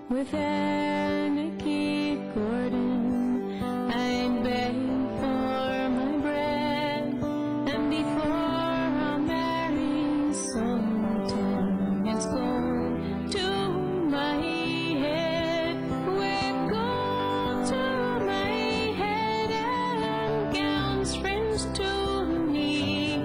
with Anarchy Gordon. I'd beg for my bread, and before our merry song tongue is gold to my head, with gold to my head and gowns fringed to the knee.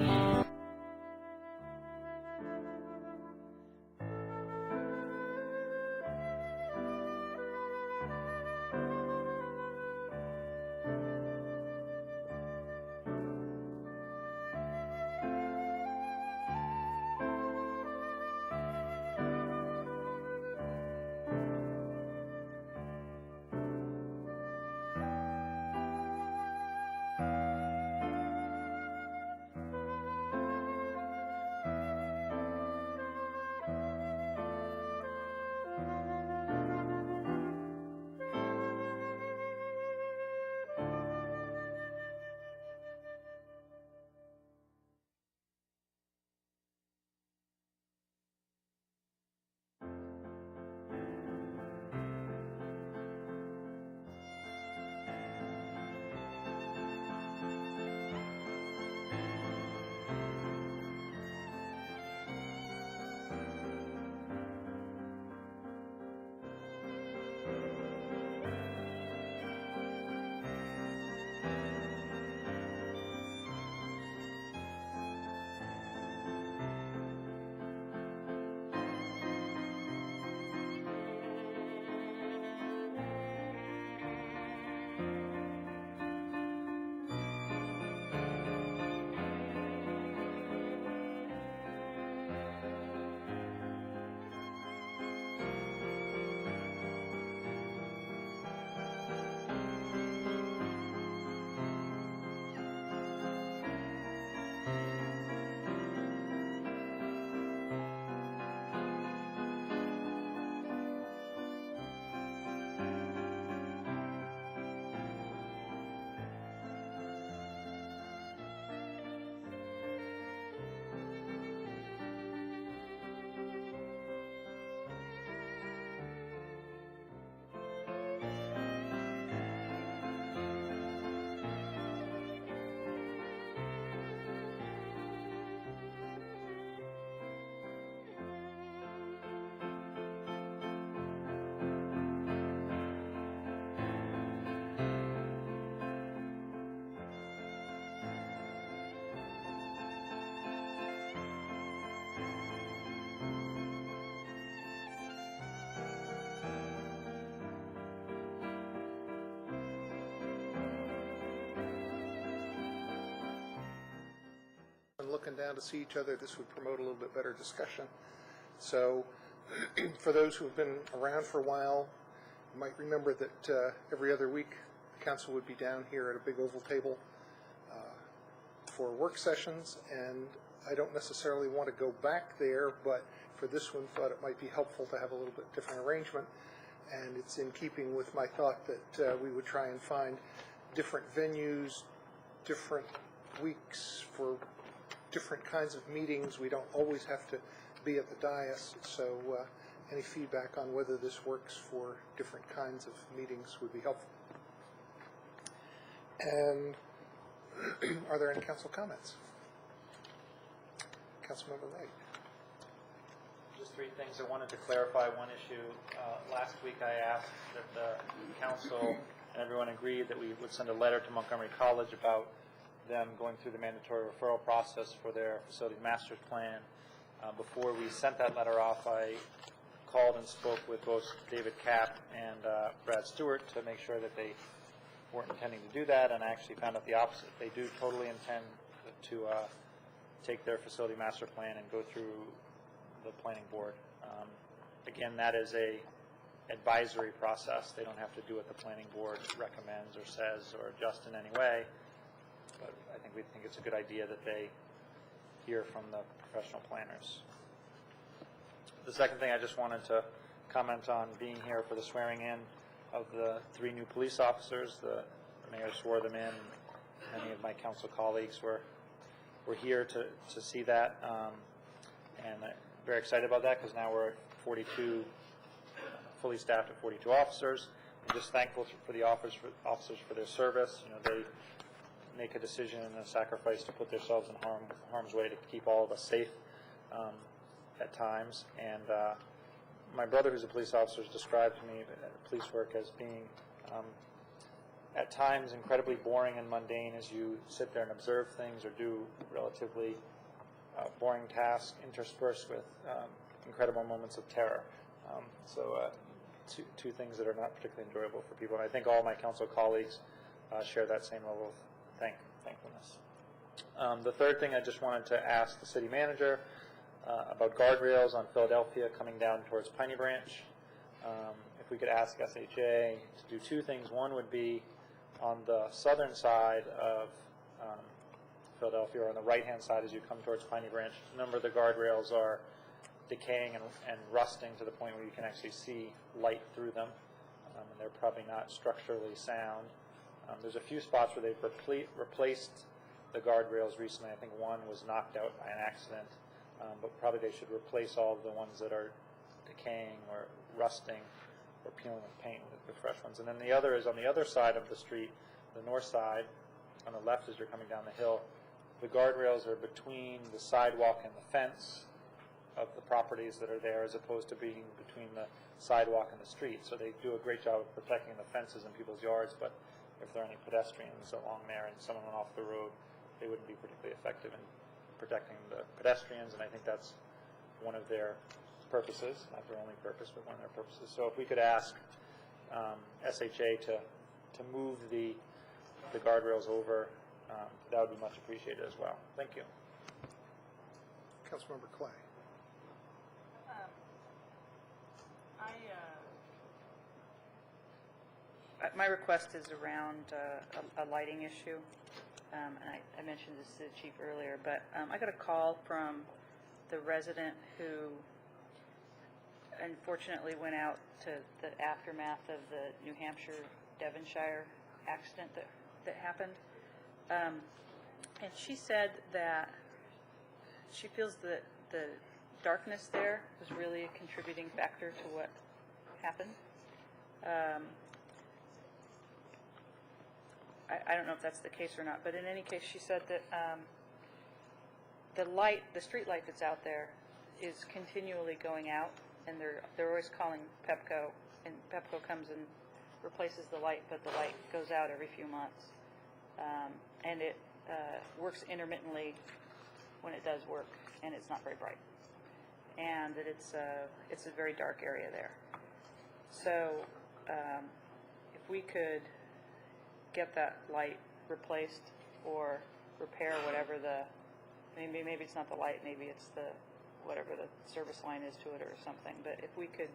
Looking down to see each other, this would promote a little bit better discussion. So for those who have been around for a while, you might remember that every other week the council would be down here at a big oval table for work sessions, and I don't necessarily want to go back there, but for this one thought it might be helpful to have a little bit different arrangement, and it's in keeping with my thought that we would try and find different venues, different weeks for different kinds of meetings. We don't always have to be at the dais, so any feedback on whether this works for different kinds of meetings would be helpful. And are there any council comments? Councilmember Wright. Just three things. I wanted to clarify one issue. Last week I asked that the council and everyone agreed that we would send a letter to Montgomery College about them going through the mandatory referral process for their facility master's plan. Before we sent that letter off, I called and spoke with both David Kapp and Brad Stewart to make sure that they weren't intending to do that, and I actually found out the opposite. They do totally intend to take their facility master plan and go through the planning board. Again, that is a advisory process. They don't have to do what the planning board recommends or says or adjust in any way. But I think we think it's a good idea that they hear from the professional planners. The second thing I just wanted to comment on being here for the swearing in of the 3 new police officers. The mayor swore them in. Many of my council colleagues were here to see that, and very excited about that because now we're at 42 fully staffed at 42 officers. I'm just thankful for the officers for their service. They make a decision and a sacrifice to put themselves in harm's way to keep all of us safe at times. And my brother, who's a police officer, has described to me police work as being at times incredibly boring and mundane as you sit there and observe things or do relatively boring tasks interspersed with incredible moments of terror. So two things that are not particularly enjoyable for people. And I think all my council colleagues share that same level of thankfulness. The third thing I just wanted to ask the city manager about guardrails on Philadelphia coming down towards Piney Branch. If we could ask SHA to do two things. One would be on the southern side of Philadelphia, or on the right-hand side as you come towards Piney Branch. A number of the guardrails are decaying and rusting to the point where you can actually see light through them, and they're probably not structurally sound. There's a few spots where they've replaced the guardrails recently. I think one was knocked out by an accident, but probably they should replace all of the ones that are decaying or rusting or peeling with paint with fresh ones. And then the other is on the other side of the street, the north side, on the left as you're coming down the hill. The guardrails are between the sidewalk and the fence of the properties that are there, as opposed to being between the sidewalk and the street. So they do a great job of protecting the fences in people's yards, but if there are any pedestrians along there and someone went off the road, they wouldn't be particularly effective in protecting the pedestrians, and I think that's one of their purposes, not their only purpose, but one of their purposes. So if we could ask SHA to move the guardrails over, that would be much appreciated as well. Thank you. Councilmember Clay. My request is around a lighting issue, and I mentioned this to the chief earlier, but I got a call from the resident who unfortunately went out to the aftermath of the New Hampshire-Devonshire accident that happened. And she said that she feels that the darkness there was really a contributing factor to what happened. I don't know if that's the case or not, but in any case, she said that the street light that's out there is continually going out, and they're always calling Pepco, and Pepco comes and replaces the light, but the light goes out every few months, and it works intermittently when it does work, and it's not very bright, and that it's a very dark area there. So if we could get that light replaced or repair whatever maybe it's not the light, maybe it's whatever the service line is to it or something, but if we could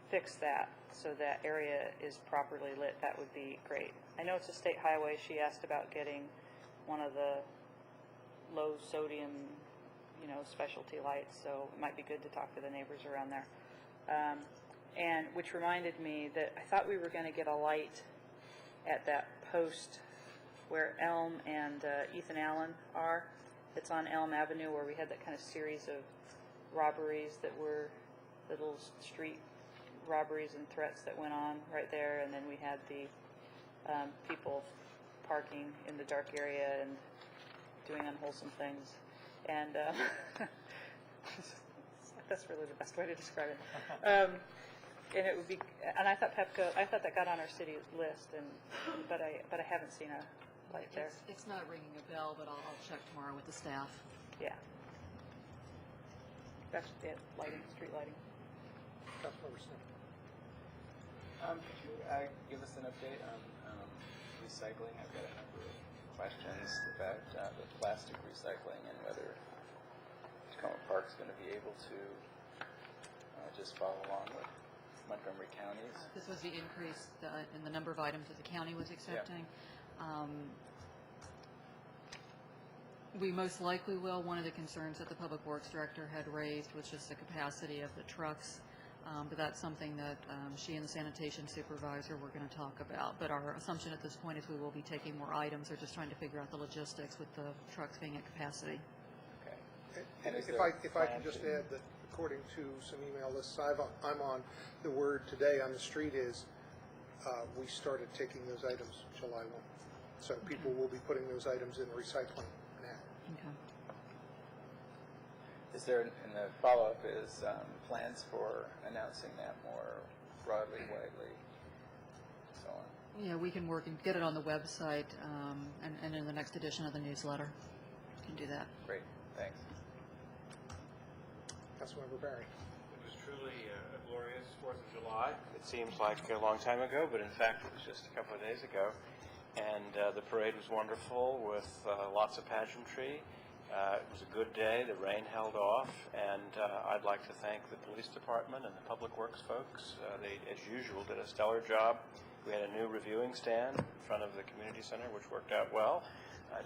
fix that so that area is properly lit, that would be great. I know it's a state highway. She asked about getting one of the low sodium, specialty lights, so it might be good to talk to the neighbors around there. And which reminded me that I thought we were going to get a light at that post where Elm and Ethan Allen are. It's on Elm Avenue, where we had that kind of series of robberies that were little street robberies and threats that went on right there, and then we had the people parking in the dark area and doing unwholesome things. And that's really the best way to describe it. And it would be, and I thought that got on our city list, but I haven't seen a light there. It's not ringing a bell, but I'll check tomorrow with the staff. Yeah. That's it. Lighting, street lighting. Councilmember Smith. Could you give us an update on recycling? I've got a number of questions about the plastic recycling and whether Tacoma Park's going to be able to just follow along with Montgomery counties. This was the increase in the number of items that the county was accepting. Yeah. We most likely will. One of the concerns that the Public Works Director had raised was just the capacity of the trucks, but that's something that she and the Sanitation Supervisor were going to talk about. But our assumption at this point is we will be taking more items. They're just trying to figure out the logistics with the trucks being at capacity. Okay. And if I can just add that, of according to some email lists I'm on, the word today on the street is we started taking those items July 1. So people will be putting those items in recycling now. Okay. Is there, in the follow-up, is plans for announcing that more broadly, widely, so on? Yeah, we can work and get it on the website and in the next edition of the newsletter. We can do that. Great, thanks. Councilmember Barry. It was truly a glorious 4th of July. It seems like a long time ago, but in fact it was just a couple of days ago. And the parade was wonderful with lots of pageantry. It was a good day. The rain held off. And I'd like to thank the police department and the public works folks. They, as usual, did a stellar job. We had a new reviewing stand in front of the community center, which worked out well.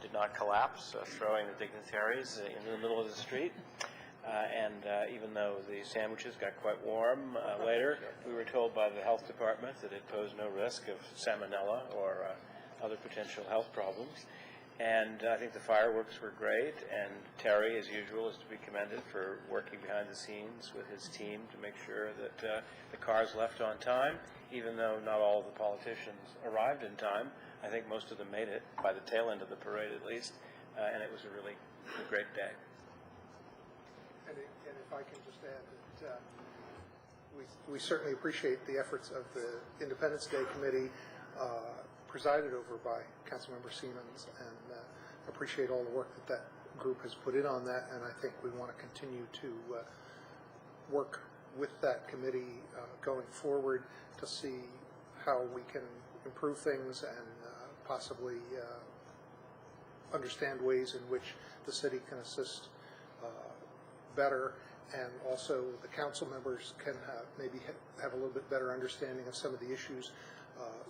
Did not collapse, throwing the dignitaries into the middle of the street. Even though the sandwiches got quite warm later, we were told by the health department that it posed no risk of salmonella or other potential health problems. And I think the fireworks were great, and Terry, as usual, is to be commended for working behind the scenes with his team to make sure that the cars left on time, even though not all of the politicians arrived in time. I think most of them made it, by the tail end of the parade at least, and it was a really great day. And if I can just add that we certainly appreciate the efforts of the Independence Day Committee presided over by Councilmember Siemens, and appreciate all the work that group has put in on that, and I think we want to continue to work with that committee going forward to see how we can improve things and possibly understand ways in which the city can assist better, and also the council members can maybe have a little bit better understanding of some of the issues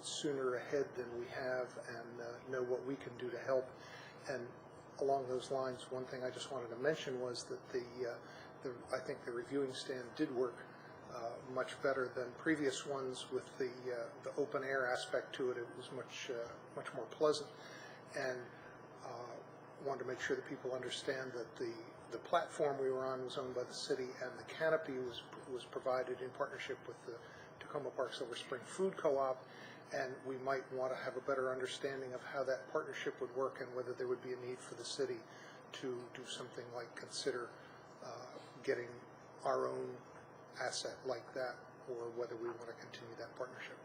sooner ahead than we have, and know what we can do to help. And along those lines, one thing I just wanted to mention was that I think the reviewing stand did work much better than previous ones with the open air aspect to it. It was much more pleasant, and wanted to make sure that people understand that the platform we were on was owned by the city, and the canopy was provided in partnership with the Tacoma Park Silver Spring Food Co-op, and we might want to have a better understanding of how that partnership would work and whether there would be a need for the city to do something like consider getting our own asset like that, or whether we want to continue that partnership.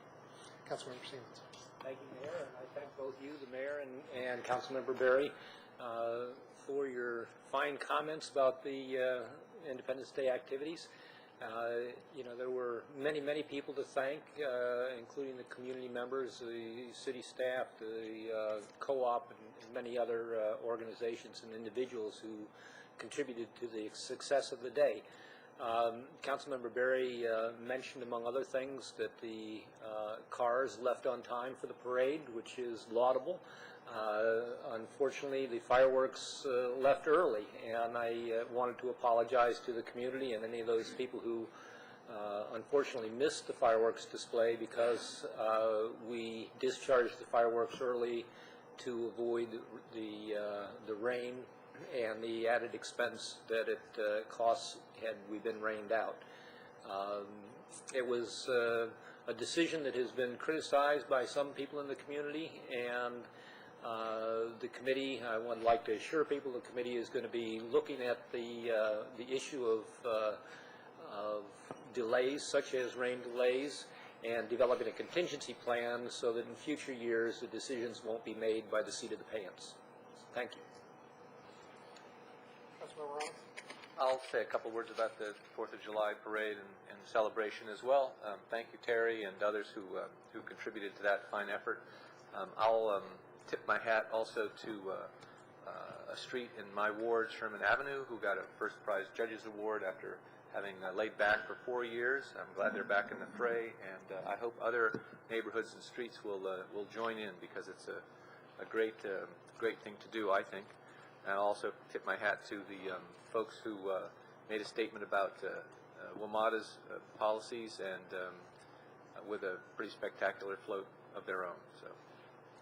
Councilmember Siemens. Thank you, Mayor, and I thank both you, the Mayor, and Councilmember Berry for your fine comments about the Independence Day activities. There were many people to thank, including the community members, the city staff, the co-op, and many other organizations and individuals who contributed to the success of the day. Councilmember Berry mentioned, among other things, that the cars left on time for the parade, which is laudable. Unfortunately, the fireworks left early, and I wanted to apologize to the community and any of those people who unfortunately missed the fireworks display, because we discharged the fireworks early to avoid the rain and the added expense that it costs had we been rained out. It was a decision that has been criticized by some people in the community, and the committee, I would like to assure people, the committee is going to be looking at the issue of delays, such as rain delays, and developing a contingency plan so that in future years the decisions won't be made by the seat of the pants. Thank you. Councilmember Rollins. I'll say a couple words about the 4th of July parade and celebration as well. Thank you, Terry, and others who contributed to that fine effort. I'll tip my hat also to a street in my ward, Sherman Avenue, who got a first prize judges award after having laid back for 4 years. I'm glad they're back in the fray, and I hope other neighborhoods and streets will join in, because it's a great thing to do, I think. And I'll also tip my hat to the folks who made a statement about WMATA's policies, and with a pretty spectacular float of their own. So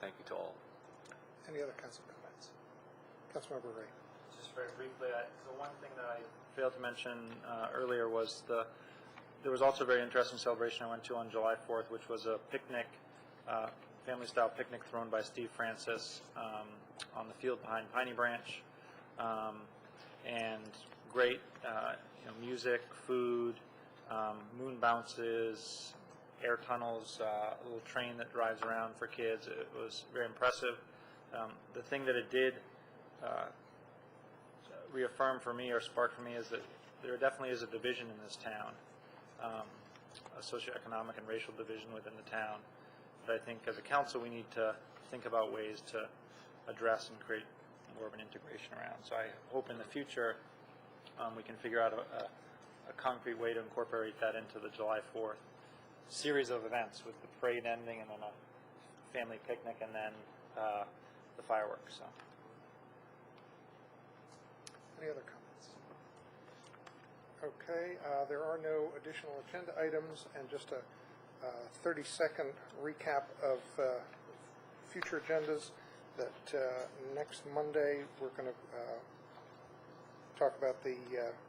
thank you to all. Any other council comments? Councilmember Ray. Just very briefly, the one thing that I failed to mention earlier was there was also a very interesting celebration I went to on July 4th, which was a picnic, family-style picnic thrown by Steve Francis on the field behind Piney Branch, and great music, food, moon bounces, air tunnels, a little train that drives around for kids. It was very impressive. The thing that it did reaffirm for me or spark for me is that there definitely is a division in this town, a socioeconomic and racial division within the town. But I think as a council we need to think about ways to address and create more of an integration around. So I hope in the future we can figure out a concrete way to incorporate that into the July 4th series of events, with the parade ending and then a family picnic and then the fireworks. So. Any other comments? Okay, there are no additional agenda items, and just a 30-second recap of future agendas. That next Monday we're going to talk about the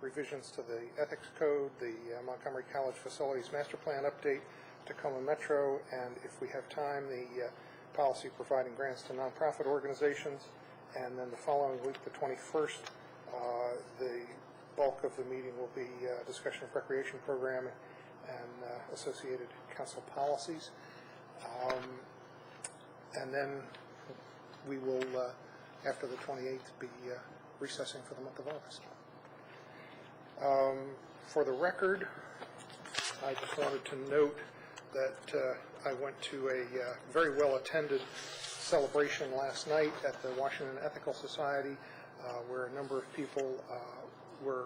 revisions to the Ethics Code, the Montgomery College Facilities Master Plan update, Tacoma Metro, and if we have time, the policy providing grants to nonprofit organizations. And then the following week, the 21st, the bulk of the meeting will be discussion of recreation program and associated council policies. And then we will, after the 28th, be recessing for the month of August. For the record, I just wanted to note that I went to a very well-attended celebration last night at the Washington Ethical Society, where a number of people were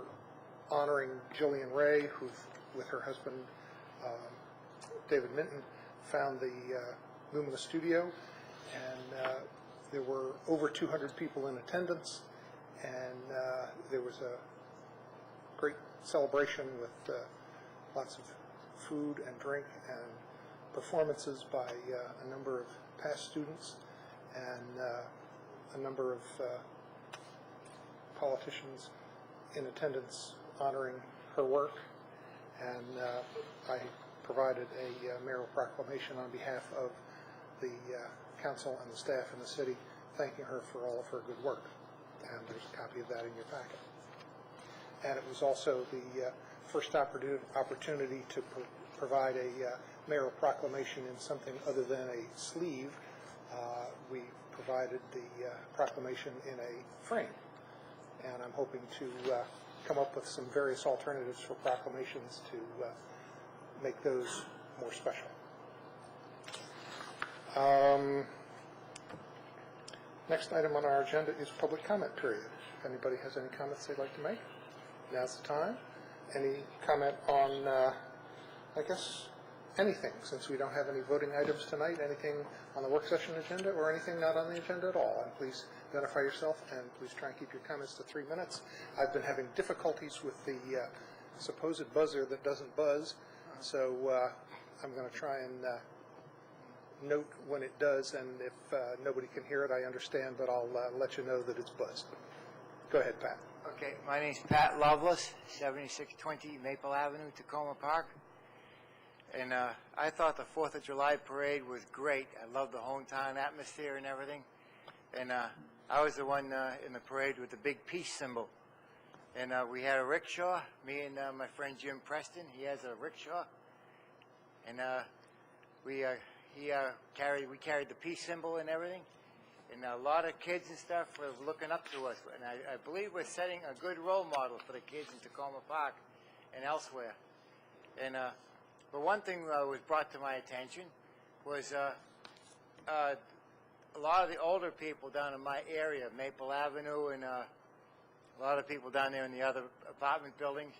honoring Jillian Ray, who, with her husband David Minton, found the Lumina Studio, and there were over 200 people in attendance, and there was a great celebration with lots of food and drink and performances by a number of past students and a number of politicians in attendance honoring her work. And I provided a mayoral proclamation on behalf of the council and the staff in the city, thanking her for all of her good work. And there's a copy of that in your packet. And it was also the first opportunity to provide a mayoral proclamation in something other than a sleeve. We provided the proclamation in a frame. And I'm hoping to come up with some various alternatives for proclamations to make those more special. Next item on our agenda is public comment period. If anybody has any comments they'd like to make, now's the time. Any comment on, I guess, anything, since we don't have any voting items tonight, anything on the work session agenda or anything not on the agenda at all? And please identify yourself, and please try and keep your comments to 3 minutes. I've been having difficulties with the supposed buzzer that doesn't buzz, so I'm going to try and note when it does, and if nobody can hear it, I understand, but I'll let you know that it's buzzed. Go ahead, Pat. Okay, my name's Pat Loveless, 7620 Maple Avenue, Tacoma Park. And I thought the 4th of July parade was great. I love the hometown atmosphere and everything. And I was the one in the parade with the big peace symbol. And we had a rickshaw, me and my friend Jim Preston. He has a rickshaw. And we carried the peace symbol and everything. And a lot of kids and stuff were looking up to us. And I believe we're setting a good role model for the kids in Tacoma Park and elsewhere. And but one thing was brought to my attention was a lot of the older people down in my area, Maple Avenue, and a lot of people down there in the other apartment buildings,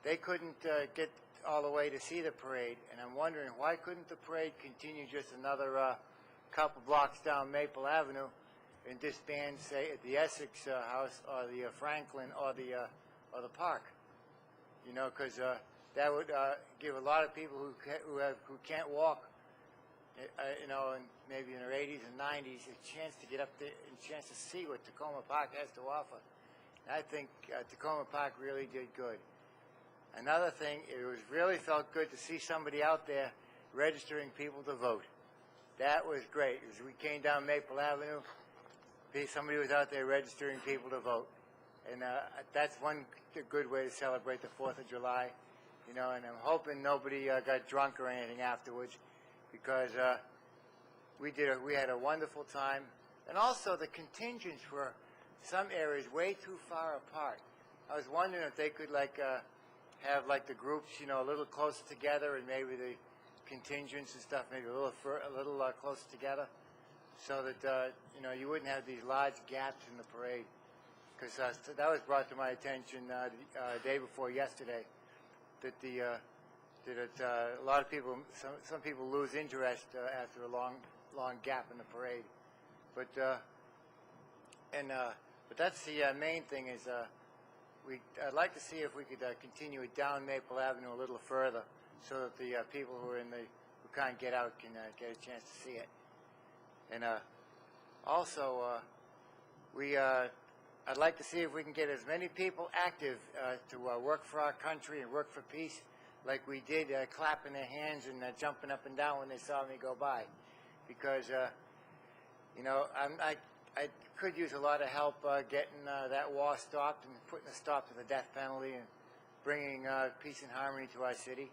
they couldn't get all the way to see the parade. And I'm wondering, why couldn't the parade continue just another couple blocks down Maple Avenue and disband, say, at the Essex House or the Franklin or the park? You know, because that would give a lot of people who can't walk, you know, and maybe in their 80s and 90s, a chance to get up there and a chance to see what Tacoma Park has to offer. I think Tacoma Park really did good. Another thing, it was really felt good to see somebody out there registering people to vote. That was great. As we came down Maple Avenue, somebody was out there registering people to vote. And that's one good way to celebrate the 4th of July, you know, and I'm hoping nobody got drunk or anything afterwards, because we had a wonderful time. And also the contingents were some areas way too far apart. I was wondering if they could have the groups, you know, a little closer together, and maybe the contingents and stuff maybe a little closer together, so that you know, you wouldn't have these large gaps in the parade. Because that was brought to my attention the day before yesterday, that a lot of people, some people lose interest after a long gap in the parade. But that's the main thing is I'd like to see if we could continue it down Maple Avenue a little further, so that the people who can't get out can get a chance to see it. And also I'd like to see if we can get as many people active to work for our country and work for peace, like we did, clapping their hands and jumping up and down when they saw me go by. Because, you know, I could use a lot of help getting that war stopped and putting a stop to the death penalty and bringing peace and harmony to our city.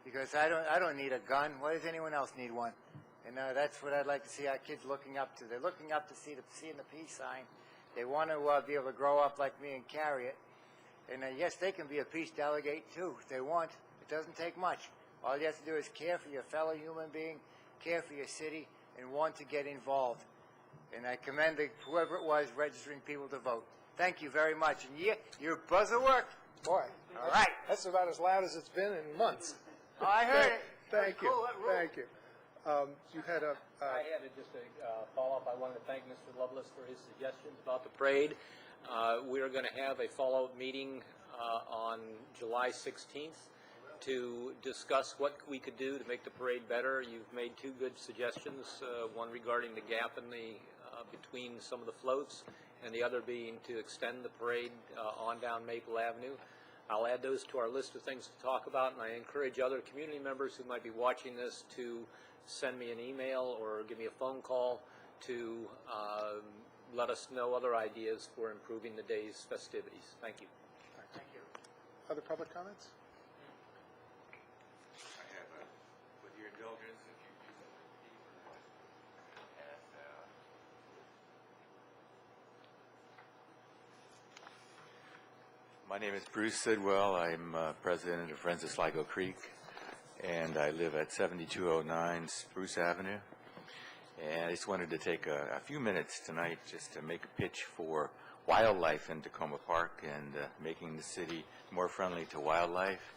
Because I don't need a gun. Why does anyone else need one? And that's what I'd like to see our kids looking up to. They're looking up to seeing the peace sign. They want to be able to grow up like me and carry it. And yes, they can be a peace delegate too if they want. It doesn't take much. All you have to do is care for your fellow human being, care for your city, and want to get involved. And I commend whoever it was registering people to vote. Thank you very much. And yeah, your buzzer worked. Boy, All right. that's about as loud as it's been in months. Oh, I heard it. Thank you. Cool, that ruled. Thank you. You had a I had just a follow-up. I wanted to thank Mr. Lovelace for his suggestions about the parade. We are going to have a follow-up meeting on July 16th to discuss what we could do to make the parade better. You've made two good suggestions, one regarding the gap in the between some of the floats, and the other being to extend the parade on down Maple Avenue. I'll add those to our list of things to talk about, and I encourage other community members who might be watching this to send me an email or give me a phone call to let us know other ideas for improving the day's festivities. Thank you. Thank you. Other public comments? I have, with your indulgence, if you use it my name is Bruce Sidwell. I'm president of Friends of Sligo Creek, and I live at 7209 Spruce Avenue. And I just wanted to take a few minutes tonight just to make a pitch for wildlife in Tacoma Park and making the city more friendly to wildlife.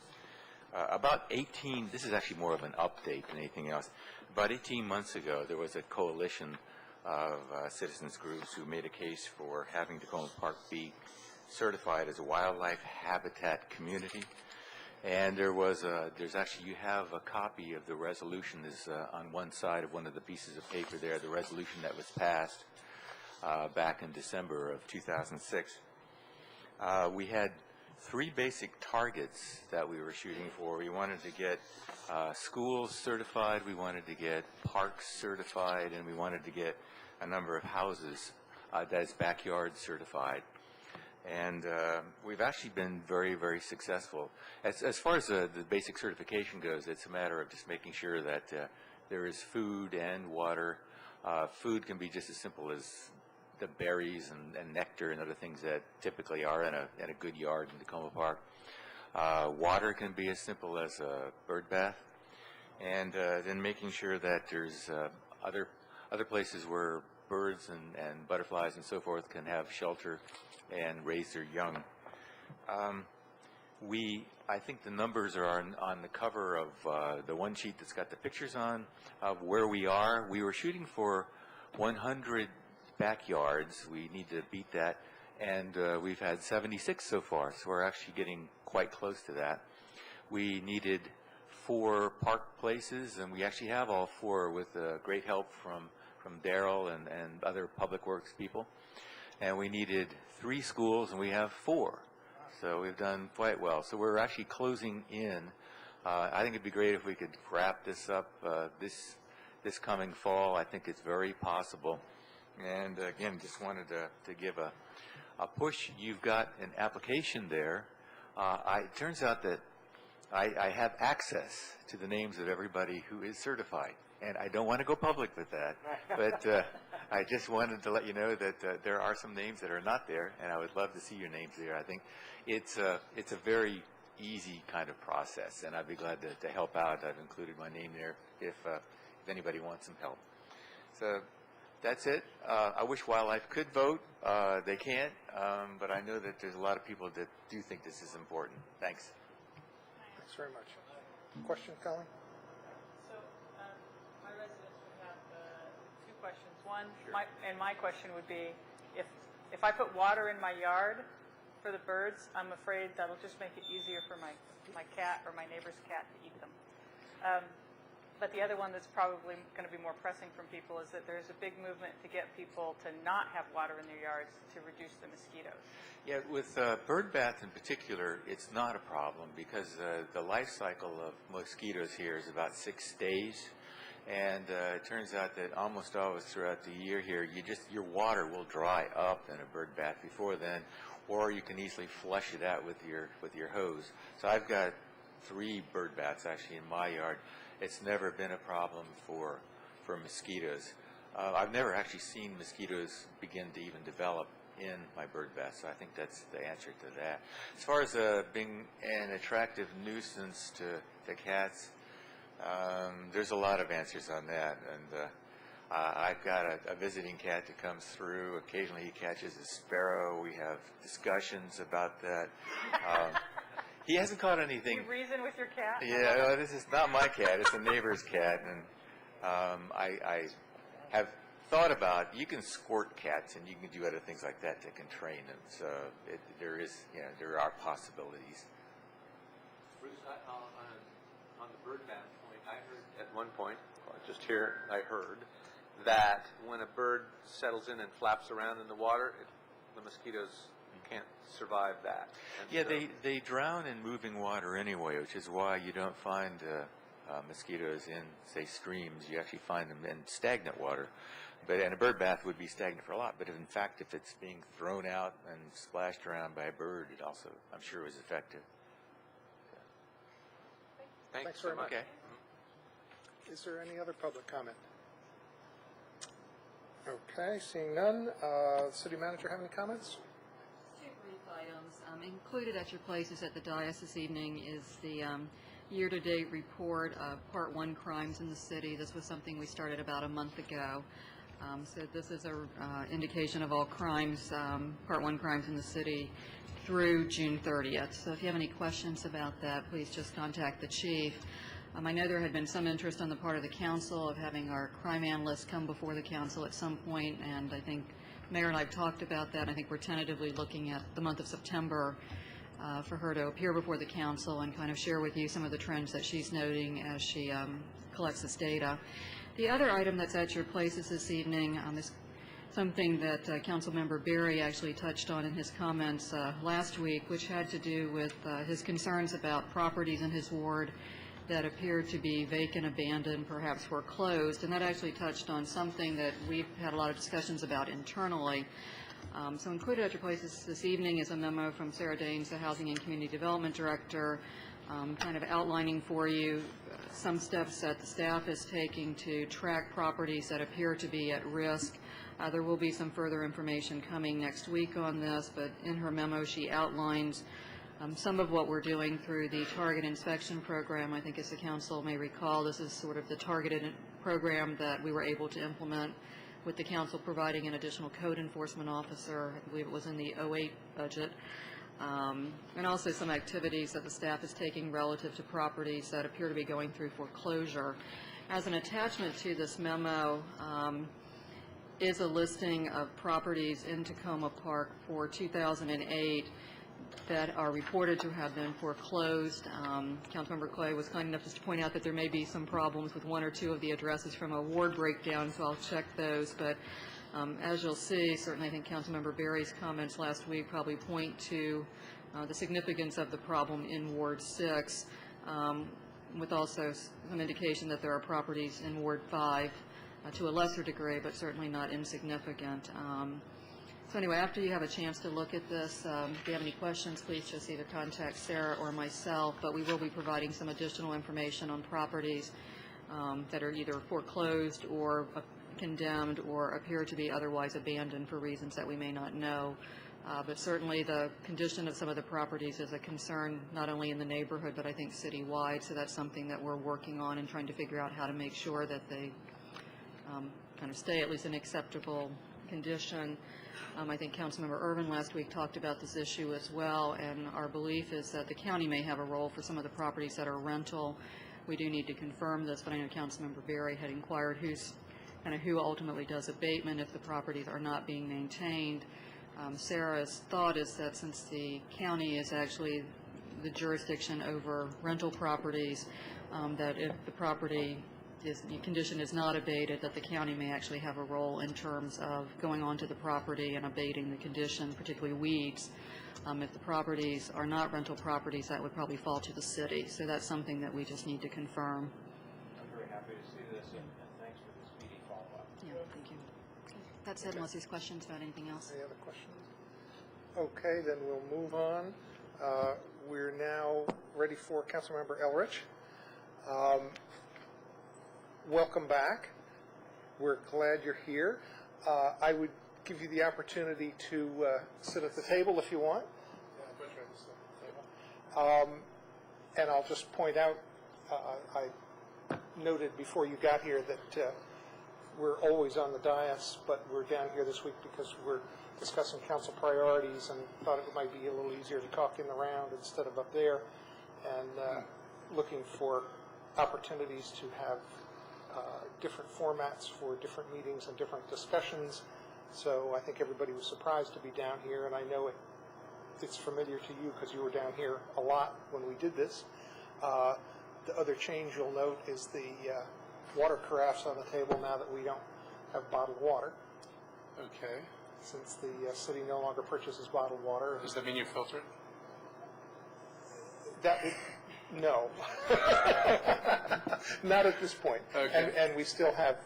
This is actually more of an update than anything else. About 18 months ago, there was a coalition of citizens groups who made a case for having Tacoma Park be certified as a wildlife habitat community. And there's actually, you have a copy of the resolution is on one side of one of the pieces of paper there, the resolution that was passed back in December of 2006. We had three basic targets that we were shooting for. We wanted to get schools certified, we wanted to get parks certified, and we wanted to get a number of houses that's backyard certified. And we've actually been very, very successful. As far as the basic certification goes, it's a matter of just making sure that there is food and water. Food can be just as simple as the berries and nectar and other things that typically are in a good yard in Tacoma Park. Water can be as simple as a bird bath. And then making sure that there's other places where birds and butterflies and so forth can have shelter and raise their young. I think the numbers are on the cover of the one sheet that's got the pictures on of where we are. We were shooting for 100 backyards. We need to beat that, and we've had 76 so far, so we're actually getting quite close to that. We needed 4 park places, and we actually have all 4 with great help from Daryl and other public works people. and we needed 3 schools, and we have 4. So we've done quite well. So we're actually closing in. I think it'd be great if we could wrap this up this coming fall. I think it's very possible. And again, just wanted to give a push. You've got an application there. It turns out that I have access to the names of everybody who is certified, and I don't want to go public with that, but I just wanted to let you know that there are some names that are not there, and I would love to see your names there. I think it's a very easy kind of process, and I'd be glad to help out. I've included my name there if anybody wants some help. So that's it. I wish Wildlife could vote. They can't, but I know that there's a lot of people that do think this is important. Thanks. Thanks very much. Question, Colleen? So, my residents would have 2 questions. One, my question would be, if I put water in my yard for the birds, I'm afraid that'll just make it easier for my cat or my neighbor's cat to eat them. But the other one that's probably going to be more pressing from people is that there's a big movement to get people to not have water in their yards to reduce the mosquitoes. Yeah, with bird bath in particular, it's not a problem because the life cycle of mosquitoes here is about 6 days. And it turns out that almost always throughout the year here, your water will dry up in a bird bath before then, or you can easily flush it out with your hose. So I've got 3 bird baths actually in my yard. It's never been a problem for mosquitoes. I've never actually seen mosquitoes begin to even develop in my bird bath, so I think that's the answer to that. As far as being an attractive nuisance to cats, there's a lot of answers on that. And I've got a visiting cat that comes through. Occasionally he catches a sparrow. We have discussions about that. He hasn't caught anything. You reason with your cat? Yeah, well, this is not my cat. It's a neighbor's cat, and I have thought about, you can squirt cats, and you can do other things like that that can train them. So there are possibilities. Bruce, on the bird bath point, I heard at one point, just here, I heard that when a bird settles in and flaps around in the water, the mosquitoes can't survive that. And Yeah, so they drown in moving water anyway, which is why you don't find mosquitoes in, say, streams. You actually find them in stagnant water. And a bird bath would be stagnant for a lot. But in fact, if it's being thrown out and splashed around by a bird, it also, I'm sure, is effective. Thanks very much. Okay. Is there any other public comment? Okay, seeing none. City manager have any comments? 2 brief items. Included at your places at the dais this evening is the year-to-date report of Part 1 crimes in the city. This was something we started about a month ago. So this is an indication of all crimes, Part 1 crimes in the city through June 30th. So if you have any questions about that, please just contact the chief. I know there had been some interest on the part of the council of having our crime analyst come before the council at some point, and I think Mayor and I have talked about that. I think we're tentatively looking at the month of September for her to appear before the council and kind of share with you some of the trends that she's noting as she collects this data. The other item that's at your places this evening is something that Councilmember Berry actually touched on in his comments last week, which had to do with his concerns about properties in his ward that appear to be vacant, abandoned, perhaps foreclosed, and that actually touched on something that we've had a lot of discussions about internally. So included at your places this evening is a memo from Sarah Daines, the Housing and Community Development Director, kind of outlining for you some steps that the staff is taking to track properties that appear to be at risk. There will be some further information coming next week on this, but in her memo she outlines some of what we're doing through the target inspection program. I think as the council may recall, this is sort of the targeted program that we were able to implement with the council providing an additional code enforcement officer. I believe it was in the 08 budget. And also some activities that the staff is taking relative to properties that appear to be going through foreclosure. As an attachment to this memo is a listing of properties in Tacoma Park for 2008 that are reported to have been foreclosed. Councilmember Clay was kind enough just to point out that there may be some problems with 1 or 2 of the addresses from a ward breakdown, so I'll check those. But As you'll see, certainly I think Councilmember Berry's comments last week probably point to the significance of the problem in Ward 6, with also some indication that there are properties in Ward 5 to a lesser degree, but certainly not insignificant. So anyway, after you have a chance to look at this, if you have any questions, please just either contact Sarah or myself, but we will be providing some additional information on properties that are either foreclosed or condemned or appear to be otherwise abandoned for reasons that we may not know. But certainly the condition of some of the properties is a concern not only in the neighborhood, but I think citywide, so that's something that we're working on and trying to figure out how to make sure that they kind of stay at least in acceptable condition. I think Councilmember Irvin last week talked about this issue as well, and our belief is that the county may have a role for some of the properties that are rental. We do need to confirm this, but I know Councilmember Berry had inquired who ultimately does abatement if the properties are not being maintained. Sarah's thought is that since the county is actually the jurisdiction over rental properties, that if the property condition is not abated, that the county may actually have a role in terms of going onto the property and abating the condition, particularly weeds. If the properties are not rental properties, that would probably fall to the city. So that's something that we just need to confirm. I'm very happy to see this, and thanks for this speedy follow-up. Yeah, thank you. That said, unless there's questions about anything else. Any other questions? Okay, then we'll move on. We're now ready for Councilmember Elrich. Welcome back. We're glad you're here. I would give you the opportunity to sit at the table if you want. And I'll just point out, I noted before you got here that we're always on the dais, but we're down here this week because we're discussing council priorities and thought it might be a little easier to talk in the round instead of up there, and looking for opportunities to have different formats for different meetings and different discussions. So I think everybody was surprised to be down here, and I know it's familiar to you because you were down here a lot when we did this. The other change you'll note is the water carafes on the table now that we don't have bottled water. Okay. Since the city no longer purchases bottled water. Does that mean you filter it? No. Not at this point. Okay. And we still have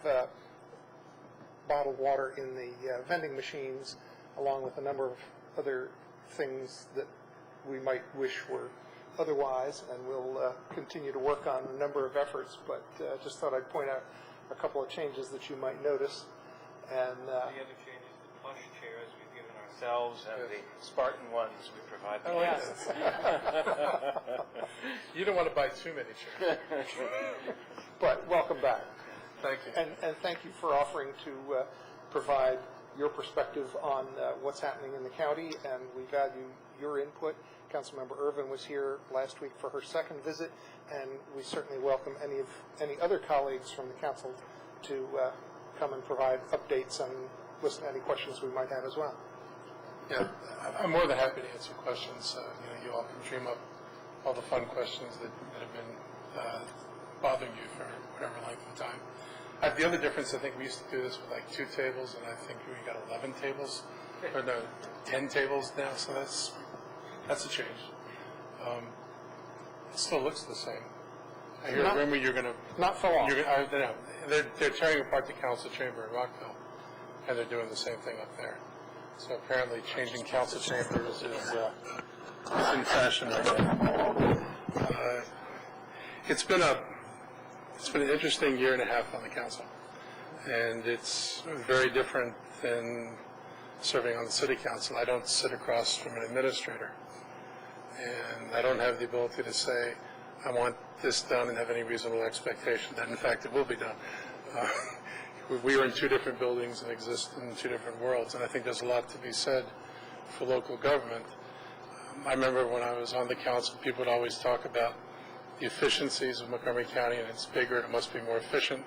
bottled water in the vending machines, along with a number of other things that we might wish were otherwise, and we'll continue to work on a number of efforts, but just thought I'd point out a couple of changes that you might notice. And The other change is the plush chairs we've given ourselves and the Spartan ones we provide. Oh, yes. You don't want to buy too many chairs. But welcome back. Thank you. And thank you for offering to provide your perspective on what's happening in the county, and we value your input. Councilmember Irvin was here last week for her second visit, and we certainly welcome any other colleagues from the council to come and provide updates and listen to any questions we might have as well. Yeah, I'm more than happy to answer questions. You all can dream up all the fun questions that have been bothering you for whatever length of time. The other difference, I think we used to do this with like 2 tables, and I think we got 11 tables, or no, 10 tables now, so that's a change. It still looks the same. I hear, remember you're going to... Not for long. No, they're tearing apart the council chamber in Rockville, and they're doing the same thing up there. So apparently changing council chambers is in fashion right now. It's been an interesting year and a half on the council, and it's very different than serving on the city council. I don't sit across from an administrator, and I don't have the ability to say, I want this done and have any reasonable expectation that, in fact, it will be done. We are in 2 different buildings and exist in 2 different worlds, and I think there's a lot to be said for local government. I remember when I was on the council, people would always talk about the efficiencies of Montgomery County, and it's bigger and it must be more efficient.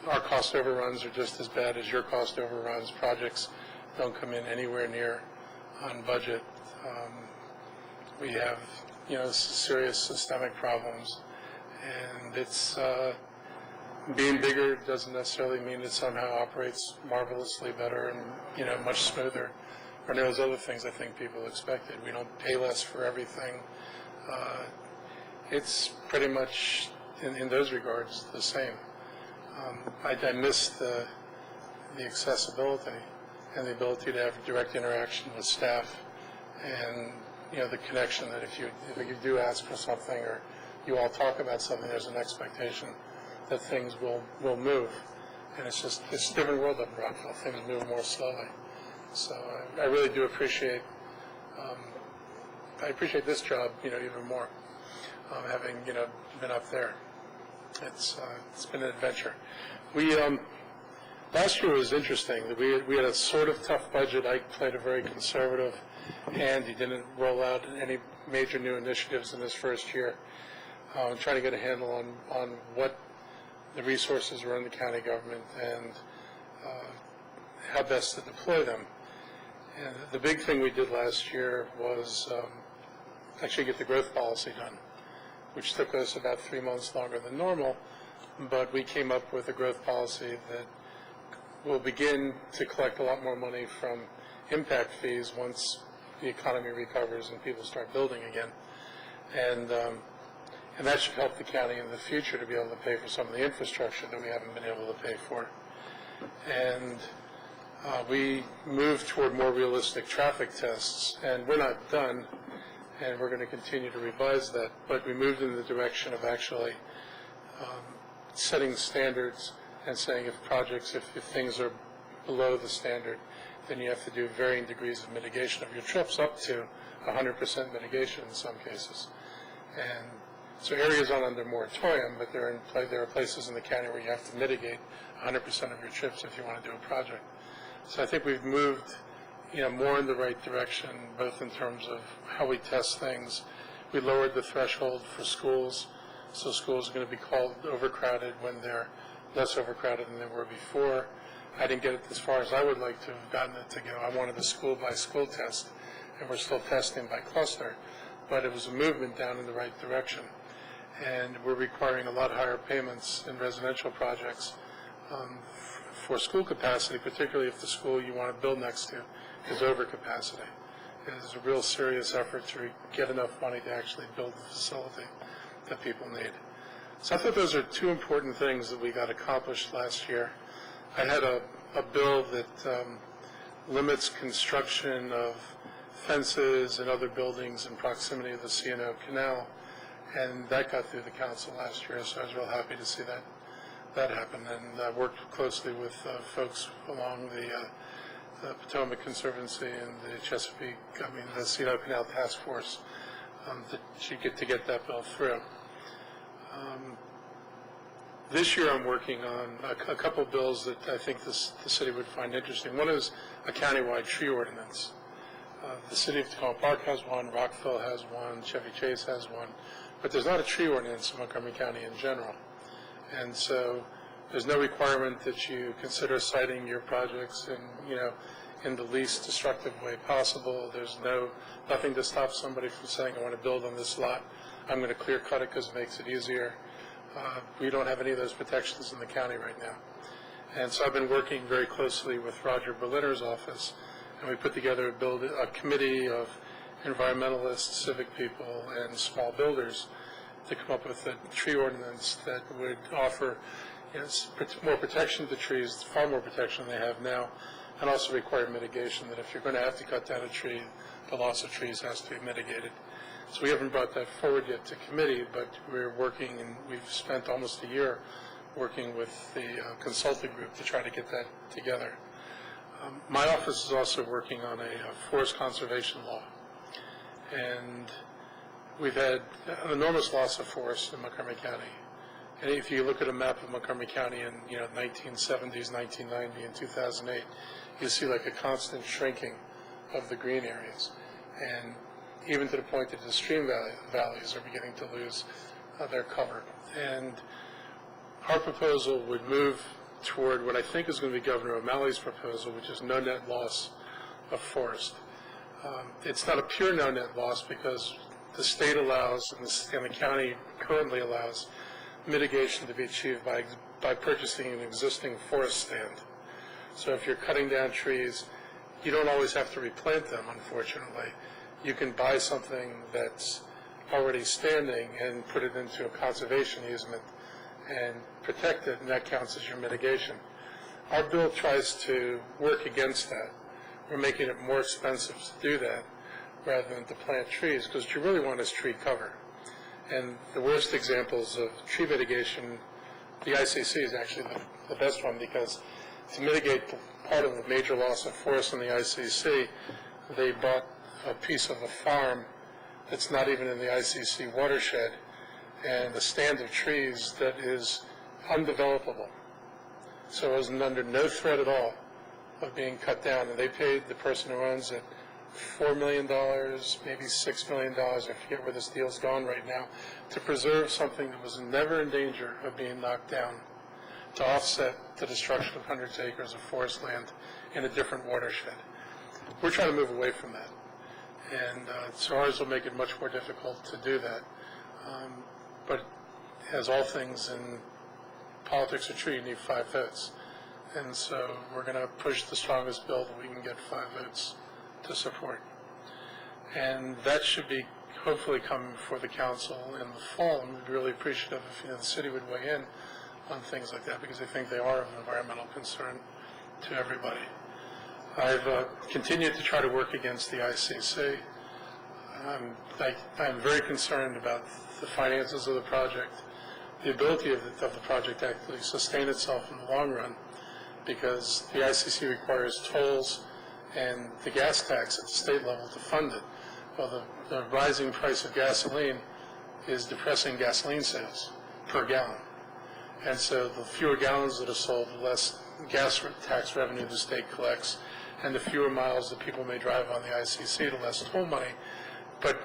Our cost overruns are just as bad as your cost overruns. Projects don't come in anywhere near on budget. We have, serious systemic problems, and it's being bigger doesn't necessarily mean it somehow operates marvelously better and, much smoother, or those other things I think people expected. We don't pay less for everything. It's pretty much, in those regards, the same. I miss the accessibility and the ability to have direct interaction with staff, and the connection that if you do ask for something or you all talk about something, there's an expectation that things will move. And it's a different world up in Rockville. Things move more slowly. So I really do appreciate this job, even more, having been up there. It's been an adventure. We last year was interesting. We had a sort of tough budget. Ike played a very conservative hand. He didn't roll out any major new initiatives in his first year. Trying to get a handle on what the resources were in the county government and how best to deploy them. And the big thing we did last year was actually get the growth policy done, which took us about 3 months longer than normal, but we came up with a growth policy that will begin to collect a lot more money from impact fees once the economy recovers and people start building again. And that should help the county in the future to be able to pay for some of the infrastructure that we haven't been able to pay for. And we moved toward more realistic traffic tests, and we're not done, and we're going to continue to revise that, but we moved in the direction of actually setting standards and saying if things are below the standard, then you have to do varying degrees of mitigation of your trips, up to 100% mitigation in some cases. And so areas aren't under moratorium, but there are places in the county where you have to mitigate 100% of your trips if you want to do a project. So I think we've moved, more in the right direction, both in terms of how we test things. We lowered the threshold for schools, so schools are going to be called overcrowded when they're less overcrowded than they were before. I didn't get it as far as I would like to have gotten it to go. I wanted a school-by-school test, and we're still testing by cluster, but it was a movement down in the right direction. And we're requiring a lot higher payments in residential projects for school capacity, particularly if the school you want to build next to is over capacity. It is a real serious effort to get enough money to actually build the facility that people need. So I thought those are two important things that we got accomplished last year. I had a bill that limits construction of fences and other buildings in proximity of the C&O Canal, and that got through the council last year, so I was real happy to see that happen. And I worked closely with folks along the Potomac Conservancy and the C&O Canal Task Force to get that bill through. This year I'm working on a couple of bills that I think the city would find interesting. One is a countywide tree ordinance. The city of Tacoma Park has one, Rockville has one, Chevy Chase has one, but there's not a tree ordinance in Montgomery County in general. And so there's no requirement that you consider citing your projects in the least destructive way possible. There's nothing to stop somebody from saying, I want to build on this lot. I'm going to clear cut it because it makes it easier. We don't have any of those protections in the county right now. And so I've been working very closely with Roger Berliner's office, and we put together a committee of environmentalists, civic people, and small builders to come up with a tree ordinance that would offer more protection to trees, far more protection than they have now, and also require mitigation, that if you're going to have to cut down a tree, the loss of trees has to be mitigated. So we haven't brought that forward yet to committee, but we're working, and we've spent almost a year working with the consulting group to try to get that together. My office is also working on a forest conservation law, and we've had an enormous loss of forest in Montgomery County. And if you look at a map of Montgomery County in 1970s, 1990, and 2008, you see like a constant shrinking of the green areas, and even to the point that the stream valleys are beginning to lose their cover. And our proposal would move toward what I think is going to be Governor O'Malley's proposal, which is no net loss of forest. It's not a pure no net loss because the state allows and the county currently allows mitigation to be achieved by by purchasing an existing forest stand. So if you're cutting down trees, you don't always have to replant them, unfortunately. You can buy something that's already standing and put it into a conservation easement and protect it, and that counts as your mitigation. Our bill tries to work against that. We're making it more expensive to do that rather than to plant trees, because what you really want is tree cover. And the worst examples of tree mitigation, the ICC is actually the best one, because to mitigate part of the major loss of forest in the ICC, they bought a piece of a farm that's not even in the ICC watershed, and a stand of trees that is undevelopable. So it was under no threat at all of being cut down, and they paid the person who owns it $4 million, maybe $6 million, I forget where this deal's gone right now, to preserve something that was never in danger of being knocked down, to offset the destruction of hundreds of acres of forest land in a different watershed. We're trying to move away from that, and so ours will make it much more difficult to do that. But as all things in politics are true, you need 5 votes. And so we're going to push the strongest bill that we can get 5 votes to support. And that should be hopefully coming before the council in the fall, and we'd be really appreciative if the city would weigh in on things like that, because I think they are of environmental concern to everybody. I've continued to try to work against the ICC. I'm very concerned about the finances of the project, the ability of the project to actually sustain itself in the long run, because the ICC requires tolls and the gas tax at the state level to fund it. Well, the rising price of gasoline is depressing gasoline sales per gallon. And so the fewer gallons that are sold, the less gas tax revenue the state collects, and the fewer miles that people may drive on the ICC, the less toll money. But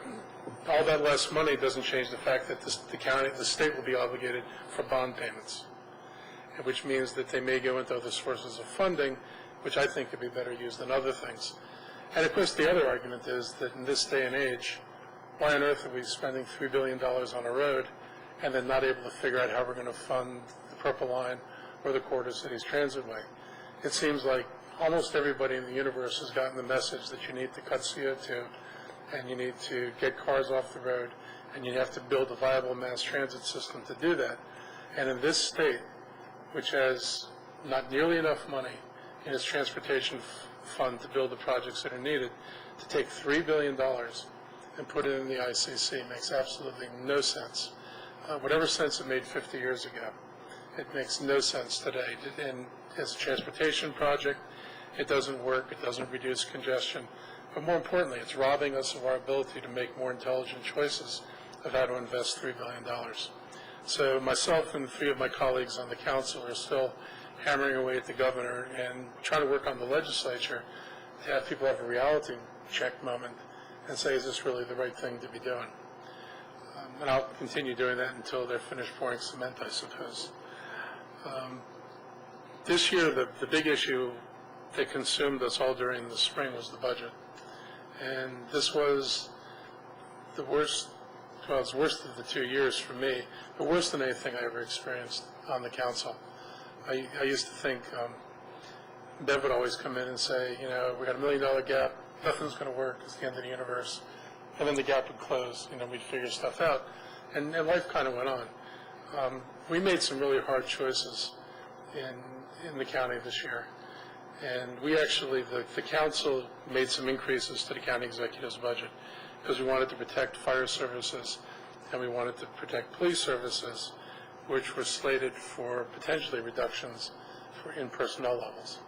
all that less money doesn't change the fact that the state will be obligated for bond payments, which means that they may go into other sources of funding, which I think could be better used than other things. And of course, the other argument is that in this day and age, why on earth are we spending $3 billion on a road and then not able to figure out how we're going to fund the Purple Line or the Corridor Cities Transitway? It seems like almost everybody in the universe has gotten the message that you need to cut CO2 and you need to get cars off the road and you have to build a viable mass transit system to do that. And in this state, which has not nearly enough money in its transportation fund to build the projects that are needed, to take $3 billion and put it in the ICC makes absolutely no sense. Whatever sense it made 50 years ago, it makes no sense today. And as a transportation project, it doesn't work, it doesn't reduce congestion, but more importantly, it's robbing us of our ability to make more intelligent choices of how to invest $3 billion. So myself and 3 of my colleagues on the council are still hammering away at the governor and trying to work on the legislature to have people have a reality check moment and say, is this really the right thing to be doing? And I'll continue doing that until they're finished pouring cement, I suppose. This year, the big issue that consumed us all during the spring was the budget. And this was the worst, well, it's worse of the 2 years for me, but worse than anything I ever experienced on the council. I used to think Bev would always come in and say, you know, we got $1 million gap, nothing's going to work, it's the end of the universe. And then the gap would close, you know, we'd figure stuff out. And life kind of went on. We made some really hard choices in the county this year. And we actually, the council made some increases to the county executive's budget because we wanted to protect fire services and we wanted to protect police services, which were slated for potentially reductions in personnel levels.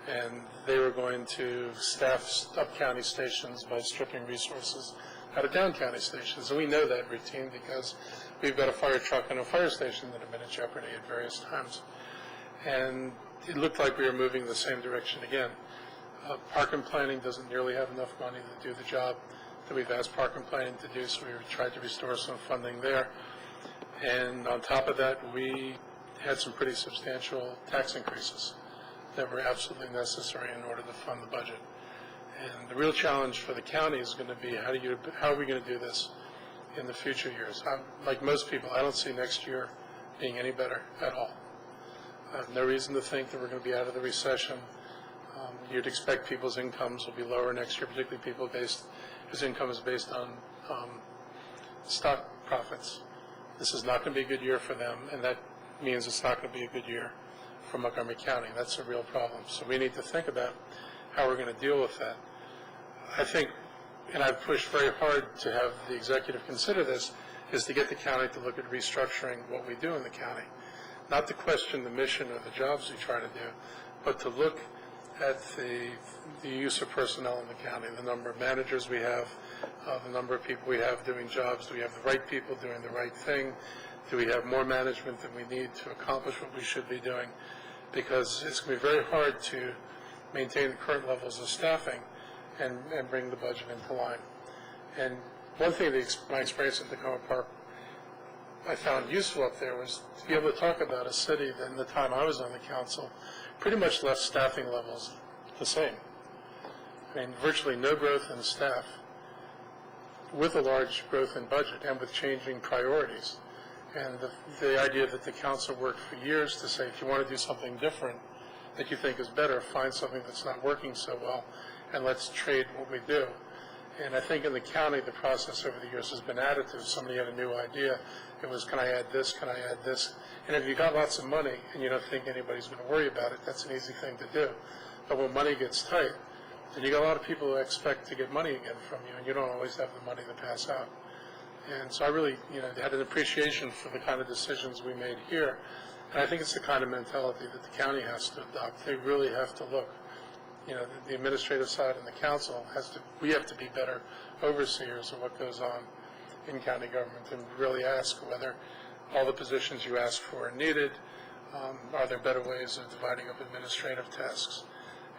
And they were going to staff up county stations by stripping resources out of down county stations. And we know that routine because we've got a fire truck and a fire station that have been in jeopardy at various times. And it looked like we were moving in the same direction again. Park and Planning doesn't nearly have enough money to do the job that we've asked Park and Planning to do, so we tried to restore some funding there. And on top of that, we had some pretty substantial tax increases that were absolutely necessary in order to fund the budget. And the real challenge for the county is going to be how are we going to do this in the future years? Like most people, I don't see next year being any better at all. I have no reason to think that we're going to be out of the recession. You'd expect people's incomes will be lower next year, particularly people whose income is based on stock profits. This is not going to be a good year for them, and that means it's not going to be a good year for Montgomery County. That's a real problem. So we need to think about how we're going to deal with that. I think, and I've pushed very hard to have the executive consider this, is to get the county to look at restructuring what we do in the county. Not to question the mission or the jobs we try to do, but to look at the use of personnel in the county, the number of managers we have, the number of people we have doing jobs. Do we have the right people doing the right thing? Do we have more management than we need to accomplish what we should be doing? Because it's going to be very hard to maintain the current levels of staffing and bring the budget into line. And one thing my experience at Tacoma Park I found useful up there was to be able to talk about a city that in the time I was on the council pretty much left staffing levels the same. I mean, virtually no growth in staff with a large growth in budget and with changing priorities. And the idea that the council worked for years to say, if you want to do something different that you think is better, find something that's not working so well, and let's trade what we do. And I think in the county, the process over the years has been additive. Somebody had a new idea. It was, can I add this? Can I add this? And if you've got lots of money and you don't think anybody's going to worry about it, that's an easy thing to do. But when money gets tight, then you got a lot of people who expect to get money again from you, and you don't always have the money to pass out. And so I really, had an appreciation for the kind of decisions we made here. And I think it's the kind of mentality that the county has to adopt. They really have to look. The administrative side and the council we have to be better overseers of what goes on in county government and really ask whether all the positions you ask for are needed. Are there better ways of dividing up administrative tasks?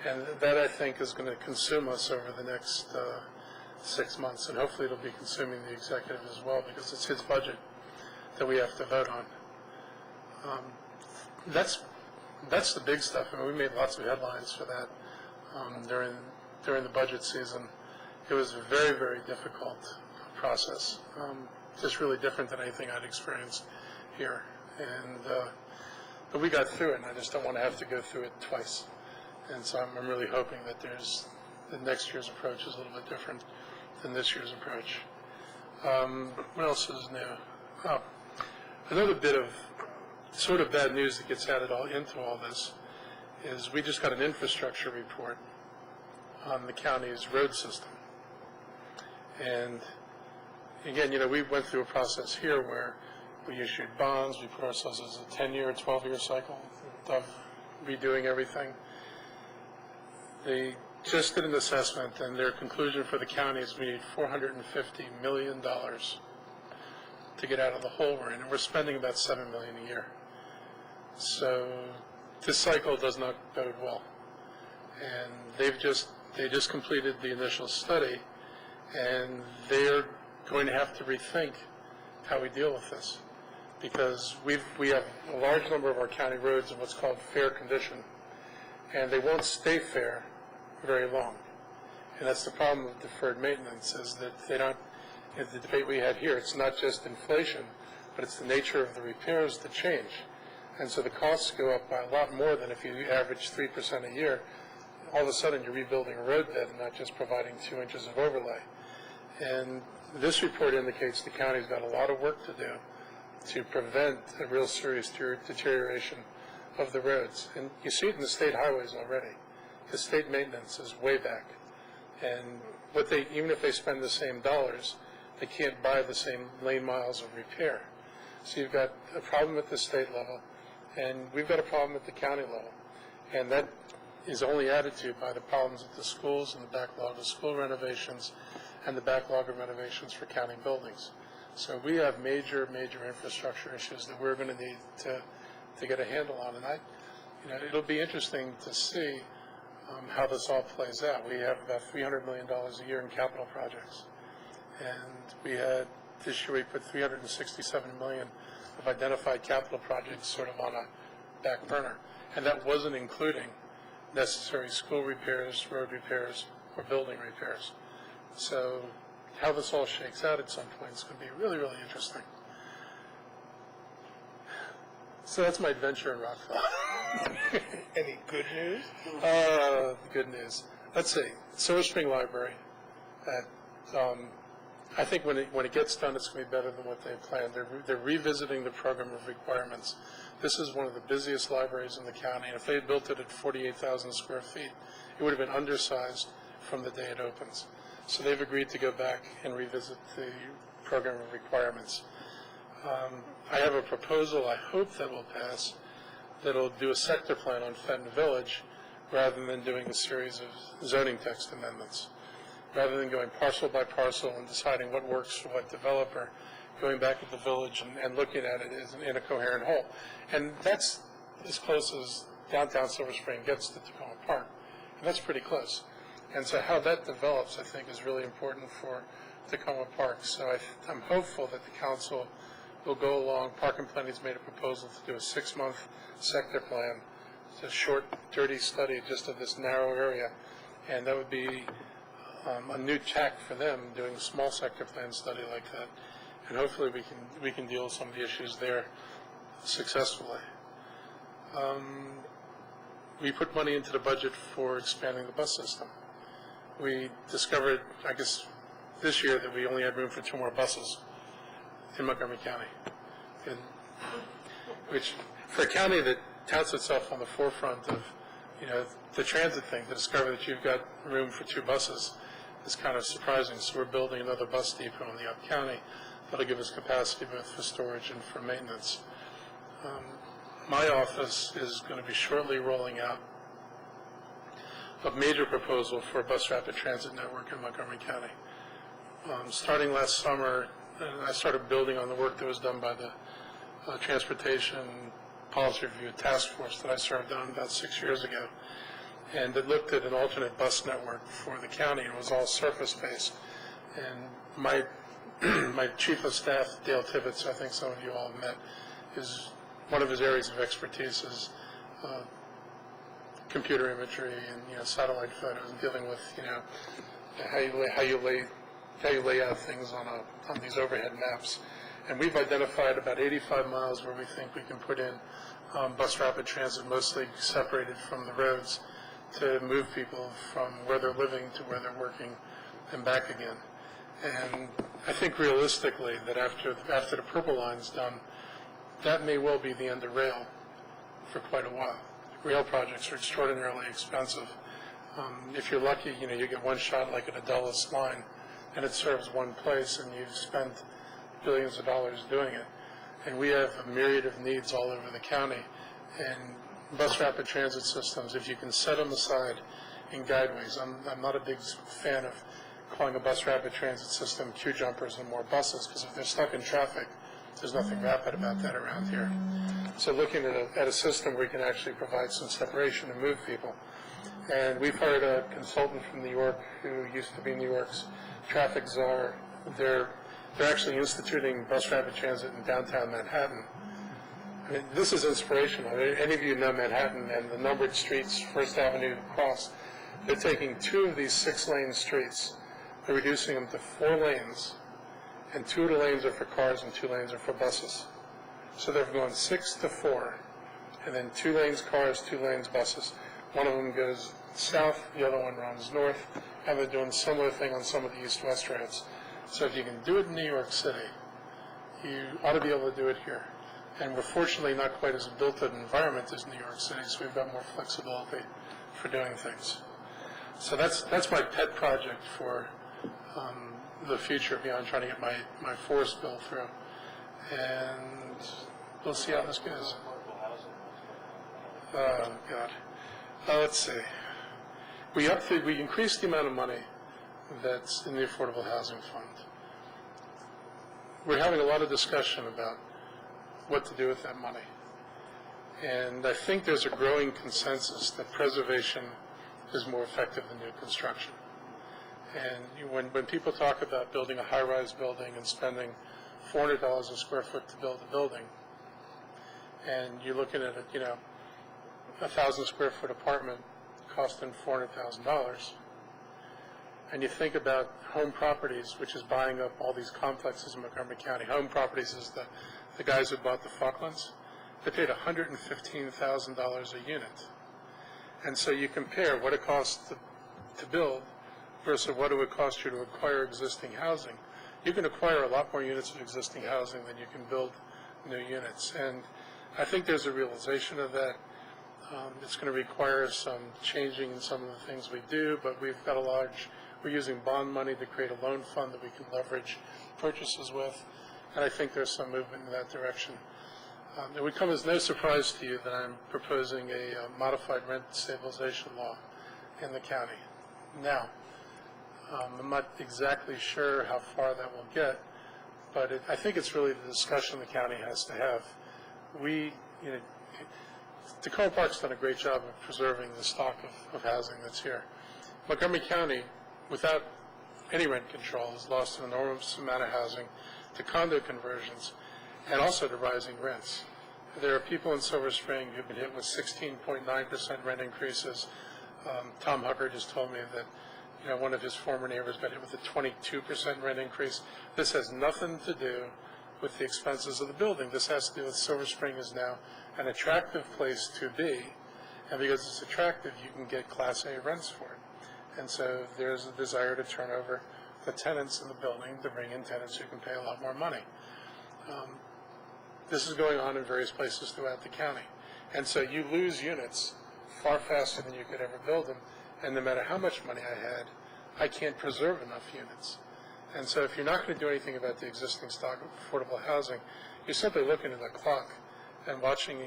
And that, I think, is going to consume us over the next 6 months, and hopefully it'll be consuming the executive as well, because it's his budget that we have to vote on. That's the big stuff. I mean, we made lots of headlines for that during the budget season. It was a very, very difficult process, just really different than anything I'd experienced here. But we got through it, and I just don't want to have to go through it twice. And so I'm really hoping that the next year's approach is a little bit different than this year's approach. What else is new? Another bit of sort of bad news that gets added into all this is we just got an infrastructure report on the county's road system. And again, we went through a process here where we issued bonds, we put ourselves as a 10-year, 12-year cycle of redoing everything. They just did an assessment, and their conclusion for the county is we need $450 million to get out of the hole we're in, and we're spending about $7 million a year. So this cycle does not bode well. And they just completed the initial study, and they're going to have to rethink how we deal with this, because we have a large number of our county roads in what's called fair condition, and they won't stay fair very long. And that's the problem with deferred maintenance, is that they don't, in the debate we had here, it's not just inflation, but it's the nature of the repairs that change. And so the costs go up by a lot more than if you average 3% a year. All of a sudden you're rebuilding a road bed and not just providing 2 inches of overlay. And this report indicates the county's got a lot of work to do to prevent a real serious deterioration of the roads. And you see it in the state highways already. The state maintenance is way back. And even if they spend the same dollars, they can't buy the same lane miles of repair. So you've got a problem at the state level, and we've got a problem at the county level. And that is only added to by the problems at the schools and the backlog of school renovations and the backlog of renovations for county buildings. So we have major, major infrastructure issues that we're going to need to get a handle on. And it'll be interesting to see how this all plays out. We have about $300 million a year in capital projects. And this year we put $367 million of identified capital projects sort of on a back burner. And that wasn't including necessary school repairs, road repairs, or building repairs. So how this all shakes out at some point is going to be really, really interesting. So that's my adventure in Rockville. Any good news? Good news. Let's see. Silver Spring Library. I think when it gets done, it's going to be better than what they planned. They're revisiting the program of requirements. This is one of the busiest libraries in the county, and if they had built it at 48,000 square feet, it would have been undersized from the day it opens. So they've agreed to go back and revisit the program of requirements. I have a proposal I hope that will pass that'll do a sector plan on Fenton Village rather than doing a series of zoning text amendments. Rather than going parcel by parcel and deciding what works for what developer, going back at the village and looking at it in a coherent whole. And that's as close as downtown Silver Spring gets to Tacoma Park. And that's pretty close. And so how that develops, I think, is really important for Tacoma Park. So I'm hopeful that the council will go along. Park and Planning's made a proposal to do a 6-month sector plan. It's a short, dirty study just of this narrow area. And that would be a new tack for them, doing a small sector plan study like that. And hopefully we can deal with some of the issues there successfully. We put money into the budget for expanding the bus system. We discovered, I guess, this year that we only had room for 2 more buses in Montgomery County, which for a county that touts itself on the forefront of, the transit thing, to discover that you've got room for 2 buses is kind of surprising. So we're building another bus depot in the up county that'll give us capacity both for storage and for maintenance. My office is going to be shortly rolling out a major proposal for a bus rapid transit network in Montgomery County. Starting last summer, I started building on the work that was done by the Transportation Policy Review Task Force that I served on about 6 years ago. And it looked at an alternate bus network for the county. It was all surface-based. And my chief of staff, Dale Tibbetts, I think some of you all have met, is one of his areas of expertise is computer imagery and satellite photos, and dealing with how you lay out things on these overhead maps. And we've identified about 85 miles where we think we can put in bus rapid transit, mostly separated from the roads, to move people from where they're living to where they're working and back again. And I think realistically that after the Purple Line's done, that may well be the end of rail for quite a while. Rail projects are extraordinarily expensive. If you're lucky, you get one shot like at a Dulles line, and it serves one place, and you've spent billions of dollars doing it. And we have a myriad of needs all over the county. And bus rapid transit systems, if you can set them aside in guideways, I'm not a big fan of calling a bus rapid transit system queue jumpers and more buses, because if they're stuck in traffic, there's nothing rapid about that around here. So looking at a system where we can actually provide some separation and move people. And we've hired a consultant from New York who used to be New York's traffic czar. They're actually instituting bus rapid transit in downtown Manhattan. I mean, this is inspirational. Any of you know Manhattan and the numbered streets, First Avenue Cross, they're taking 2 of these 6-lane streets, they're reducing them to 4 lanes, and 2 of the lanes are for cars and 2 lanes are for buses. So they're going 6 to 4, and then 2 lanes cars, 2 lanes buses. One of them goes south, the other one runs north, and they're doing a similar thing on some of the east-west roads. So if you can do it in New York City, you ought to be able to do it here. And we're fortunately not quite as built an environment as New York City, so we've got more flexibility for doing things. So that's my pet project for the future beyond trying to get my forest bill through. And we'll see how this goes. Oh, God. Let's see. We increased the amount of money that's in the Affordable Housing Fund. We're having a lot of discussion about what to do with that money. And I think there's a growing consensus that preservation is more effective than new construction. And when people talk about building a high-rise building and spending $400 a square foot to build a building, and you're looking at a 1,000 square foot apartment costing $400,000, and you think about Home Properties, which is buying up all these complexes in Montgomery County. Home Properties is the guys who bought the Falklands, they paid $115,000 a unit. And so you compare what it costs to build versus what it would cost you to acquire existing housing. You can acquire a lot more units of existing housing than you can build new units. And I think there's a realization of that. It's going to require some changing in some of the things we do, but we've got we're using bond money to create a loan fund that we can leverage purchases with, and I think there's some movement in that direction. It would come as no surprise to you that I'm proposing a modified rent stabilization law in the county. Now, I'm not exactly sure how far that will get, but I think it's really the discussion the county has to have. Tacoma Park's done a great job of preserving the stock of housing that's here. Montgomery County, without any rent control, has lost an enormous amount of housing to condo conversions and also to rising rents. There are people in Silver Spring who've been hit with 16.9% rent increases. Tom Hubbard just told me that one of his former neighbors got hit with a 22% rent increase. This has nothing to do with the expenses of the building. This has to do with Silver Spring is now an attractive place to be, and because it's attractive, you can get Class A rents for it. And so there's a desire to turn over the tenants in the building to bring in tenants who can pay a lot more money. This is going on in various places throughout the county. And so you lose units far faster than you could ever build them, and no matter how much money I had, I can't preserve enough units. And so if you're not going to do anything about the existing stock of affordable housing, you're simply looking at the clock and watching,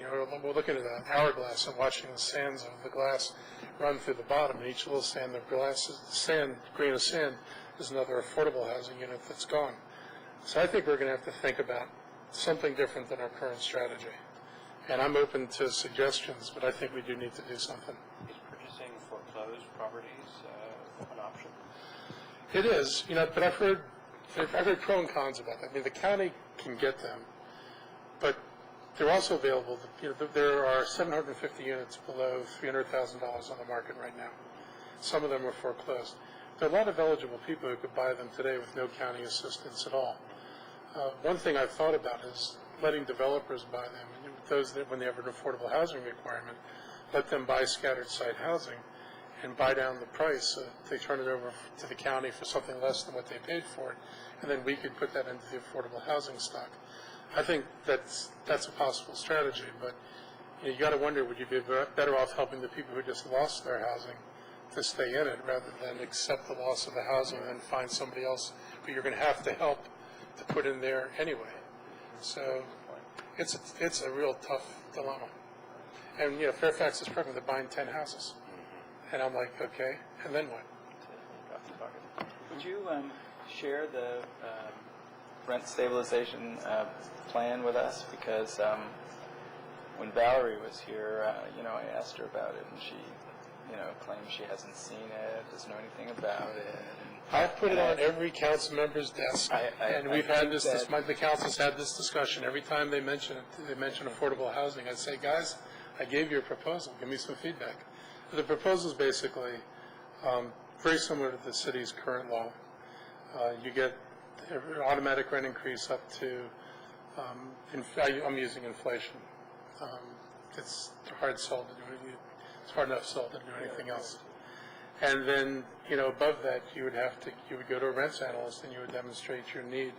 we're looking at an hourglass and watching the sands of the glass run through the bottom, and each little sand of glass, grain of sand, is another affordable housing unit that's gone. So I think we're going to have to think about something different than our current strategy. And I'm open to suggestions, but I think we do need to do something. Is purchasing foreclosed properties an option? It is, but I've heard pro and cons about that. I mean, the county can get them, but they're also available. There are 750 units below $300,000 on the market right now. Some of them are foreclosed. There are a lot of eligible people who could buy them today with no county assistance at all. One thing I've thought about is letting developers buy them. Those that, when they have an affordable housing requirement, let them buy scattered site housing and buy down the price so that they turn it over to the county for something less than what they paid for it, and then we could put that into the affordable housing stock. I think that's a possible strategy, but you got to wonder, would you be better off helping the people who just lost their housing to stay in it rather than accept the loss of the housing and then find somebody else who you're going to have to help to put in there anyway. So it's a real tough dilemma. And Fairfax is perfect. They're buying 10 houses, and I'm like, okay, and then what? Would you share the rent stabilization plan with us? Because when Valerie was here, I asked her about it, and she, claims she hasn't seen it, doesn't know anything about it. I've put it on every council member's desk, and we've had this. The council's had this discussion every time they mention it. They mention affordable housing. I say, guys, I gave you a proposal. Give me some feedback. The proposal is basically very similar to the city's current law. You get an automatic rent increase up to. I'm using inflation. It's hard sold to do it. It's hard enough sold to do anything else. And then, above that, you would go to a rents analyst and you would demonstrate your need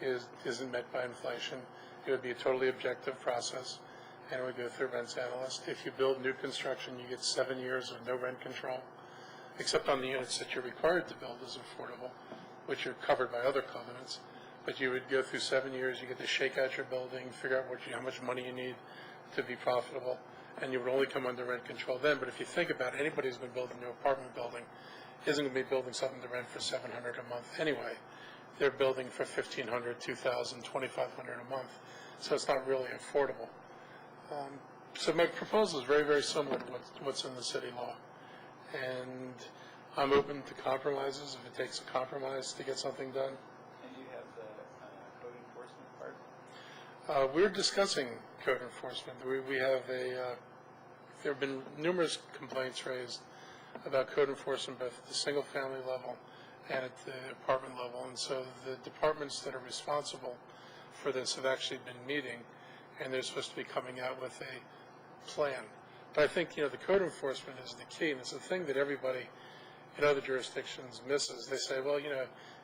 isn't met by inflation. It would be a totally objective process, and it would go through a rents analyst. If you build new construction, you get 7 years of no rent control, except on the units that you're required to build as affordable, which are covered by other covenants. But you would go through 7 years, you get to shake out your building, figure out how much money you need to be profitable, and you would only come under rent control then. But if you think about it, anybody who's been building a new apartment building isn't going to be building something to rent for $700 a month anyway. They're building for $1,500, $2,000, $2,500 a month. So it's not really affordable. So my proposal is very, very similar to what's in the city law. And I'm open to compromises if it takes a compromise to get something done. And you have the code enforcement part? We're discussing code enforcement. We have there have been numerous complaints raised about code enforcement both at the single-family level and at the apartment level. And so the departments that are responsible for this have actually been meeting and they're supposed to be coming out with a plan. But I think, the code enforcement is the key, and it's the thing that everybody in other jurisdictions misses. They say, well, you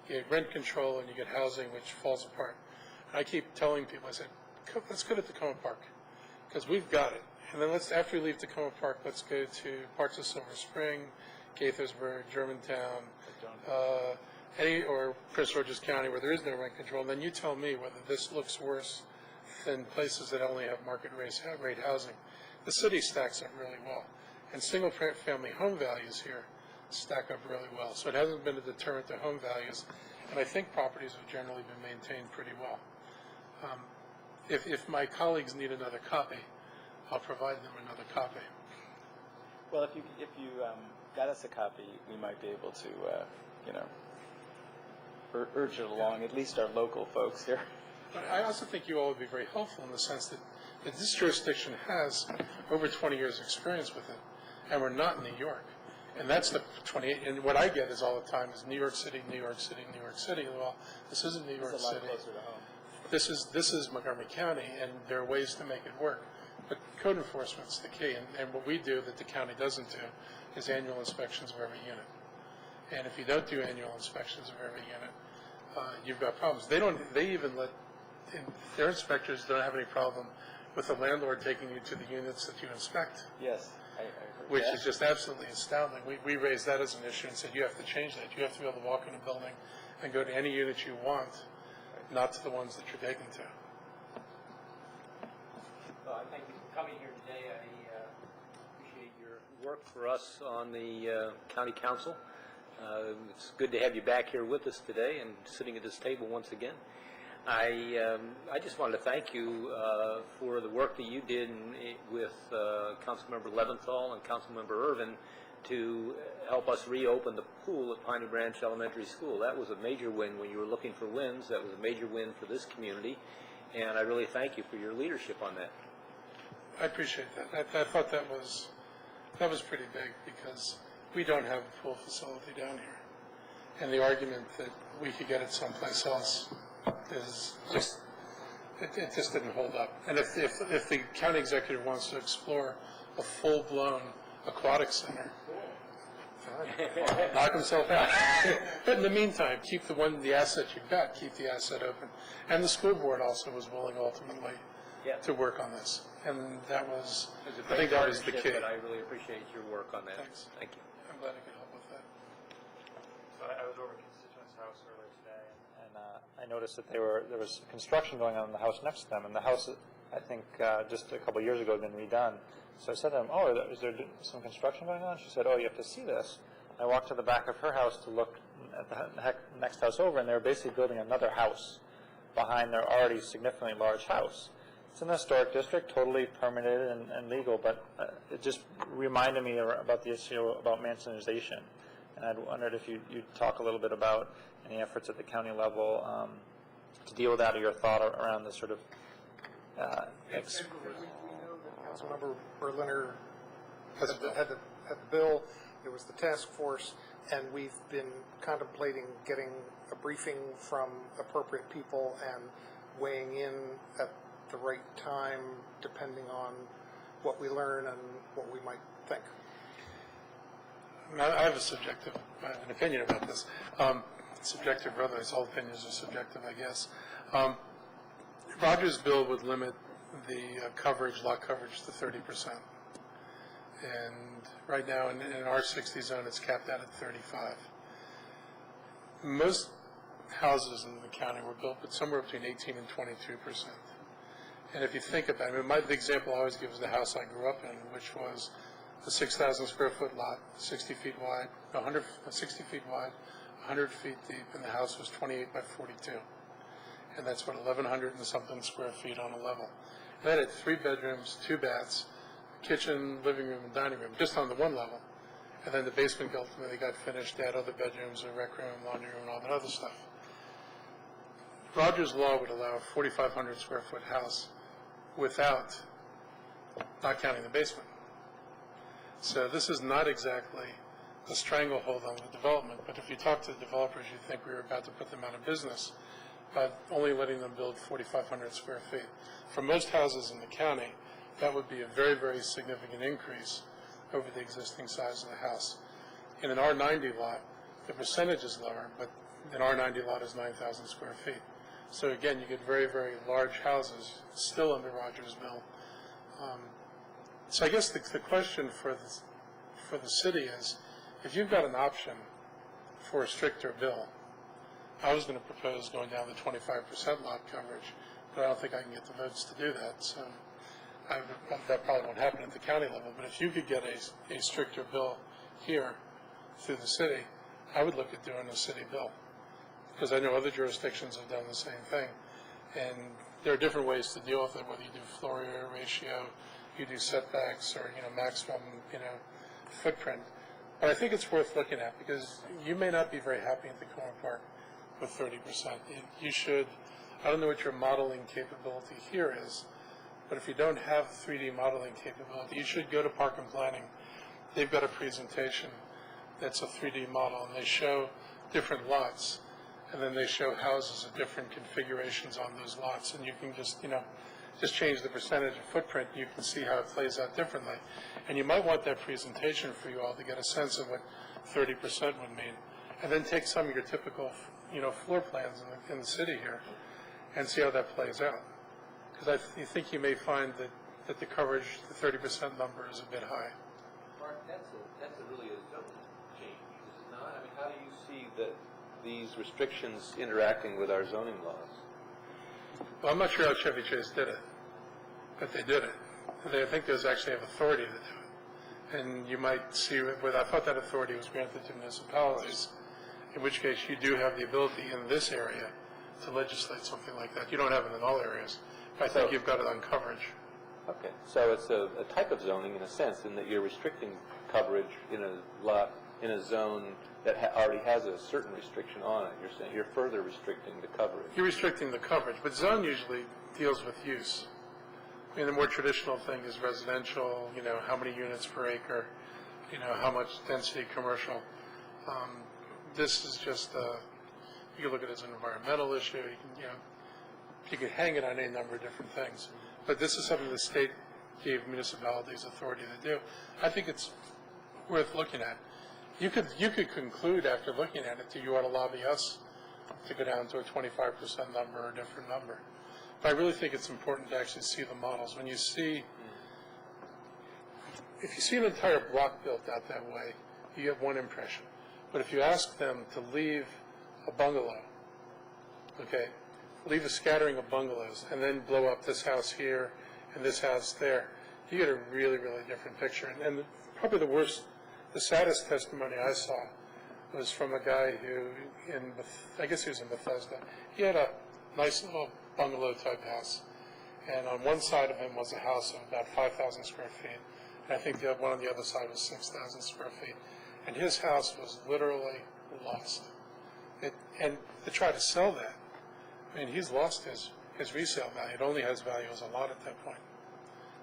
get rent control and you get housing, which falls apart. And I keep telling people, I said, let's go to Tacoma Park, because we've got it. And then after we leave Tacoma Park, let's go to parts of Silver Spring, Gaithersburg, Germantown, or Prince George's County where there is no rent control. And then you tell me whether this looks worse than places that only have market rate housing. The city stacks up really well. And single-family home values here stack up really well. So it hasn't been a deterrent to home values. And I think properties have generally been maintained pretty well. If my colleagues need another copy, I'll provide them another copy. Well, if you got us a copy, we might be able to, urge it along, at least our local folks here. But I also think you all would be very helpful in the sense that this jurisdiction has over 20 years' experience with it, and we're not in New York. And that's the 28, and what I get is all the time is New York City, New York City, New York City. Well, this isn't New York It's a lot City. closer to home. This is Montgomery County, and there are ways to make it work. But code enforcement's the key, and what we do that the county doesn't do is annual inspections of every unit. And if you don't do annual inspections of every unit, you've got problems. They even let, their inspectors don't have any problem with the landlord taking you to the units that you inspect. Yes, I heard Which that. is just absolutely astounding. We raised that as an issue and said, you have to change that. You have to be able to walk in a building and go to any unit you want, not to the ones that you're taken to. Well, I think coming here today, I appreciate your work for us on the county council. It's good to have you back here with us today and sitting at this table once again. I just wanted to thank you for the work that you did with Councilmember Leventhal and Councilmember Irvin to help us reopen the pool at Piney Branch Elementary School. That was a major win when you were looking for wins. That was a major win for this community, and I really thank you for your leadership on that. I appreciate that. I thought that was pretty big because we don't have a pool facility down here. And the argument that we could get it someplace else is just, it just didn't hold up. And if the county executive wants to explore a full-blown aquatic center, fine, knock himself out. But in the meantime, keep the asset you've got, keep the asset open. And the school board also was willing ultimately to work on this. And that was, I think that was the key. But I really appreciate your work on that. Thanks. Thank you. I'm glad I could help with that. So I was over at a constituent's house earlier today, and I noticed that there was construction going on in the house next to them, and the house, I think, just a couple of years ago had been redone. So I said to them, oh, is there some construction going on? She said, oh, you have to see this. I walked to the back of her house to look at the next house over, and they were basically building another house behind their already significantly large house. It's in the historic district, totally permitted and legal, but it just reminded me about the issue about Mansonization. And I wondered if you'd talk a little bit about any efforts at the county level to deal with that, or your thought around this sort of... We know that Councilmember Berliner had the bill, there was the task force, and we've been contemplating getting a briefing from appropriate people and weighing in at the right time, depending on what we learn and what we might think. I have an opinion about this. Subjective, otherwise all opinions are subjective, I guess. Rogers' bill would limit the lot coverage to 30%. And right now in our 60 zone, it's capped out at 35. Most houses in the county were built with somewhere between 18 and 22%. And if you think about it, the example I always give is the house I grew up in, which was a 6,000 square foot lot, 60 feet wide, 60 feet wide, 100 feet deep, and the house was 28 by 42. And that's what, 1,100 and something square feet on a level. And that had 3 bedrooms, 2 baths, kitchen, living room, and dining room, just on the one level. And then the basement ultimately got finished, they had other bedrooms, a rec room, laundry room, and all that other stuff. Rogers' law would allow a 4,500 square foot house without not counting the basement. So this is not exactly a stranglehold on the development, but if you talk to the developers, you think we were about to put them out of business by only letting them build 4,500 square feet. For most houses in the county, that would be a very, very significant increase over the existing size of the house. In an R90 lot, the percentage is lower, but an R90 lot is 9,000 square feet. So again, you get very, very large houses still under Rogers Mill. So I guess the question for the city is, if you've got an option for a stricter bill, I was going to propose going down to 25% lot coverage, but I don't think I can get the votes to do that. So that probably won't happen at the county level. But if you could get a stricter bill here through the city, I would look at doing a city bill, because I know other jurisdictions have done the same thing. And there are different ways to deal with it, whether you do floor area ratio, you do setbacks, or maximum footprint. But I think it's worth looking at, because you may not be very happy at the Tacoma Park with 30%. You should, I don't know what your modeling capability here is, but if you don't have 3D modeling capability, you should go to Park and Planning. They've got a presentation that's a 3D model, and they show different lots, and then they show houses of different configurations on those lots, and you can just change the percentage of footprint. You can see how it plays out differently. And you might want that presentation for you all to get a sense of what 30% would mean, and then take some of your typical floor plans in the city here and see how that plays out. Because I think you may find that the coverage, the 30% number, is a bit high. Mark, that's really a zoning change, is it not? I mean, how do you see these restrictions interacting with our zoning laws? Well, I'm not sure how Chevy Chase did it, but they did it. I think they actually have authority to do it. And you might see, I thought that authority was granted to municipalities, in which case you do have the ability in this area to legislate something like that. You don't have it in all areas. I think you've got it on coverage. Okay, so it's a type of zoning in a sense, in that you're restricting coverage in a lot, in a zone that already has a certain restriction on it. You're saying you're further restricting the coverage. You're restricting the coverage, but zone usually deals with use. I mean, the more traditional thing is residential, how many units per acre, how much density commercial. This is just, you can look at it as an environmental issue. You can hang it on any number of different things. But this is something the state gave municipalities authority to do. I think it's worth looking at. You could conclude after looking at it that you ought to lobby us to go down to a 25% number or a different number. But I really think it's important to actually see the models. When you see, if you see an entire block built out that way, you get one impression. But if you ask them to leave a bungalow, okay, leave a scattering of bungalows, and then blow up this house here and this house there, you get a really, really different picture. And probably the saddest testimony I saw was from a guy who, I guess he was in Bethesda. He had a nice little bungalow-type house, and on one side of him was a house of about 5,000 square feet, and I think the one on the other side was 6,000 square feet. And his house was literally lost. And to try to sell that, I mean, he's lost his resale value. It only has value as a lot at that point.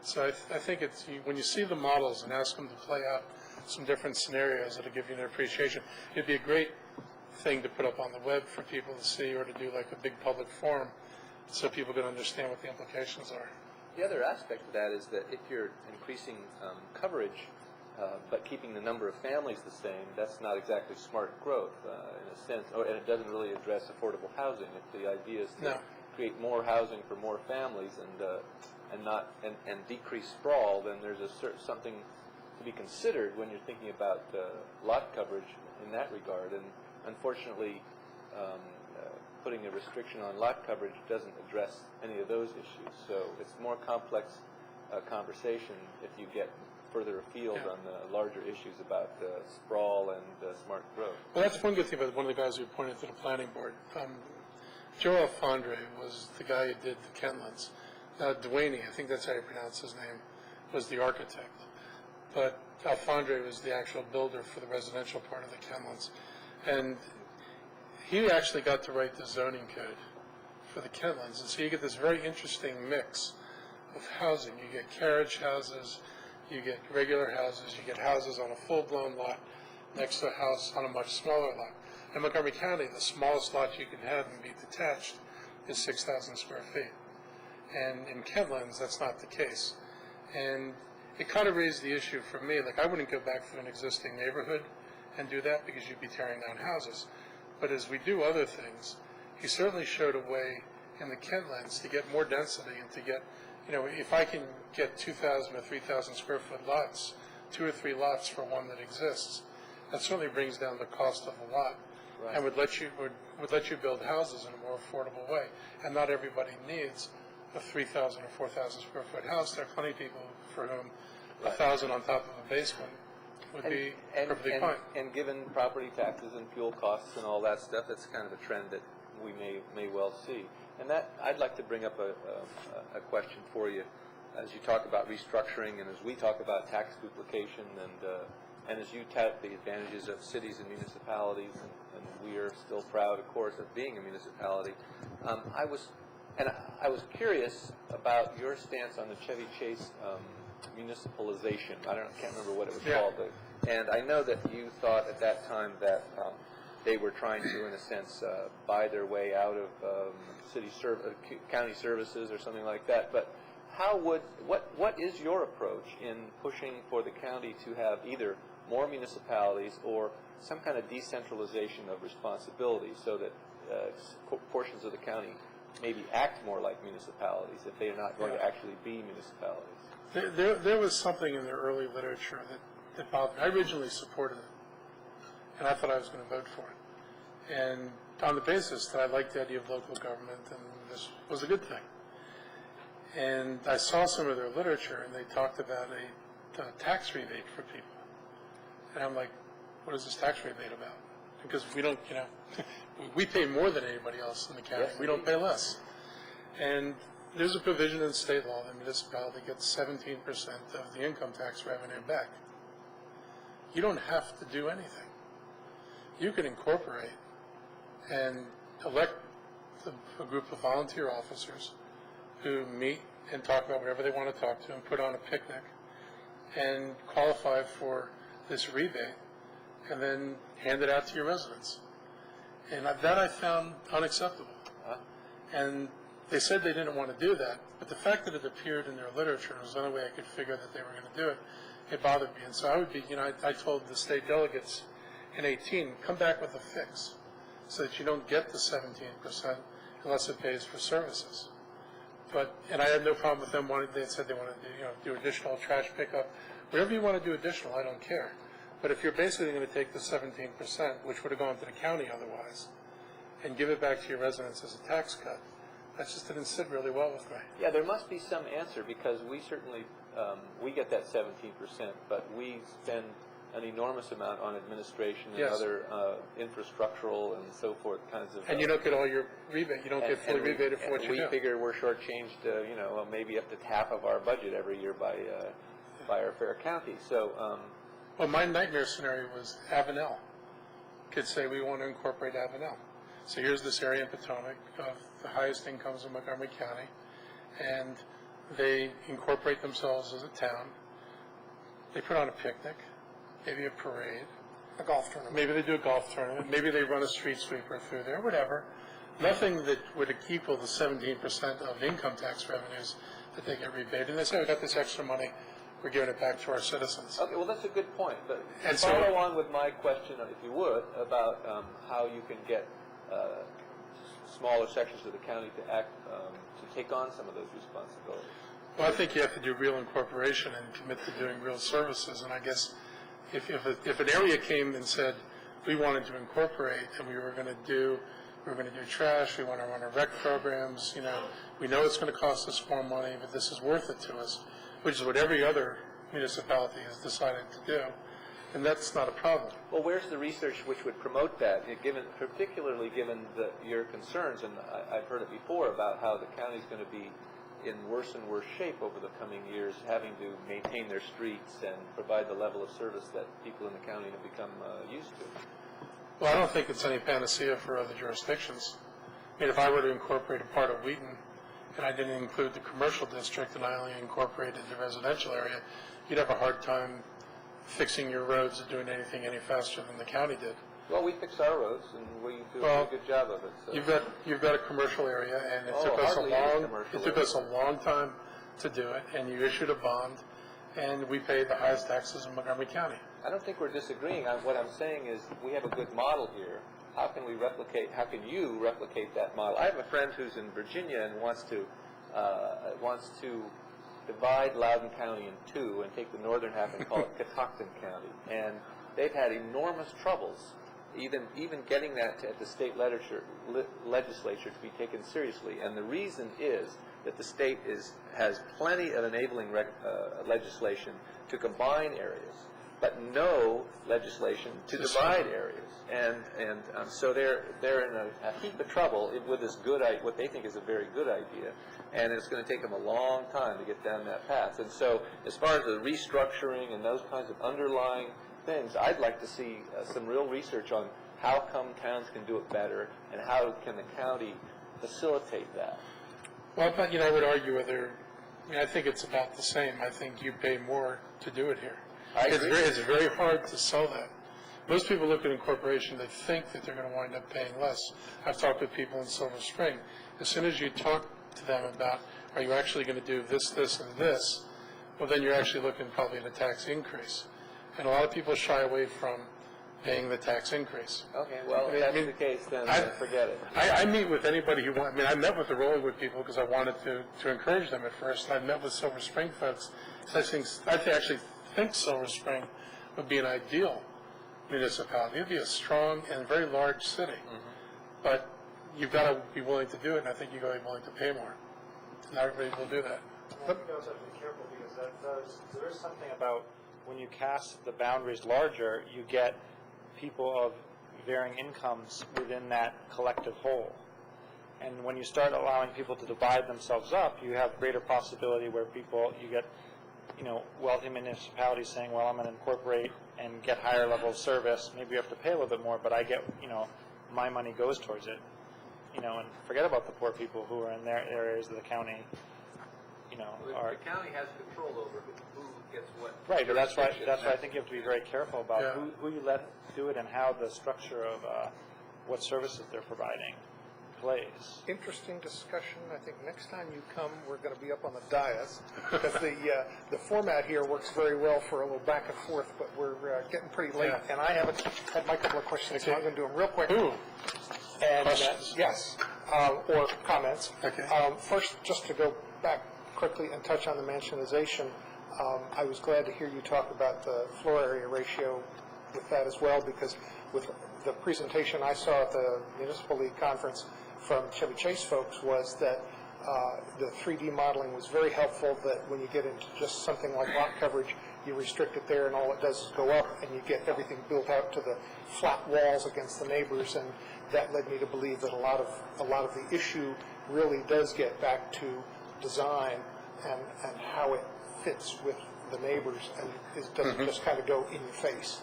So I think when you see the models and ask them to play out some different scenarios, it'll give you an appreciation. It'd be a great thing to put up on the web for people to see, or to do like a big public forum so people can understand what the implications are. The other aspect of that is that if you're increasing coverage, but keeping the number of families the same, that's not exactly smart growth in a sense, and it doesn't really address affordable housing. If the idea is to create more housing for more families and decrease sprawl, then there's something to be considered when you're thinking about lot coverage in that regard. And unfortunately, putting a restriction on lot coverage doesn't address any of those issues. So it's more complex conversation if you get further afield on the larger issues about sprawl and smart growth. Well, that's one good thing about one of the guys who pointed to the planning board. Joe Alfondre was the guy who did the Kentlands. Duaney, I think that's how you pronounce his name, was the architect. But Alfondre was the actual builder for the residential part of the Kentlands. And he actually got to write the zoning code for the Kentlands. And so you get this very interesting mix of housing. You get carriage houses, you get regular houses, you get houses on a full-blown lot next to a house on a much smaller lot. In Montgomery County, the smallest lot you can have and be detached is 6,000 square feet. And in Kentlands, that's not the case. And it kind of raised the issue for me, like I wouldn't go back through an existing neighborhood and do that because you'd be tearing down houses. But as we do other things, he certainly showed a way in the Kentlands to get more density and to get, you know, if I can get 2,000 or 3,000 square foot lots, 2 or 3 lots for one that exists, that certainly brings down the cost of a lot. Right. And would let you build houses in a more affordable way. And not everybody needs a 3,000 or 4,000 square foot house. There are plenty of people for whom 1,000 on top of a basement would be perfectly fine. And given property taxes and fuel costs and all that stuff, that's kind of a trend that we may well see. And that, I'd like to bring up a question for you as you talk about restructuring and as we talk about tax duplication and as you tout the advantages of cities and municipalities, and we are still proud, of course, of being a municipality. I was curious about your stance on the Chevy Chase municipalization. Can't remember what it was called, and I know that you thought at that time that they were trying to, in a sense, buy their way out of county services or something like that. But what is your approach in pushing for the county to have either more municipalities or some kind of decentralization of responsibility so that portions of the county maybe act more like municipalities if they are not going to actually be municipalities? There was something in the early literature that bothered me. I originally supported it, and I thought I was going to vote for it. And on the basis that I liked the idea of local government, and this was a good thing. And I saw some of their literature, and they talked about a tax rebate for people. And I'm like, what is this tax rebate about? Because we don't, you know, we pay more than anybody else in the county. Yes, we don't pay less. And there's a provision in state law that municipality gets 17% of the income tax revenue back. You don't have to do anything. You can incorporate and elect a group of volunteer officers who meet and talk about whatever they want to talk to and put on a picnic and qualify for this rebate and then hand it out to your residents. And that I found unacceptable. And they said they didn't want to do that, but the fact that it appeared in their literature was the only way I could figure that they were going to do it. It bothered me. And so I would be, you know, I told the state delegates in 18, come back with a fix so that you don't get the 17% unless it pays for services. And I had no problem with them they said they wanted to, do additional trash pickup. Whatever you want to do additional, I don't care. But if you're basically going to take the 17%, which would have gone to the county otherwise, and give it back to your residents as a tax cut, that just didn't sit really well with me. Yeah, there must be some answer because we certainly, we get that 17%, but we spend an enormous amount on administration and other infrastructural and so forth kinds of. And you don't get all your rebate. You don't get fully rebated for what you do. We figure we're shortchanged, maybe up to half of our budget every year by our fair county. So. Well, my nightmare scenario was Avenel. Kids say we want to incorporate Avenel. So here's this area in Potomac of the highest incomes in Montgomery County, and they incorporate themselves as a town. They put on a picnic, maybe a parade, A golf tournament. maybe they do a golf tournament, maybe they run a street sweeper through there, whatever. Nothing that would equal the 17% of income tax revenues that they get rebated. And they say, we got this extra money, we're giving it back to our citizens. Okay, well, that's a good point. But And follow on with my question, if you would, about how you can get smaller sections of the county to act, to take on some of those responsibilities. Well, I think you have to do real incorporation and commit to doing real services. And I guess if an area came and said, we wanted to incorporate and we were going to do trash, we want to run our rec programs, we know it's going to cost us more money, but this is worth it to us, which is what every other municipality has decided to do, and that's not a problem. Well, where's the research which would promote that, particularly given your concerns, and I've heard it before about how the county's going to be in worse and worse shape over the coming years, having to maintain their streets and provide the level of service that people in the county have become used to. Well, I don't think it's any panacea for other jurisdictions. I mean, if I were to incorporate a part of Wheaton, and I didn't include the commercial district, and I only incorporated the residential area, you'd have a hard time fixing your roads or doing anything any faster than the county did. Well, we fix our roads, and we do Well, a good job of it. So. You've got a commercial area, and it Oh, took us hardly any commercial it took us a long time to do it, and you issued a bond, and we paid the highest taxes in Montgomery County. I don't think we're disagreeing. What I'm saying is we have a good model here. How can you replicate that model? I have a friend who's in Virginia and wants to divide Loudoun County in two and take the northern half and call it Catoctin County. And they've had enormous troubles even getting that at the state legislature to be taken seriously. And the reason is that the state has plenty of enabling legislation to combine areas, but no legislation to divide areas. And so they're in a heap of trouble with this what they think is a very good idea, and it's going to take them a long time to get down that path. And so as far as the restructuring and those kinds of underlying things, I'd like to see some real research on how come towns can do it better, and how can the county facilitate that. Well, but, I would argue I think it's about the same. I think you pay more to do it here. I agree. It's very hard to sell that. Most people look at incorporation, they think that they're going to wind up paying less. I've talked with people in Silver Spring. As soon as you talk to them about, are you actually going to do this, this, and this, well, then you're actually looking probably at a tax increase. And a lot of people shy away from paying the tax increase. Okay, well, if that's the case, then forget it. I meet with anybody who wants, I met with the Rollingwood people because I wanted to encourage them at first. And I met with Silver Spring folks. I actually think Silver Spring would be an ideal municipality. It would be a strong and very large city. Mm-hmm. But you've got to be willing to do it, and I think you've got to be willing to pay more. Not everybody will do that. I think you also have to be careful because there is something about when you cast the boundaries larger, you get people of varying incomes within that collective whole. And when you start allowing people to divide themselves up, you have greater possibility where you get wealthy municipalities saying, well, I'm going to incorporate and get higher level of service. Maybe you have to pay a little bit more, but I get, my money goes towards it. And forget about the poor people who are in their areas of the county, The county has control over who gets what. Right, but that's why I think you have to be very careful about who you let do it and how the structure of what services they're providing plays. Interesting discussion. I think next time you come, we're going to be up on the dais because the format here works very well for a little back and forth, but we're getting pretty late, and I haven't had my couple of questions, so I'm going to do them real quick. Ooh. And questions? yes, or comments. Okay. First, just to go back quickly and touch on the mansionization, I was glad to hear you talk about the floor area ratio with that as well, because with the presentation I saw at the Municipal League Conference from Chevy Chase folks was that the 3D modeling was very helpful, that when you get into just something like lot coverage, you restrict it there and all it does is go up and you get everything built out to the flat walls against the neighbors, and that led me to believe that a lot of the issue really does get back to design and how it fits with the neighbors and it doesn't just kind of go in your face.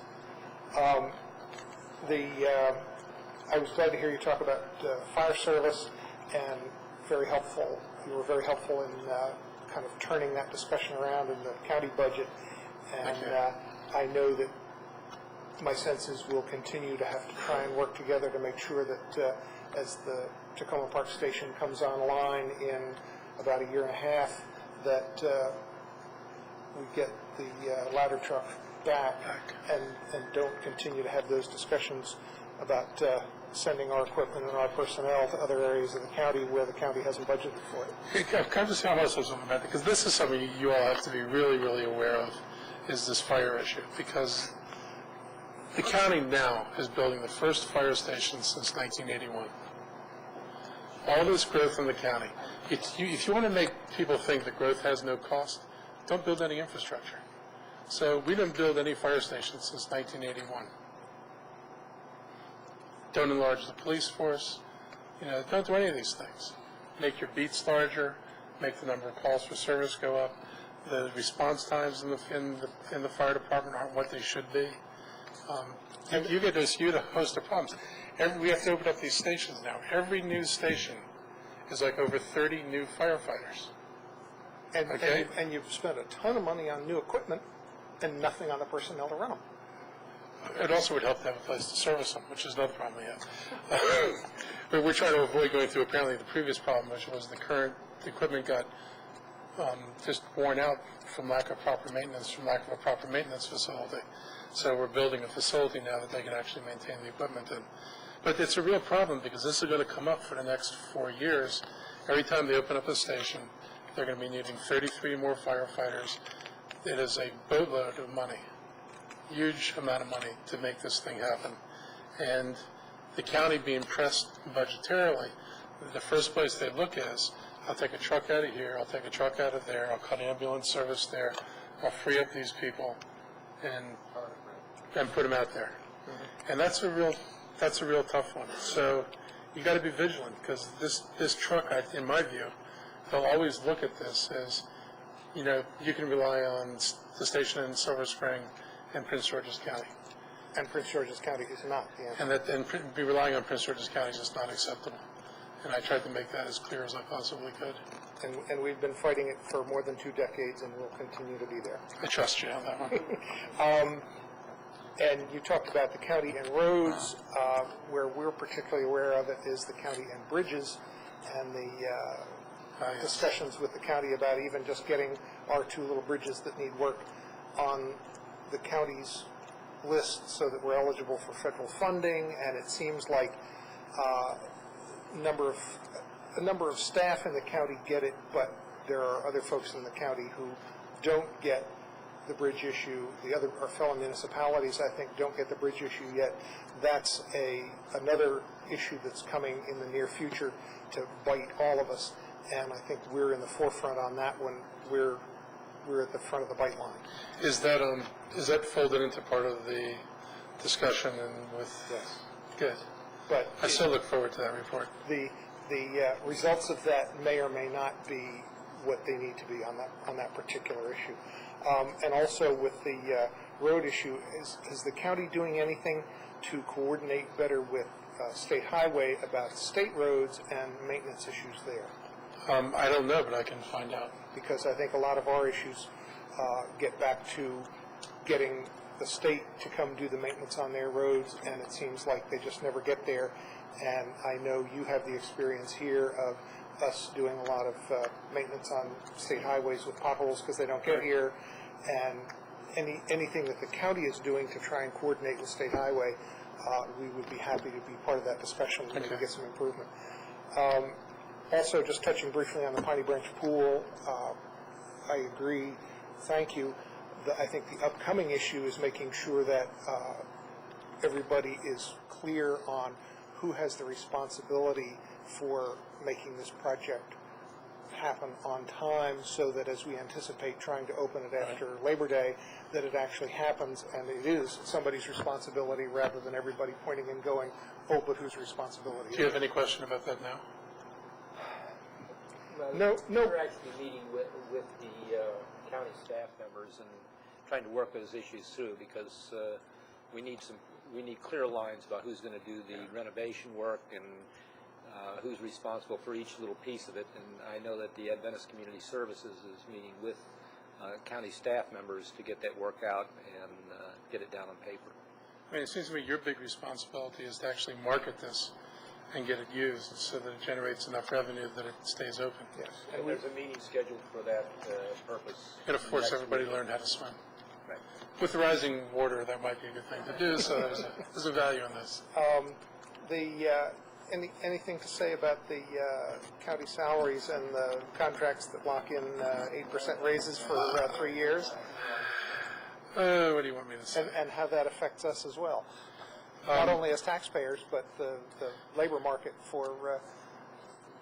I was glad to hear you talk about fire service, and very helpful. You were very helpful in kind of turning that discussion around in the county budget, and I know that my sense is we'll continue to have to try and work together to make sure that as the Tacoma Park Station comes online in about a year and a half, that we get the ladder truck back and don't continue to have those discussions about sending our equipment and our personnel to other areas of the county where the county hasn't budgeted for it. Can I just say something about that? Because this is something you all have to be really, really aware of, is this fire issue. Because the county now is building the first fire station since 1981. All this growth in the county. If you want to make people think that growth has no cost, don't build any infrastructure. So we didn't build any fire stations since 1981. Don't enlarge the police force. Don't do any of these things. Make your beats larger. Make the number of calls for service go up. The response times in the fire department aren't what they should be. You get a host of problems. We have to open up these stations now. Every new station is like over 30 new firefighters. And you've spent a ton of money on new equipment and nothing on the personnel to run them. It also would help to have a place to service them, which is another problem we have. But we're trying to avoid going through apparently the previous problem, which was the equipment got just worn out from lack of proper maintenance, from lack of a proper maintenance facility. So we're building a facility now that they can actually maintain the equipment in. But it's a real problem because this is going to come up for the next 4 years. Every time they open up a station, they're going to be needing 33 more firefighters. It is a boatload of money, huge amount of money to make this thing happen. And the county being pressed budgetarily, the first place they look is, I'll take a truck out of here, I'll take a truck out of there, I'll cut ambulance service there, I'll free up these people and put them out there. And that's a real tough one. So you got to be vigilant because this truck, in my view, they'll always look at this as, you know, you can rely on the station in Silver Spring and Prince George's County. And Prince George's County is not the answer. And be relying on Prince George's County is just not acceptable. And I tried to make that as clear as I possibly could. And we've been fighting it for more than 2 decades, and we'll continue to be there. I trust you on that one. And you talked about the county and roads. Where we're particularly aware of it is the county and bridges, and the discussions with the county about even just getting our 2 little bridges that need work on the county's list so that we're eligible for federal funding. And it seems like a number of staff in the county get it, but there are other folks in the county who don't get the bridge issue. Our fellow municipalities, I think, don't get the bridge issue yet. That's another issue that's coming in the near future to bite all of us, and I think we're in the forefront on that one. We're at the front of the bite line. Is that folded into part of the discussion and with? Yes. Good. But I still look forward to that report. The results of that may or may not be what they need to be on that particular issue. And also with the road issue, is the county doing anything to coordinate better with State Highway about state roads and maintenance issues there? I don't know, but I can find out. Because I think a lot of our issues get back to getting the state to come do the maintenance on their roads, and it seems like they just never get there. And I know you have the experience here of us doing a lot of maintenance on state highways with potholes because they don't get here, and anything that the county is doing to try and coordinate with State Highway, we would be happy to be part of that discussion and maybe get some improvement. Also, just touching briefly on the Piney Branch Pool, I agree. Thank you. I think the upcoming issue is making sure that everybody is clear on who has the responsibility for making this project happen on time, so that as we anticipate trying to open it after Labor Day, that it actually happens and it is somebody's responsibility rather than everybody pointing and going, oh, but whose responsibility? Do you have any question about that now? No. We're actually meeting with the county staff members and trying to work those issues through, because we need clear lines about who's going to do the renovation work and who's responsible for each little piece of it. And I know that the Adventist Community Services is meeting with county staff members to get that work out and get it down on paper. I mean, it seems to me your big responsibility is to actually market this and get it used so that it generates enough revenue that it stays open. Yes. And there's a meeting scheduled for that purpose. And of course, everybody learn how to swim. Right. With the rising water, that might be a good thing to do, so there's a value in this. Anything to say about the county salaries and the contracts that lock in 8% raises for 3 years? What do you want me to say? And how that affects us as well. Not only as taxpayers, but the labor market for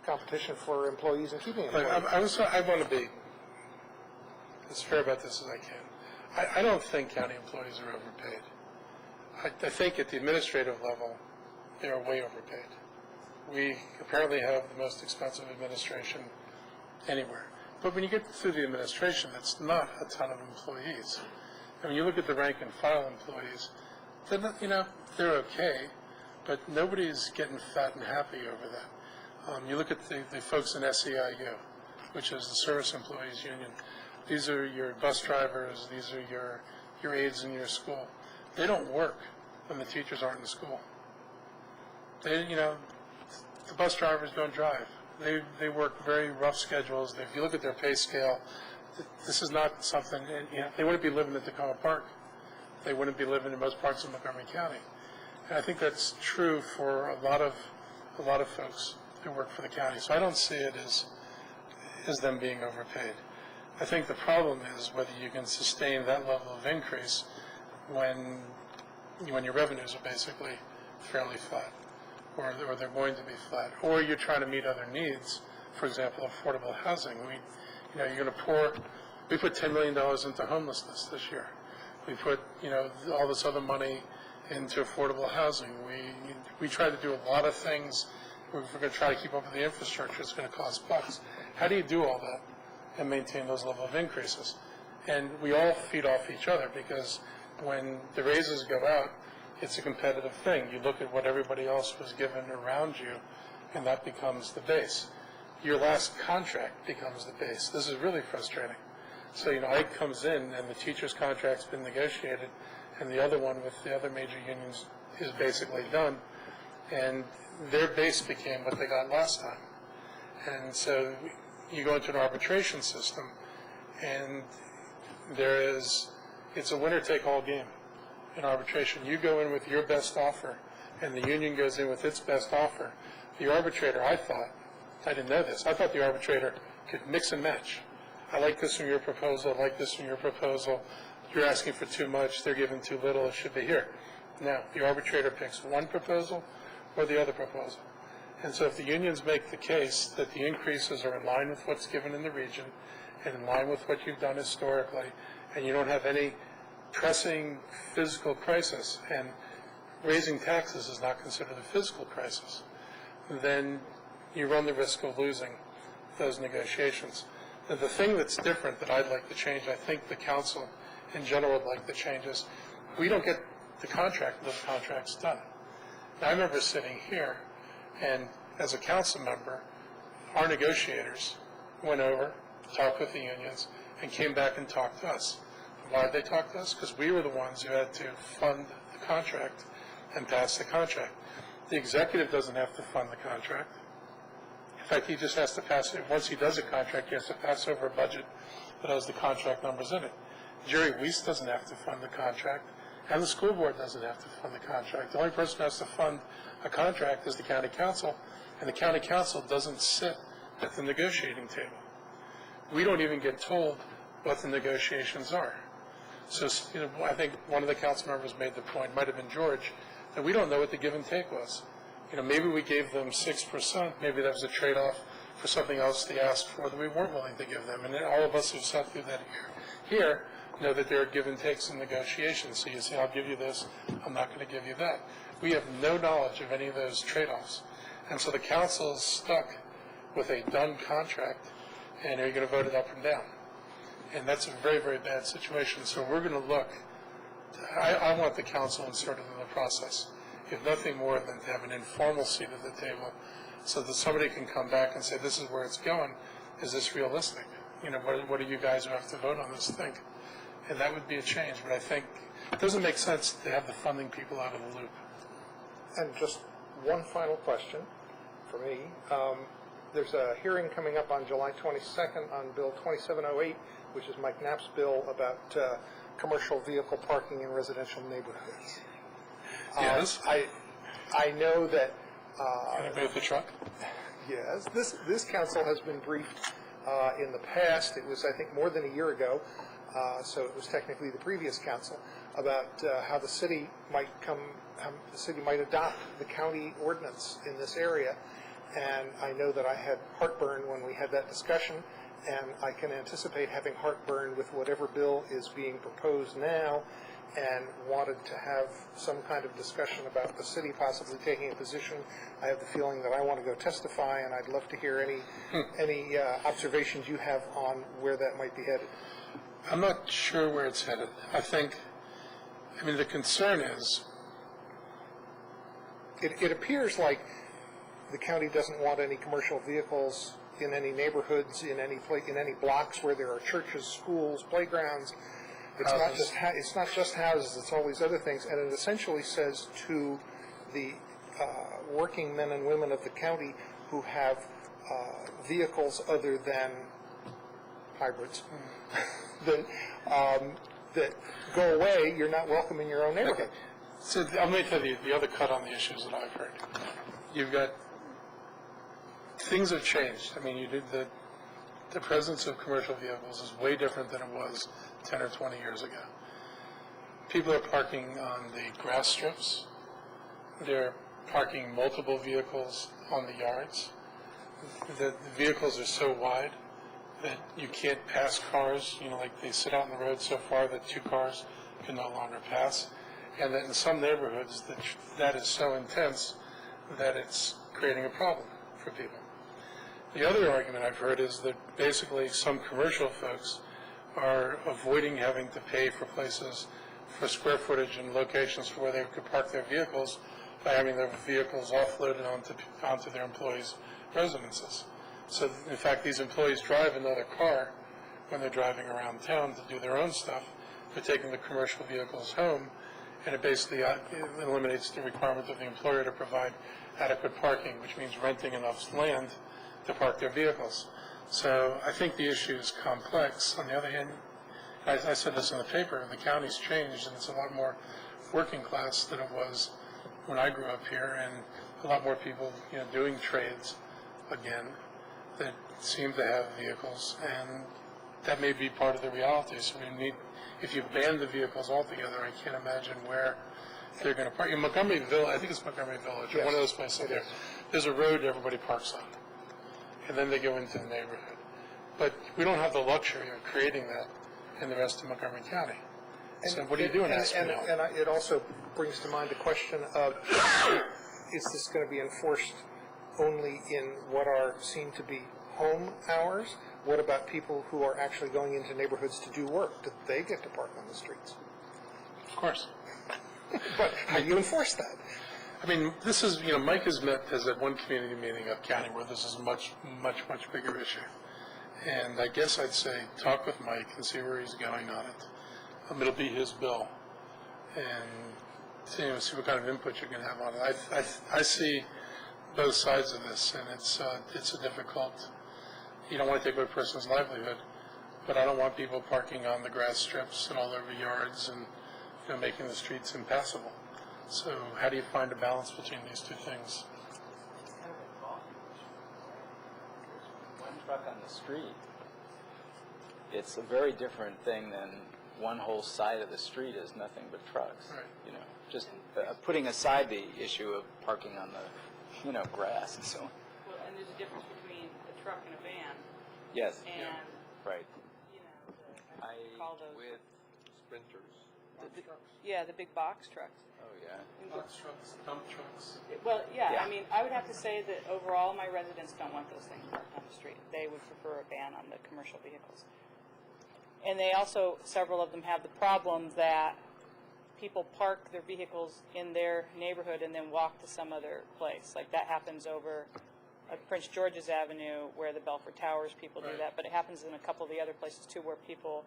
competition for employees and keeping employees. I want to be as fair about this as I can. I don't think county employees are overpaid. I think at the administrative level, they are way overpaid. We apparently have the most expensive administration anywhere. But when you get through the administration, that's not a ton of employees. I mean, you look at the rank and file employees, they're not, they're okay, but nobody's getting fat and happy over that. You look at the folks in SEIU, which is the Service Employees Union. These are your bus drivers, these are your aides in your school. they don't work when the teachers aren't in the school. The bus drivers don't drive. They work very rough schedules. If you look at their pay scale, this is not something, they wouldn't be living at Tacoma Park. They wouldn't be living in most parts of Montgomery County. And I think that's true for a lot of folks who work for the county. So I don't see it as them being overpaid. I think the problem is whether you can sustain that level of increase when your revenues are basically fairly flat, or they're going to be flat, or you're trying to meet other needs. For example, affordable housing. You're going to we put $10 million into homelessness this year. We put, all this other money into affordable housing. We try to do a lot of things. We're going to try to keep up with the infrastructure. It's going to cost bucks. How do you do all that and maintain those level of increases? And we all feed off each other, because when the raises go out, it's a competitive thing. You look at what everybody else was given around you, and that becomes the base. Your last contract becomes the base. This is really frustrating. So, Ike comes in, and the teacher's contract's been negotiated, and the other one with the other major unions is basically done, and their base became what they got last time. And so you go into an arbitration system, and it's a winner-take-all game in arbitration. You go in with your best offer, and the union goes in with its best offer. The arbitrator, I didn't know this, I thought the arbitrator could mix and match. I like this from your proposal, I like this from your proposal. You're asking for too much, they're giving too little, it should be here. Now, the arbitrator picks one proposal or the other proposal. And so if the unions make the case that the increases are in line with what's given in the region and in line with what you've done historically, and you don't have any pressing physical crisis, and raising taxes is not considered a physical crisis, then you run the risk of losing those negotiations. And the thing that's different that I'd like to change, I think the council in general would like to change, is we don't get those contracts done. Now, I remember sitting here, and as a council member, our negotiators went over, talked with the unions, and came back and talked to us. Why did they talk to us? Because we were the ones who had to fund the contract and pass the contract. The executive doesn't have to fund the contract. In fact, he just has to pass it. Once he does a contract, he has to pass over a budget that has the contract numbers in it. Jerry Weiss doesn't have to fund the contract, and the school board doesn't have to fund the contract. The only person who has to fund a contract is the county council, and the county council doesn't sit at the negotiating table. We don't even get told what the negotiations are. So, I think one of the council members made the point, might have been George, that we don't know what the give and take was. Maybe we gave them 6%, maybe that was a trade-off for something else they asked for that we weren't willing to give them. And then all of us who've sat through that here know that there are give and takes in negotiations. So you say, I'll give you this, I'm not going to give you that. We have no knowledge of any of those trade-offs. And so the council is stuck with a done contract, and are you going to vote it up and down? And that's a very, very bad situation. So we're going to look, I want the council inserted in the process, if nothing more than to have an informal seat at the table so that somebody can come back and say, this is where it's going. Is this realistic? What do you guys who have to vote on this think? And that would be a change. But I think it doesn't make sense to have the funding people out of the loop. And just one final question for me. There's a hearing coming up on July 22nd on Bill 2708, which is Mike Knapp's bill about commercial vehicle parking in residential neighborhoods. Yes. I know that... Can I move the truck? Yes. This council has been briefed in the past. It was, I think, more than a year ago, so it was technically the previous council, about how the city might adopt the county ordinance in this area. And I know that I had heartburn when we had that discussion, and I can anticipate having heartburn with whatever bill is being proposed now, and wanted to have some kind of discussion about the city possibly taking a position. I have the feeling that I want to go testify, and I'd love to hear any observations you have on where that might be headed. I'm not sure where it's headed. The concern is... It appears like the county doesn't want any commercial vehicles in any neighborhoods, in any blocks where there are churches, schools, playgrounds. It's not just houses, it's all these other things, and it essentially says to the working men and women of the county who have vehicles other than hybrids, that go away, you're not welcome in your own neighborhood. So I'm going to tell you the other cut on the issues that I've heard. You've got, things have changed. I mean, the presence of commercial vehicles is way different than it was 10 or 20 years ago. People are parking on the grass strips. They're parking multiple vehicles on the yards. The vehicles are so wide that you can't pass cars, like they sit out on the road so far that two cars can no longer pass. And that in some neighborhoods, that is so intense that it's creating a problem for people. The other argument I've heard is that basically some commercial folks are avoiding having to pay for places for square footage and locations for where they could park their vehicles by having their vehicles offloaded onto their employees' residences. So in fact, these employees drive another car when they're driving around town to do their own stuff. They're taking the commercial vehicles home, and it basically eliminates the requirement of the employer to provide adequate parking, which means renting enough land to park their vehicles. So I think the issue is complex. On the other hand, I said this in the paper, the county's changed, and it's a lot more working class than it was when I grew up here, and a lot more people, doing trades again that seem to have vehicles, and that may be part of the reality. So if you ban the vehicles altogether, I can't imagine where they're going to park. In Montgomery Village, I think it's Montgomery Village, or one of those places there, there's a road everybody parks on, and then they go into the neighborhood. But we don't have the luxury of creating that in the rest of Montgomery County. So what do you do in that? And it also brings to mind the question of, is this going to be enforced only in what are seen to be home hours? What about people who are actually going into neighborhoods to do work? Do they get to park on the streets? Of course. But how do you enforce that? I mean, this is, Mike has at one community meeting up county where this is a much bigger issue. And I guess I'd say talk with Mike and see where he's going on it. It'll be his bill. And see what kind of input you can have on it. I see both sides of this, and it's a difficult, you don't want to take away a person's livelihood, but I don't want people parking on the grass strips and all over yards and making the streets impassable. So how do you find a balance between these two things? One truck on the street, it's a very different thing than one whole side of the street is nothing but trucks. Right. Just putting aside the issue of parking on the grass and so on. Well, and there's a difference between a truck and a van. Yes. And, right. I call those with Sprinters. the big box trucks. Oh yeah. Box trucks, dump trucks. Well, Yeah. I mean, I would have to say that overall, my residents don't want those things parked on the street. They would prefer a ban on the commercial vehicles. And they also, several of them have the problem that people park their vehicles in their neighborhood and then walk to some other place. Like that happens over Prince George's Avenue where the Belford Towers people do that, but it happens in a couple of the other places too where people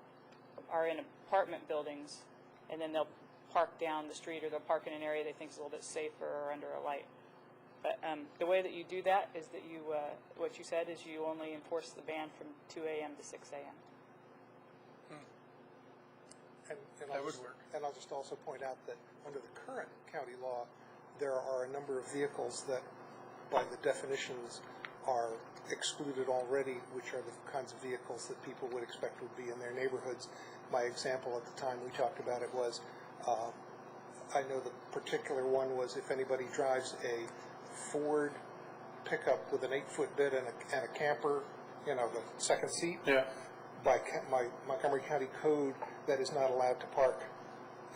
are in apartment buildings and then they'll park down the street or they'll park in an area they think is a little bit safer or under a light. But the way that you do that is that you, what you said is you only enforce the ban from 2 a.m. to 6 a.m. That would work. And I'll just also point out that under the current county law, there are a number of vehicles that, by the definitions, are excluded already, which are the kinds of vehicles that people would expect would be in their neighborhoods. My example at the time we talked about it was, I know the particular one was if anybody drives a Ford pickup with an 8-foot bed and a camper, the second seat. Yeah. By my Montgomery County code, that is not allowed to park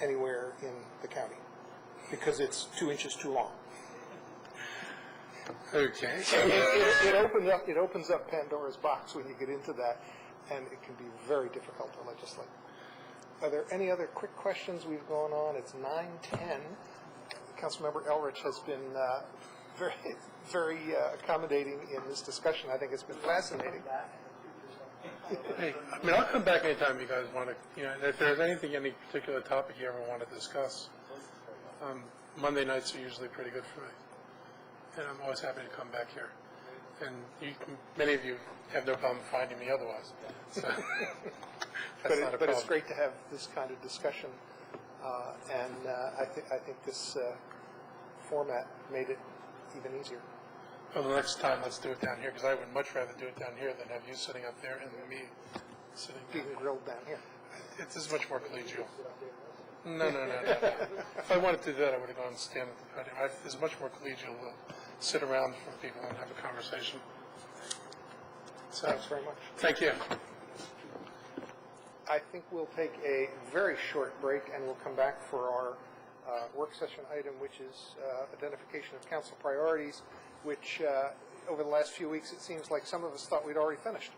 anywhere in the county because it's 2 inches too long. Okay. It opens up Pandora's box when you get into that, and it can be very difficult to legislate. Are there any other quick questions we've gone on? It's 9:10. Councilmember Elrich has been very accommodating in this discussion. I think it's been fascinating. Hey, I mean, I'll come back anytime you guys want to, if there's anything, any particular topic you ever want to discuss. Monday nights are usually pretty good for me, and I'm always happy to come back here. And many of you have no problem finding me otherwise. So, that's not a But it's problem. great to have this kind of discussion, and I think this format made it even easier. Well, the next time, let's do it down here, because I would much rather do it down here than have you sitting up there and me sitting down. Being grilled down here. It's as much more collegial. No. If I wanted to do that, I would have gone and stand at the podium. It's much more collegial to sit around from people and have a conversation. So, Thanks very much. thank you. I think we'll take a very short break, and we'll come back for our work session item, which is identification of council priorities, which over the last few weeks, it seems like some of us thought we'd already finished.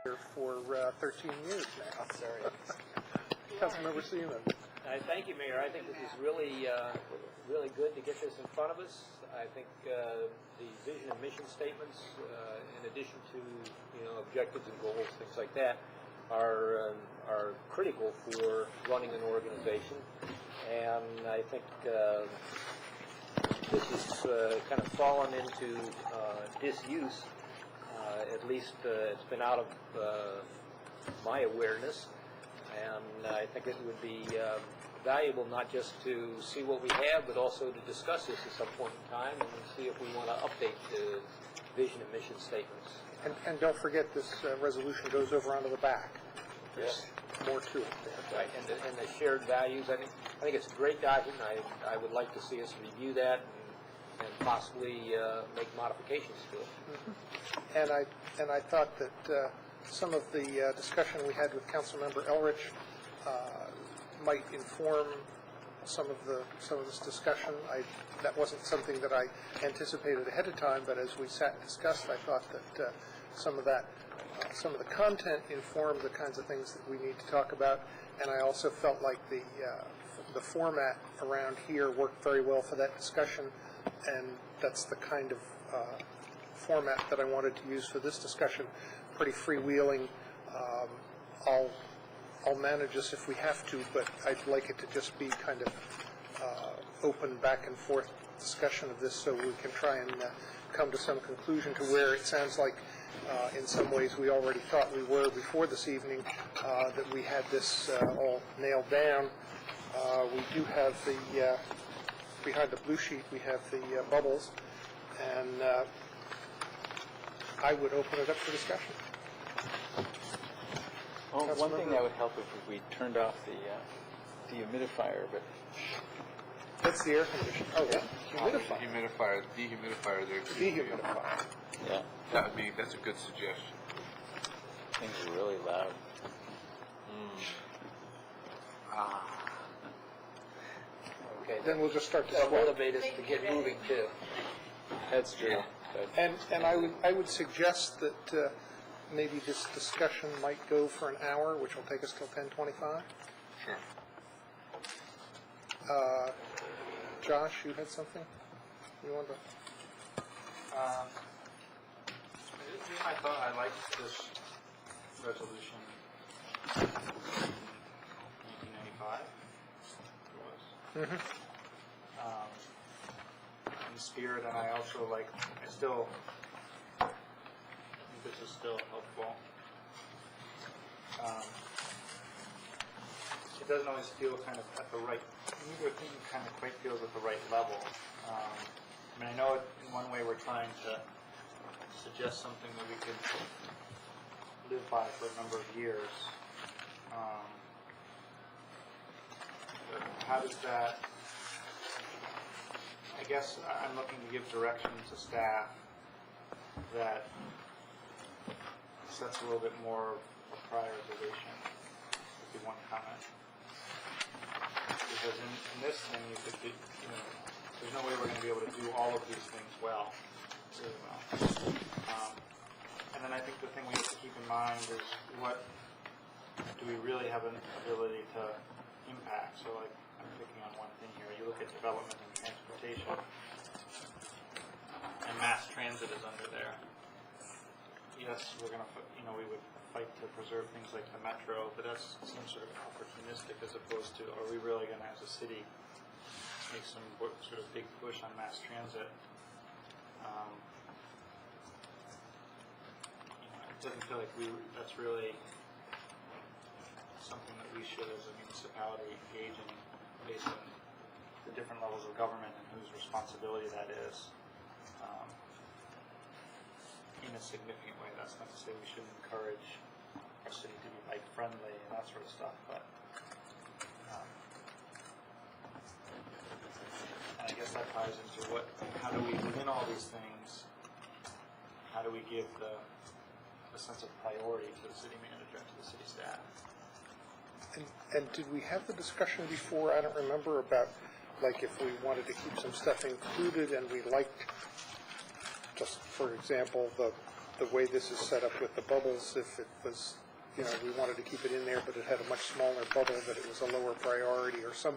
here for 13 years now. Sorry. Councilmember Seaman. Thank you, Mayor. I think this is really, really good to get this in front of us. I think the vision and mission statements, in addition to, objectives and goals, things like that, are critical for running an organization. And I think this has kind of fallen into disuse. At least it's been out of my awareness. And I think it would be valuable not just to see what we have, but also to discuss this at some point in time and see if we want to update the vision and mission statements. And don't forget, this resolution goes over onto the back. There's more to it there. Right, and the shared values. I think it's a great document. I would like to see us review that and possibly make modifications to it. And I thought that some of the discussion we had with Councilmember Elrich might inform some of this discussion. That wasn't something that I anticipated ahead of time, but as we sat and discussed, I thought that some of the content informed the kinds of things that we need to talk about. And I also felt like the format around here worked very well for that discussion, and that's the kind of format that I wanted to use for this discussion. Pretty freewheeling. I'll manage this if we have to, but I'd like it to just be kind of open back and forth discussion of this, so we can try and come to some conclusion to where it sounds like in some ways we already thought we were before this evening, that we had this all nailed down. We do have the, behind the blue sheet, we have the bubbles, and I would open it up for discussion. Well, one thing that would help if we turned off the dehumidifier, but That's the air conditioner. Oh, yeah. Humidifier. Humidifier, dehumidifier, there. Dehumidifier. yeah, That's a good suggestion. things are really loud. Okay, Then we'll just start to that'll sweat. motivate us to get moving too. That's true. But And I would suggest that maybe this discussion might go for an hour, which will take us till 10:25. Sure. Josh, you had something you wanted to? I thought I liked this resolution. 1995. It was. In spirit, and I also I think this is still helpful. It doesn't always feel kind of at the right, neither thing kind of quite feels at the right level. I mean, I know in one way we're trying to suggest something that we could live by for a number of years. But how does that, I guess I'm looking to give direction to staff that sets a little bit more of prioritization, would be one comment. Because in this thing, you could be, there's no way we're going to be able to do all of these things well, really well. And then I think the thing we have to keep in mind is what do we really have an ability to impact? So like, I'm picking on one thing here. You look at development and transportation, and mass transit is under there. Yes, we're going to, we would fight to preserve things like the metro, but that seems sort of opportunistic as opposed to, are we really going to, as a city, make some sort of big push on mass transit? It doesn't feel like that's really something that we should, as a municipality, engage in based on the different levels of government and whose responsibility that is. In a significant way, that's not to say we shouldn't encourage our city to be bike-friendly and that sort of stuff, but and I guess that ties into how do we, within all these things, how do we give a sense of priority to the city manager and to the city staff? And did we have the discussion before? I don't remember about, like, if we wanted to keep some stuff included and we liked, just for example, the the way this is set up with the bubbles, if it was, you know, we wanted to keep it in there, but it had a much smaller bubble, that it was a lower priority, or some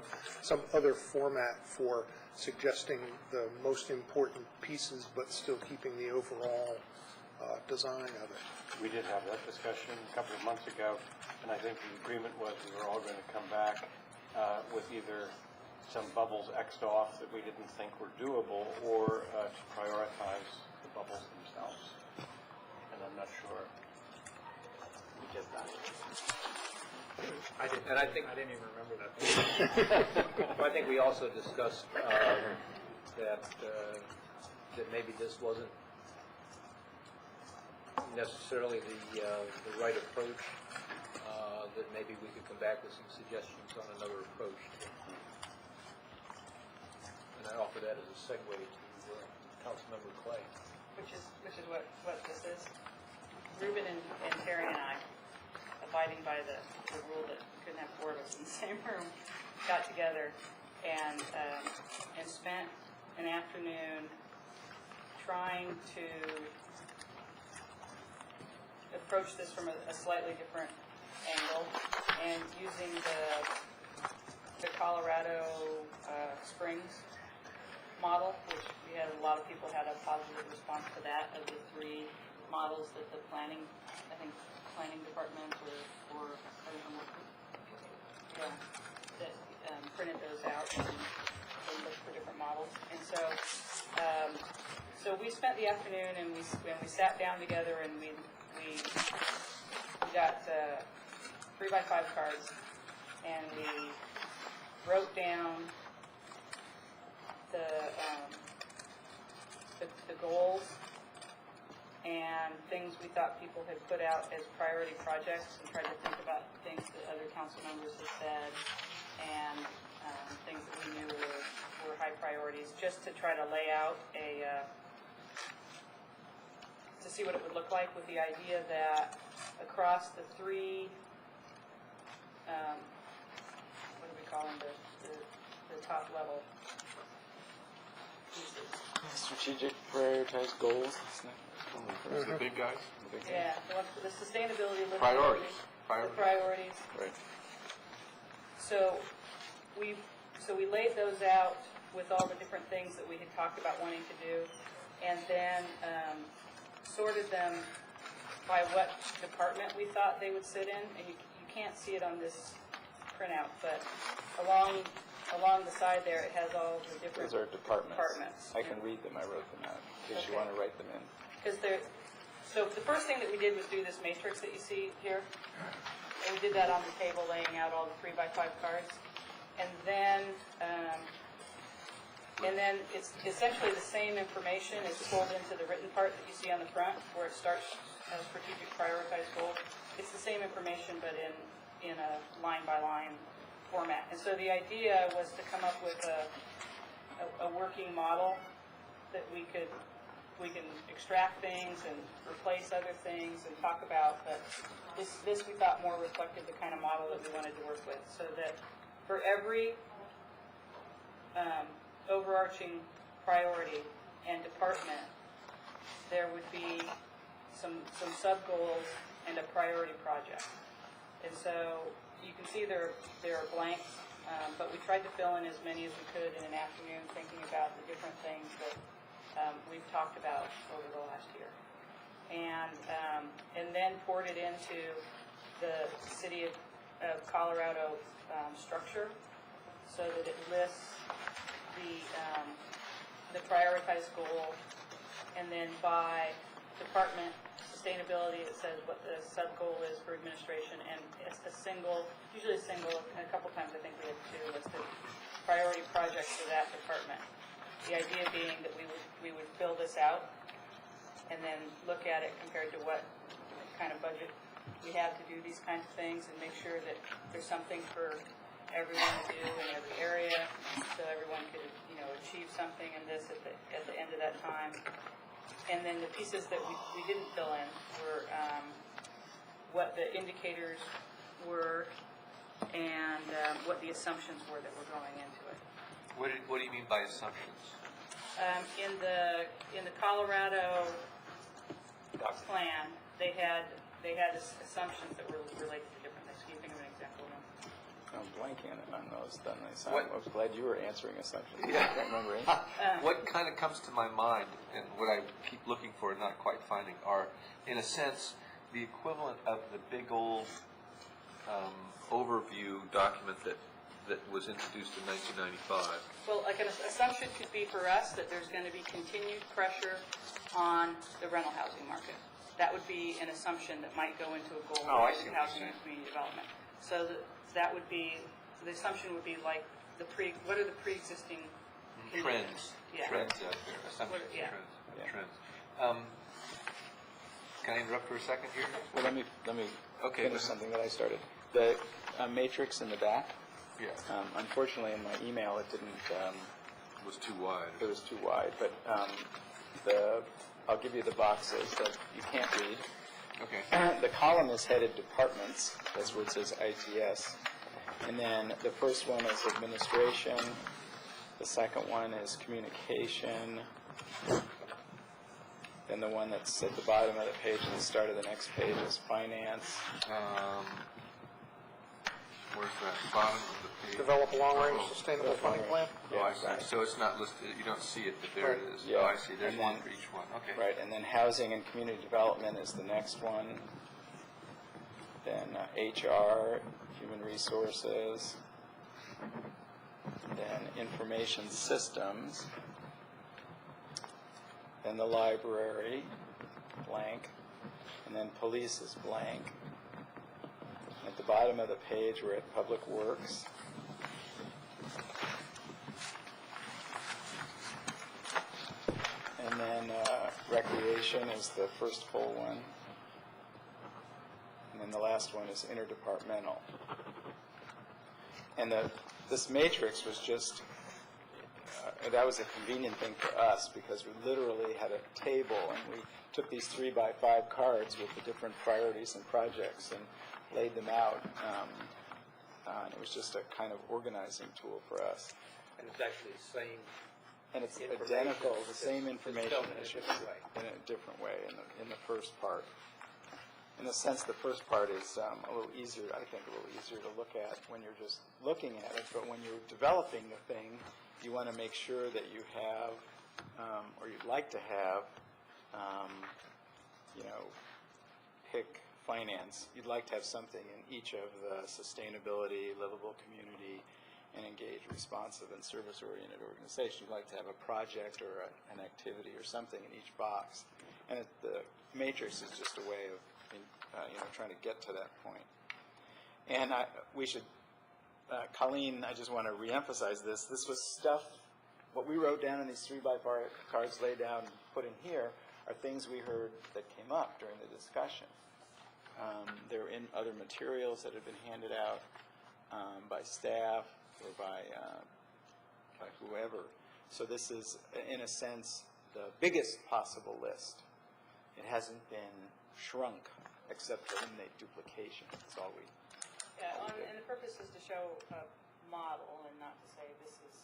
other format for suggesting the most important pieces, but still keeping the overall design of it. We did have that discussion a couple of months ago, and I think the agreement was we were all going to come back with either some bubbles X'd off that we didn't think were doable, or to prioritize the bubbles themselves. And I'm not sure we did that. I didn't even remember that. I think we also discussed that maybe this wasn't necessarily the right approach. That maybe we could come back with some suggestions on another approach. And I offer that as a segue to Councilmember Clay. Which is what this is. Ruben and Terry and I, abiding by the rule that we couldn't have four of us in the same room, got together and spent an afternoon trying to approach this from a slightly different angle, and using the Colorado Springs model, which we had a lot of people had a positive response to that, of the three models that the planning department or I don't know, that printed those out and looked for different models. And so we spent the afternoon, and we sat down together, and we got 3x5 cards, and we wrote down the goals and things we thought people had put out as priority projects, and tried to think about things that other council members had said, and things that we knew were high priorities, just to try to lay out to see what it would look like, with the idea that across the three, what do we call them, the top level pieces. Strategic prioritized goals. The big guys. Yeah, the sustainability, Priorities. the priorities. Right. So we laid those out with all the different things that we had talked about wanting to do, and then sorted them by what department we thought they would sit in. And you can't see it on this printout, but along the side there, it has all the different Those are departments. I can And- read them. I wrote them out in case you Okay. want to write them in. So the first thing that we did was do this matrix that you see here. And we did that on the table, laying out all the 3x5 cards. And then it's essentially the same information is pulled into the written part that you see on the front, where it starts as strategic prioritized goals. It's the same information, but in a line-by-line format. And so the idea was to come up with a working model that we can extract things and replace other things and talk about, but this we thought more reflected the kind of model that we wanted to work with, so that for every overarching priority and department, there would be some sub-goals and a priority project. And so you can see there are blanks, but we tried to fill in as many as we could in an afternoon, thinking about the different things that we've talked about over the last year. And then poured it into the City of Colorado structure, so that it lists the prioritized goal, and then by department sustainability, it says what the sub-goal is for administration, and it's usually a single, and a couple times I think we had two listed priority projects for that department. The idea being that we would fill this out and then look at it compared to what kind of budget we have to do these kinds of things, and make sure that there's something for everyone to do in every area, so everyone could, achieve something in this at the end of that time. And then the pieces that we didn't fill in were what the indicators were, and what the assumptions were that were going into it. What do you mean by assumptions? In the Colorado document. plan, they had assumptions that were related to different things. Can you think of an example of them? I'm blanking on those, then I was glad you were answering assumptions. I can't remember any. What kind of comes to my mind, and what I keep looking for and not quite finding, are, in a sense, the equivalent of the big old overview document that was introduced in 1995. Well, like an assumption could be for us that there's going to be continued pressure on the rental housing market. That would be an assumption that might go into a goal Oh, I of see what you're housing and saying. community development. So that would be, the assumption would be like what are the pre-existing conditions? Trends. Yeah. Trends out there. Assumptions. Yeah. Trends. Can I interrupt for a second here? Well, let me Okay, finish something that I started. The matrix in the back, Yeah. unfortunately in my email it didn't, It was too wide. it was too wide, but I'll give you the boxes that you can't read. Okay. The column is headed departments, that's where it says ITS. And then the first one is administration, the second one is communication, then the one that's at the bottom of the page and the start of the next page is finance. Where's that? Bottom of the page. Develop a long-range sustainable funding plan. Oh, I Yeah, see. So it's not listed, you don't see it, but there it is. Yeah. Oh, I see. There's And one then- for each one. Okay. Right, and then housing and community development is the next one. Then HR, human resources. Then information systems. Then the library, blank. And then police is blank. At the bottom of the page, we're at public works. And then recreation is the first full one. And then the last one is interdepartmental. And this matrix was just, that was a convenient thing for us because we literally had a table and we took these 3x5 cards with the different priorities and projects and laid them out. And it was just a kind of organizing tool for us. And it's actually the same. And it's Information. identical, the same It's information. spelled in a it's just different way. In a different way in the first part. In a sense, the first part is a little easier, I think, a little easier to look at when you're just looking at it. But when you're developing the thing, you want to make sure that you have, or you'd like to have, pick finance. You'd like to have something in each of the sustainability, livable community, and engaged, responsive, and service-oriented organization. You'd like to have a project or an activity or something in each box. And the matrix is just a way of trying to get to that point. And we should, Colleen, I just want to reemphasize this. This was stuff, what we wrote down in these 3x5 cards laid down and put in here are things we heard that came up during the discussion. They're in other materials that have been handed out by staff or by whoever. So this is, in a sense, the biggest possible list. It hasn't been shrunk except to eliminate duplication. That's all we. Yeah, and the purpose is to show a model and not to say this is,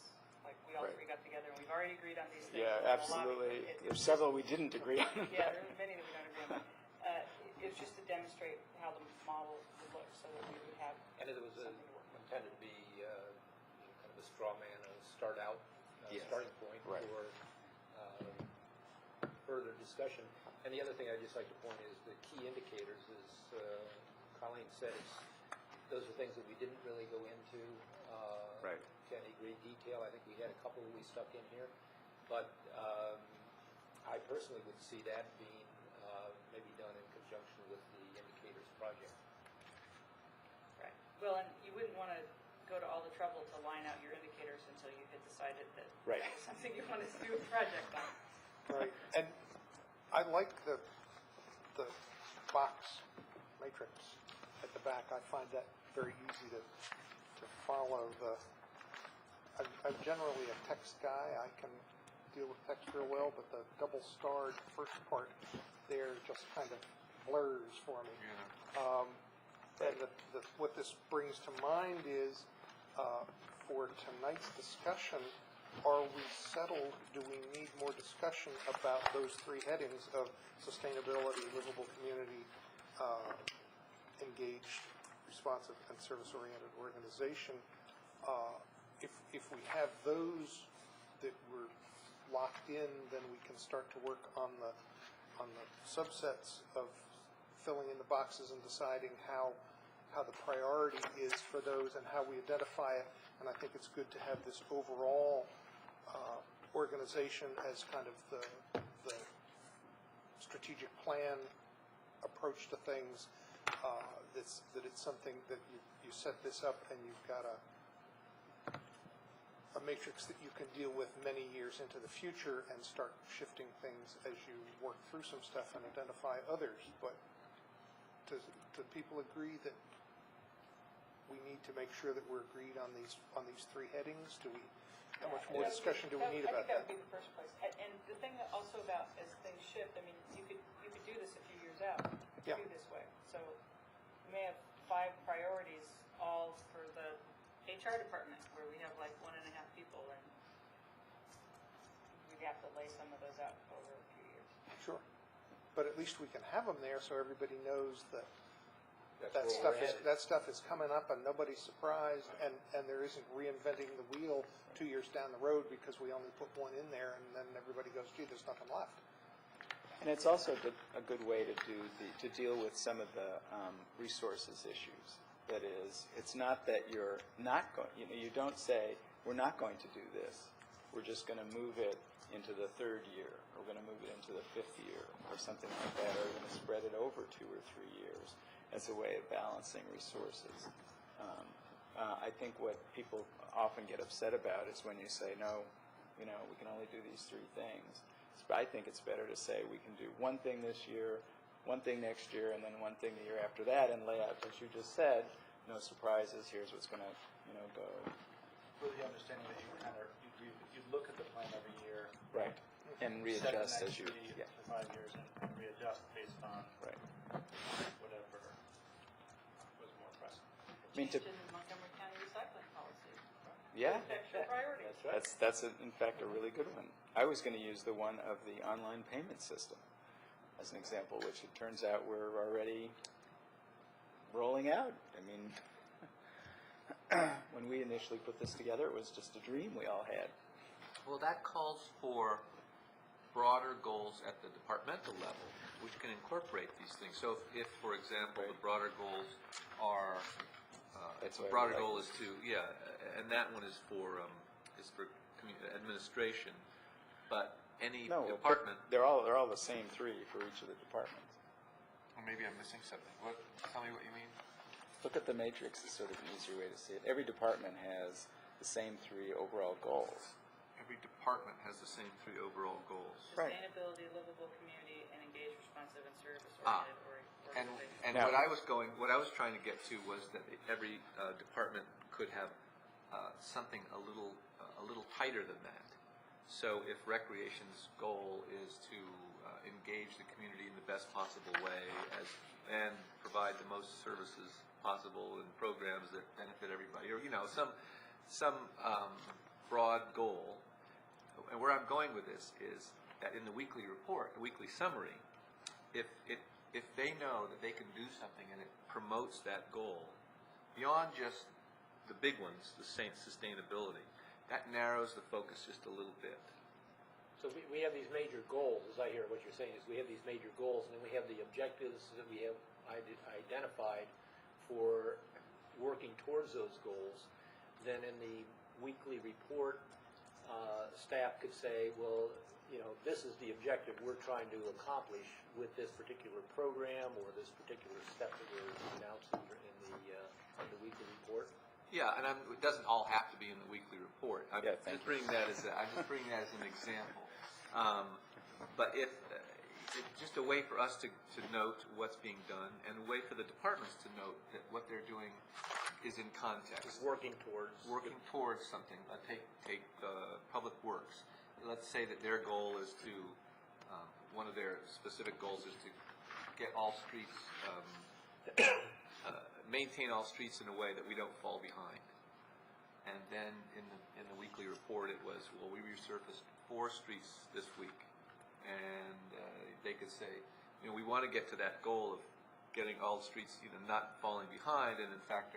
like, we all Right. three got together and we've already agreed on these things. Yeah, and a lot of absolutely. it- There's several we didn't agree on. Yeah, there are many that we don't agree on. It was just to demonstrate how the model would look so that we would have And it was something to work with. intended to be kind of a straw man, a Yes. starting point Right. for further discussion. And the other thing I'd just like to point is the key indicators, as Colleen said, those are things that we didn't really go into Right. to any great detail. I think we had a couple that we stuck in here. But I personally would see that being maybe done in conjunction with the indicators project. Right. Well, and you wouldn't want to go to all the trouble to line out your indicators until you had decided that Right. that was something you wanted to do a project on. Right, and I like the box matrix at the back. I find that very easy to follow. I'm generally a text guy. I can deal with text real well, but the double-starred first part there just kind of blurs for me. And what this brings to mind is, for tonight's discussion, are we settled? Do we need more discussion about those three headings of sustainability, livable community, engaged, responsive, and service-oriented organization? If we have those that we're locked in, then we can start to work on the subsets of filling in the boxes and deciding how the priority is for those and how we identify it. And I think it's good to have this overall organization as kind of the strategic plan approach to things. That it's something that you set this up and you've got a matrix that you can deal with many years into the future and start shifting things as you work through some stuff and identify others. But do people agree that we need to make sure that we're agreed on these three headings? How much more discussion do we need about that? I think that would be the first place. And the thing that also about as things shift, I mean, you could do this a few years out. You could do this way. So we may have 5 priorities all for the HR department where we have like 1.5 people, and we'd have to lay some of those out over a few years. Sure. But at least we can have them there so everybody knows that That's where we're that stuff is coming up and nobody's surprised, and there isn't reinventing the wheel 2 years down the road because we only put one in there and then everybody goes, gee, there's nothing left. And it's also a good way to deal with some of the resources issues. That is, it's not that you're not going, you don't say, we're not going to do this. We're just going to move it into the 3rd year. We're going to move it into the 5th year or something like that. Or we're going to spread it over 2 or 3 years as a way of balancing resources. I think what people often get upset about is when you say, no, we can only do these 3 things. But I think it's better to say we can do one thing this year, one thing next year, and then one thing the year after that, and lay out, as you just said, no surprises, here's what's going to go. With the understanding that you look at the plan every year. Right. And readjust as you, yeah. For 5 years and readjust based on whatever was more pressing. Changed in the Montgomery County recycling policy. Yeah. Affects your priorities. That's in fact a really good one. I was going to use the one of the online payment system as an example, which it turns out we're already rolling out. I mean, when we initially put this together, it was just a dream we all had. Well, that calls for broader goals at the departmental level, which can incorporate these things. So if for example, the broader goals are, the broader goal is to, and that one is for administration, but any department. They're all the same 3 for each of the departments. Or maybe I'm missing something. Tell me what you mean. Look at the matrix is sort of an easier way to see it. Every department has the same 3 overall goals. Every department has the same 3 overall goals. Sustainability, livable community, and engaged, responsive, and service-oriented organization. And what I was trying to get to was that every department could have something a little tighter than that. So if recreation's goal is to engage the community in the best possible way and provide the most services possible and programs that benefit everybody, or some broad goal. And where I'm going with this is that in the weekly report, the weekly summary, if they know that they can do something and it promotes that goal beyond just the big ones, the sustainability, that narrows the focus just a little bit. So we have these major goals, as I hear what you're saying, is we have these major goals, and then we have the objectives that we have identified for working towards those goals. Then in the weekly report, staff could say, well, this is the objective we're trying to accomplish with this particular program or this particular step that we're announcing in the weekly report. Yeah, and it doesn't all have to be in the weekly report. I'm just bringing that as an example. But if just a way for us to note what's being done, and a way for the departments to note that what they're doing is in context. Working towards something. Take Public Works. Let's say that their goal is to, one of their specific goals is to get all streets, maintain all streets in a way that we don't fall behind. And then in the weekly report, it was, well, we resurfaced 4 streets this week. And they could say, we want to get to that goal of getting all streets, not falling behind. And in fact,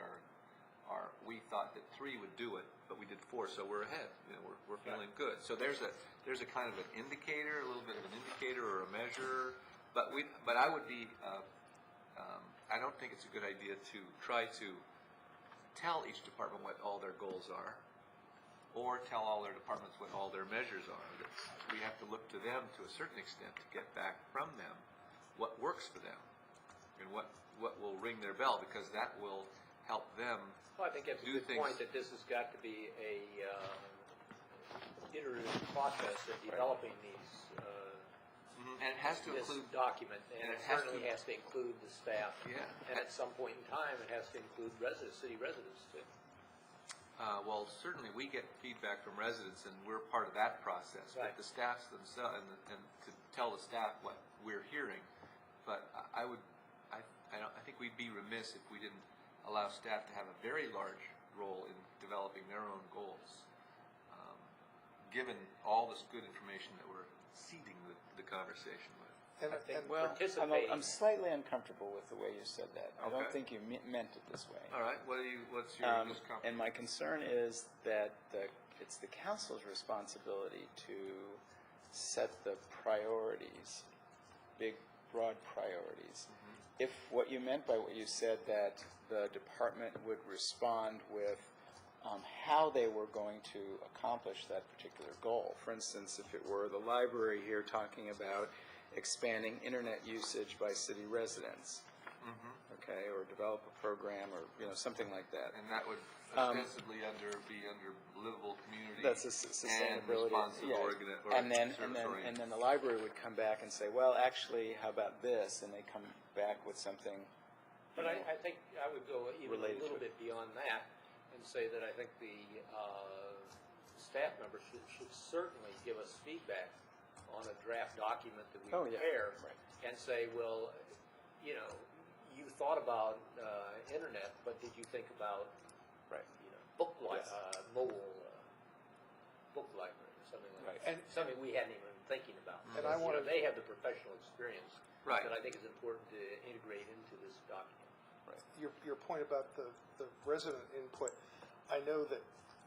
we thought that 3 would do it, but we did 4, so we're ahead. We're feeling good. So there's a kind of an indicator, a little bit of an indicator or a measure. But I would be, I don't think it's a good idea to try to tell each department what all their goals are, or tell all their departments what all their measures are. We have to look to them to a certain extent to get back from them what works for them and what will ring their bell, because that will help them Well, I think that's a do good things. point, that this has got to be a iterative process of developing these, And it has to this include document, and and it it has certainly to- has to include the staff. Yeah. And at some point in time, it has to include city residents too. Well, certainly we get feedback from residents, and we're part of that process. Right. But the staffs themselves, and to tell the staff what we're hearing. But I think we'd be remiss if we didn't allow staff to have a very large role in developing their own goals, given all this good information that we're seeding the conversation with. And, I think and Well, participating. I'm slightly uncomfortable with the way you said that. I don't Okay. think you meant it this way. All right, what's your discomfort? And my concern is that it's the council's responsibility to set the priorities, big, broad priorities. If what you meant by what you said, that the department would respond with how they were going to accomplish that particular goal. For instance, if it were the library here talking about expanding internet usage by city residents, okay, or develop a program, or something like that. And that would ostensibly be under livable community. That's a and sustainability. responsive yeah. or And then service-oriented. the library would come back and say, well, actually, how about this? And they come back with something. But I think I would go even a Related to little it. bit beyond that and say that I think the staff members should certainly give us feedback on a draft document that we Oh, yeah. prepare, Right. and say, well, you thought about internet, but did you think about Right. mobile book library or something like Right. that? Something we hadn't even been thinking about. And I wanna- They have the professional experience Right. that I think is important to integrate into this document. your point about the resident input, I know that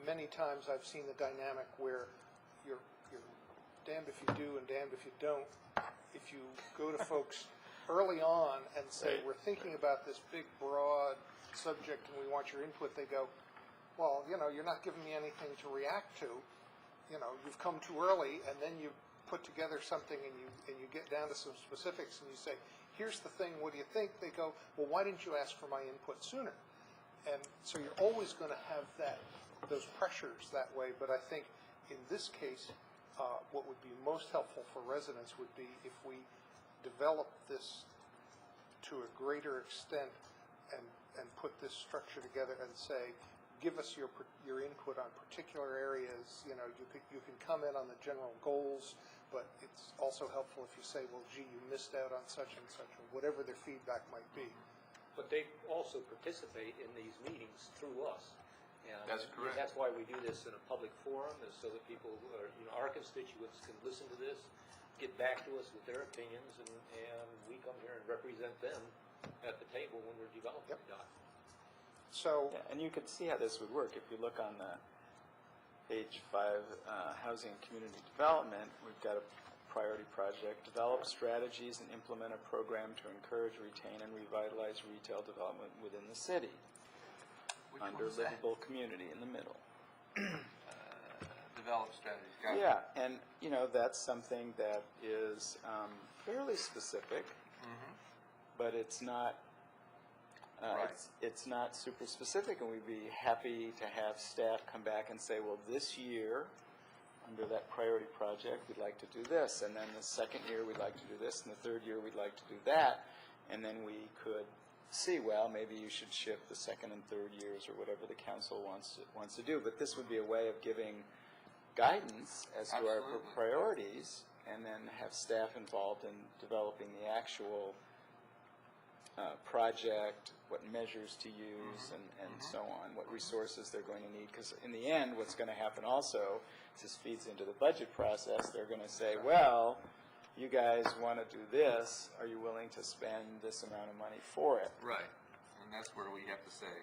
many times I've seen the dynamic where you're damned if you do and damned if you don't. If you go to folks early on and say, we're thinking about this big, broad subject and we want your input, they go, well, you're not giving me anything to react to. You've come too early, and then you put together something and you get down to some specifics and you say, here's the thing, what do you think? They go, well, why didn't you ask for my input sooner? And so you're always going to have those pressures that way, but I think in this case, what would be most helpful for residents would be if we develop this to a greater extent and put this structure together and say, give us your input on particular areas. You can comment on the general goals, but it's also helpful if you say, well, gee, you missed out on such and such, or whatever their feedback might be. But they also participate in these meetings through us. And That's correct. That's why we do this in a public forum, is so that people, our constituents can listen to this, get back to us with their opinions, and we come here and represent them at the table when we're developing the document. So, Yeah, and you could see how this would work. If you look on the page 5, housing and community development, we've got a priority project, develop strategies and implement a program to encourage, retain, and revitalize retail development within the city. Which Under one's that? livable community in the middle. Develop strategies. Got it. Yeah, and that's something that is fairly specific, but it's not. Right. It's not super specific, and we'd be happy to have staff come back and say, well, this year, under that priority project, we'd like to do this, and then the second year we'd like to do this, and the third year we'd like to do that, and then we could see, well, maybe you should shift the second and third years or whatever the council wants to do. But this would be a way of giving guidance as to our Absolutely. priorities, and then have staff involved in developing the actual project, what measures to use, and so on, what resources they're going to need. Because in the end, what's going to happen also, this feeds into the budget process, they're going to say, well, you guys want to do this, are you willing to spend this amount of money for it? Right, and that's where we have to say,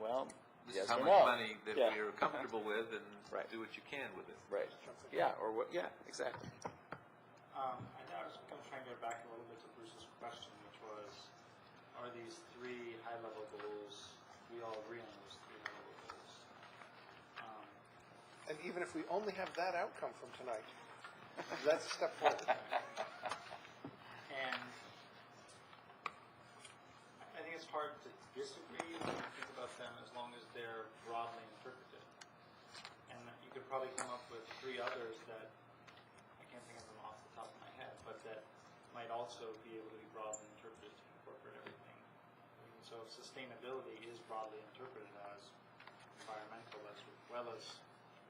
well, this yes is how or much no. money that Yeah. we are comfortable with, and Right. do what you can with it. Right, yeah, or what, yeah, exactly. I was going to try and go back a little bit to Bruce's question, which was, are these three high-level goals, we all agree on those three high-level goals? And even if we only have that outcome from tonight, that's a step forward. And I think it's hard to disagree when you think about them as long as they're broadly interpreted. And you could probably come up with three others that, I can't think of them off the top of my head, but that might also be able to be broadly interpreted to incorporate everything. And so if sustainability is broadly interpreted as environmental as well as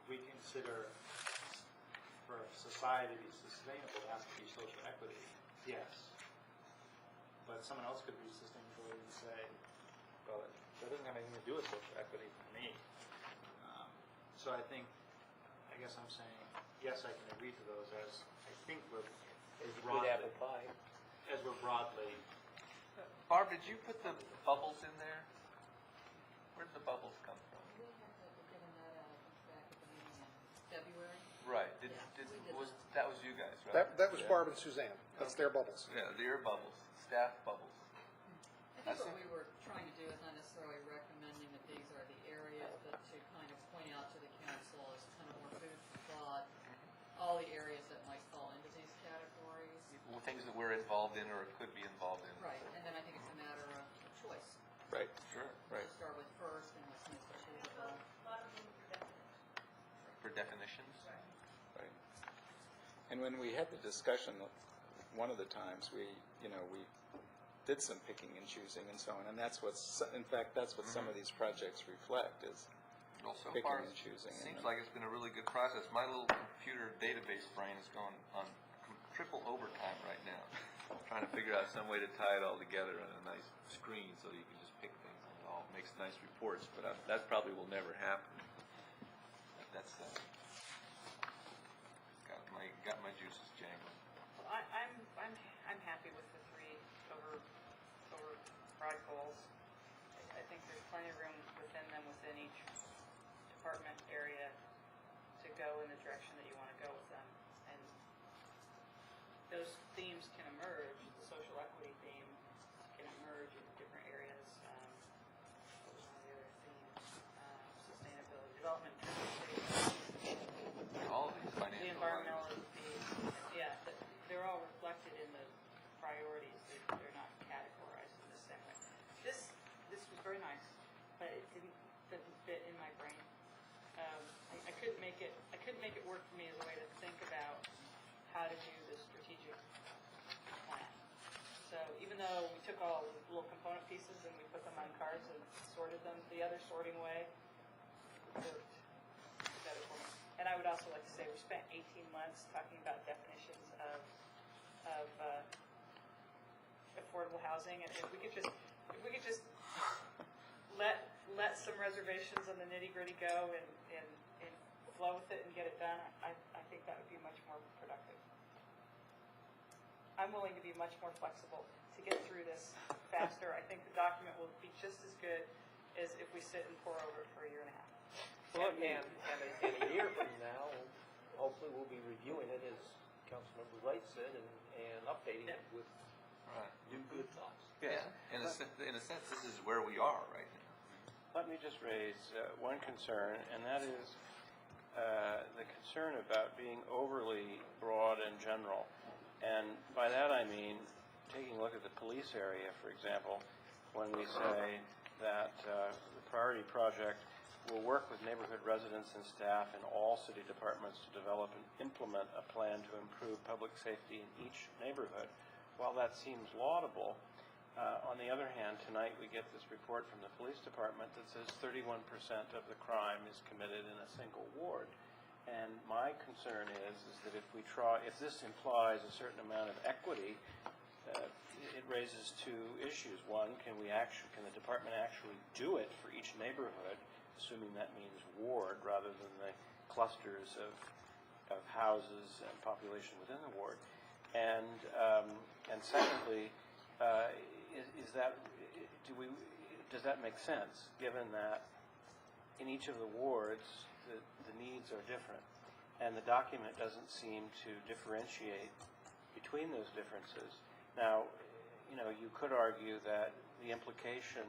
we consider for society to be sustainable, it has to be social equity, yes. But someone else could read sustainability and say, well, that doesn't have anything to do with social equity for me. So I guess I'm saying, yes, I can agree to those as I think we're broadly, as we're broadly. Barb, did you put the bubbles in there? Where did the bubbles come from? We had given that out back at the meeting in February. Right, that was you guys, right? That was Barb and Suzanne. That's their bubbles. Yeah, their bubbles, staff bubbles. I think what we were trying to do is not necessarily recommending that these are the areas, but to kind of point out to the council as kind of more food for thought, all the areas that might fall into these categories. Things that we're involved in or could be involved in. Right, and then I think it's a matter of choice. Right. Sure. Right. Start with first and what's most achievable. For definitions. Right. And when we had the discussion, one of the times we did some picking and choosing and so on, and that's in fact, that's what some of these projects reflect is Well, so picking far, and choosing. it seems like it's been a really good process. My little computer database brain is going on triple overtime right now, trying to figure out some way to tie it all together on a nice screen so you can just pick things and it all makes nice reports, but that probably will never happen. That's got my juices jangling. Well, I'm happy with the three override goals. I think there's plenty of room within them, within each department area to go in the direction that you want to go with them. And those themes can emerge, the social equity theme can emerge in different areas. What was one of the other themes? Sustainability, development, All of these financial the environmental themes, yeah, they're all reflected in the priorities. They're not categorized in the same way. This was very nice, but it doesn't fit in my brain. I couldn't make it work for me as a way to think about how to do the strategic plan. So even though we took all the little component pieces and we put them on cards and sorted them the other sorting way, worked better for me. And I would also like to say we spent 18 months talking about definitions of affordable housing, and if we could just let some reservations on the nitty-gritty go and flow with it and get it done, I think that would be much more productive. I'm willing to be much more flexible to get through this faster. I think the document will be just as good as if we sit and pore over it for a year and a half. Well, and a year from now, hopefully we'll be reviewing it, as Councilmember Wright said, and updating it with new good thoughts. Yeah, in a sense, this is where we are right now. Let me just raise one concern, and that is the concern about being overly broad and general. And by that I mean, taking a look at the police area, for example, when we say that the priority project will work with neighborhood residents and staff in all city departments to develop and implement a plan to improve public safety in each neighborhood. While that seems laudable, on the other hand, tonight we get this report from the police department that says 31% of the crime is committed in a single ward. And my concern is that if this implies a certain amount of equity it raises two issues. One, can the department actually do it for each neighborhood, assuming that means ward rather than the clusters of houses and population within the ward? And secondly, does that make sense, given that in each of the wards the needs are different, and the document doesn't seem to differentiate between those differences? Now, you could argue that the implication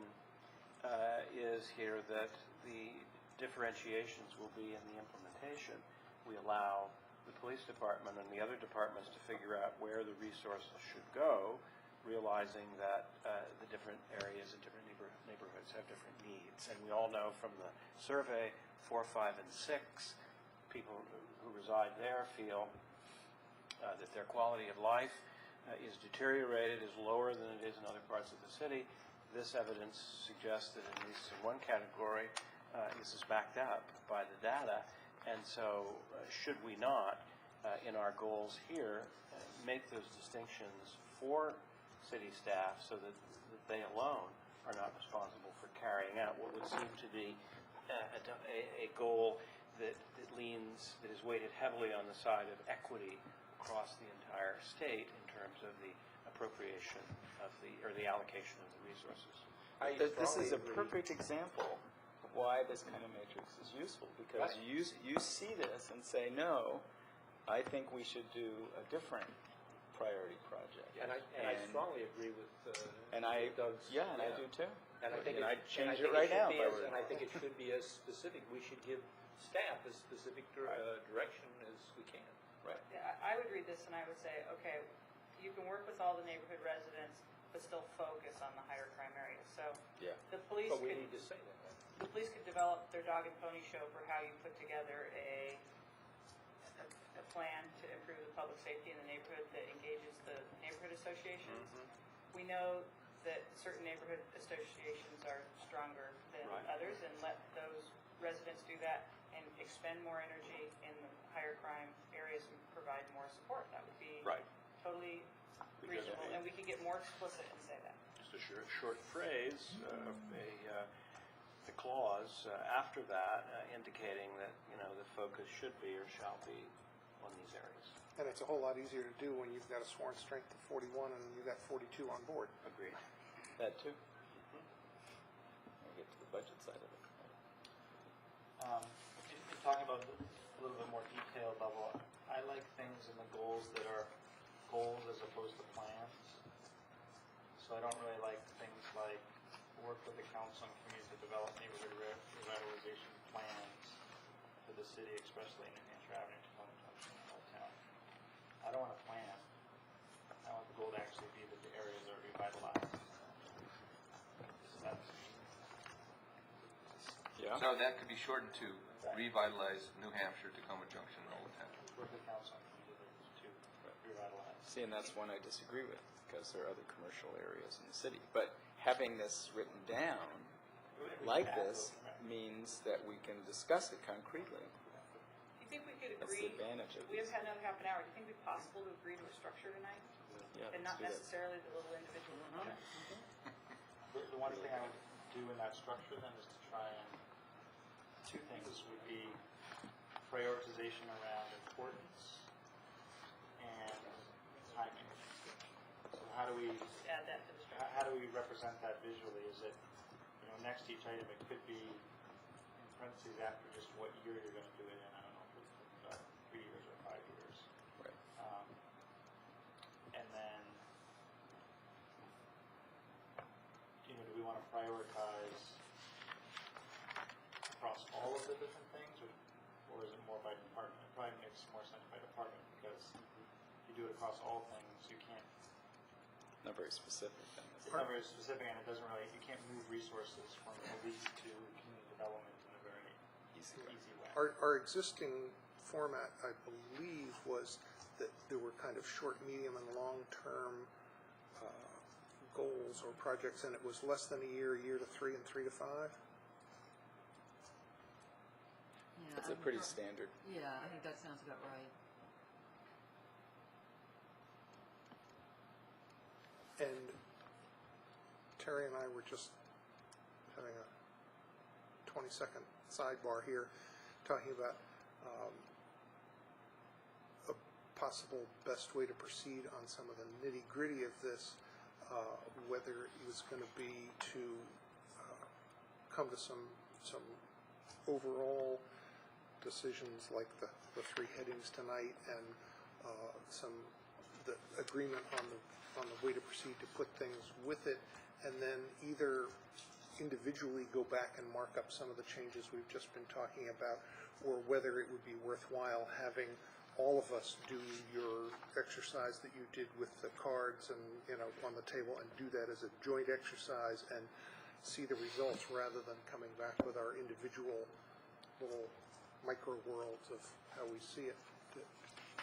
is here that the differentiations will be in the implementation. We allow the police department and the other departments to figure out where the resources should go, realizing that the different areas and different neighborhoods have different needs. And we all know from the survey, 4, 5, and 6, people who reside there feel that their quality of life is deteriorated, is lower than it is in other parts of the city. This evidence suggests that at least in one category, this is backed up by the data. And so should we not, in our goals here, make those distinctions for city staff so that they alone are not responsible for carrying out what would seem to be a goal that is weighted heavily on the side of equity across the entire state in terms of the appropriation or the allocation of the resources. This is a perfect example of why this kind of matrix is useful, because you see this and say, no, I think we should do a different priority project. And I strongly agree with Doug's. Yeah, and I do too. And I think I'd change it right now. And I think it should be as specific. We should give staff as specific direction as we can. Right. Yeah, I would read this and I would say, okay, you can work with all the neighborhood residents, but still focus on the higher crime areas. So Yeah. the police But we could, need to say that. the police could develop their dog and pony show for how you put together a plan to improve the public safety in the neighborhood that engages the neighborhood associations. We know that certain neighborhood associations are stronger than others, and let those residents do that and expend more energy in the higher crime areas and provide more support. That would be totally reasonable, and we could get more explicit and say that. Just a short phrase, the clause after that indicating that the focus should be or shall be on these areas. And it's a whole lot easier to do when you've got a sworn strength of 41 and you've got 42 on board. Agreed. That too. We'll get to the budget side of it. Talking about a little bit more detailed level, I like things in the goals that are goals as opposed to plans. So I don't really like things like work with the council and communities to develop neighborhood revitalization plans for the city, especially in New Hampshire Avenue, Tacoma Junction, and Old Town. I don't want a plan. I want the goal to actually be that the areas are revitalized. So that's, Yeah. So that could be shortened to revitalize New Hampshire, Tacoma Junction, and Old Town. work with council and communities to revitalize. See, and that's one I disagree with, because there are other commercial areas in the city. But having this written down like this means that we can discuss it concretely. Do you think we could That's the agree? advantage of We this. have had another half an hour. Do you think it'd be possible to agree to a structure tonight? Yeah, And let's not do that. necessarily the little individual projects? The one thing I would do in that structure then is to try and, two things would be prioritization around importance and timing. So how do we, Just add that to the structure. how do we represent that visually? Is it, next to each item, it could be in parentheses after just what year you're going to do it in. I don't know if it's 3 years or 5 years. Right. And then, do we want to prioritize across all of the different things, or is it more by department? It probably makes more sense by department, because if you do it across all things, you can't. Not very specific then. It's not very specific, and it doesn't really. You can't move resources from police to community development in a very easy way. Our existing format, I believe, was that there were kind of short, medium, and long-term goals or projects, and it was less than a year to 3, and 3 to 5. Yeah, It's a pretty standard. Yeah, I think that sounds about right. And Terry and I were just having a 20-second sidebar here, talking about a possible best way to proceed on some of the nitty-gritty of this, whether it was going to be to come to some overall decisions like the three headings tonight and the agreement on the way to proceed to put things with it, and then either individually go back and mark up some of the changes we've just been talking about, or whether it would be worthwhile having all of us do your exercise that you did with the cards and, on the table, and do that as a joint exercise and see the results rather than coming back with our individual little micro worlds of how we see it.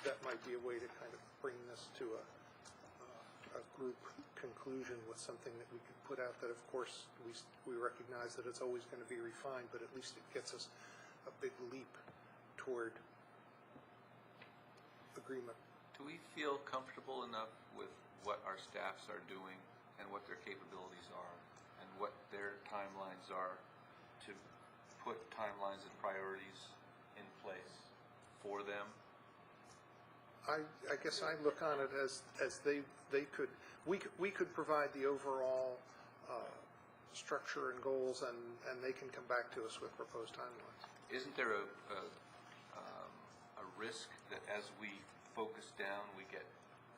That might be a way to kind of bring this to a group conclusion with something that we can put out that, of course, we recognize that it's always going to be refined, but at least it gets us a big leap toward agreement. Do we feel comfortable enough with what our staffs are doing and what their capabilities are and what their timelines are to put timelines and priorities in place for them? I guess I look on it as we could provide the overall structure and goals, and they can come back to us with proposed timelines. Isn't there a risk that as we focus down, we get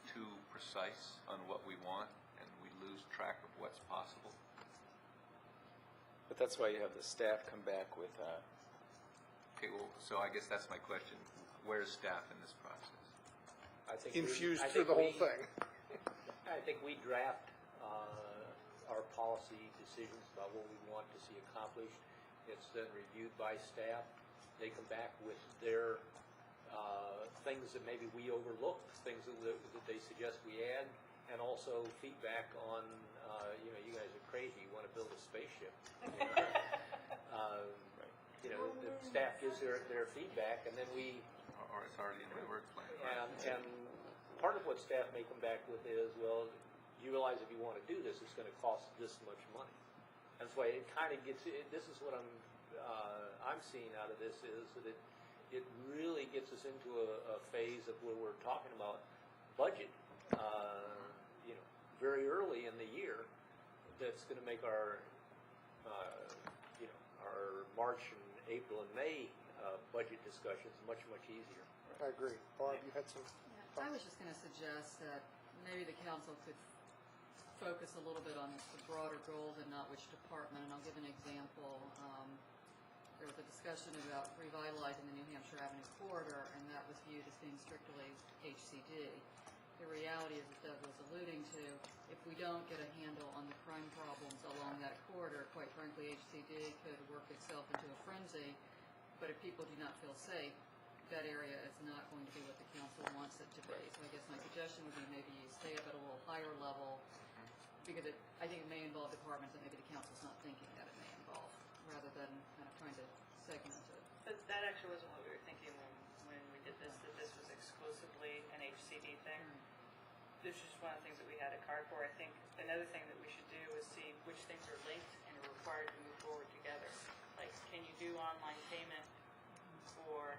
too precise on what we want and we lose track of what's possible? But that's why you have the staff come back with. Okay, well, so I guess that's my question. Where's staff in this process? I think Infused through the whole thing. I think we draft our policy decisions about what we want to see accomplished. It's then reviewed by staff. They come back with their things that maybe we overlooked, things that they suggest we add, and also feedback on, you guys are crazy, you want to build a spaceship. The staff gives their feedback, and then we... Or it's already in my work plan. And part of what staff may come back with is, well, you realize if you want to do this, it's going to cost this much money. That's why it kind of gets. This is what I'm seeing out of this is that it really gets us into a phase of where we're talking about budget. Very early in the year, that's going to make our our March and April and May budget discussions much easier. I agree. Barb, you had some I was just going to suggest that maybe the council could focus a little bit on the broader goals and not which department, and I'll give an example. There was a discussion about revitalizing the New Hampshire Avenue corridor, and that was viewed as being strictly HCD. The reality is, as Doug was alluding to, if we don't get a handle on the crime problems along that corridor, quite frankly, HCD could work itself into a frenzy. But if people do not feel safe, that area is not going to be what the council wants it to be. So I guess my suggestion would be maybe you stay up at a little higher level, because I think it may involve departments that maybe the council's not thinking that it may involve, rather than kind of trying to segment it. But that actually wasn't what we were thinking when we did this, that this was exclusively an HCD thing. This is just one of the things that we had a card for. I think another thing that we should do is see which things are linked and are required to move forward together. Like, can you do online payment for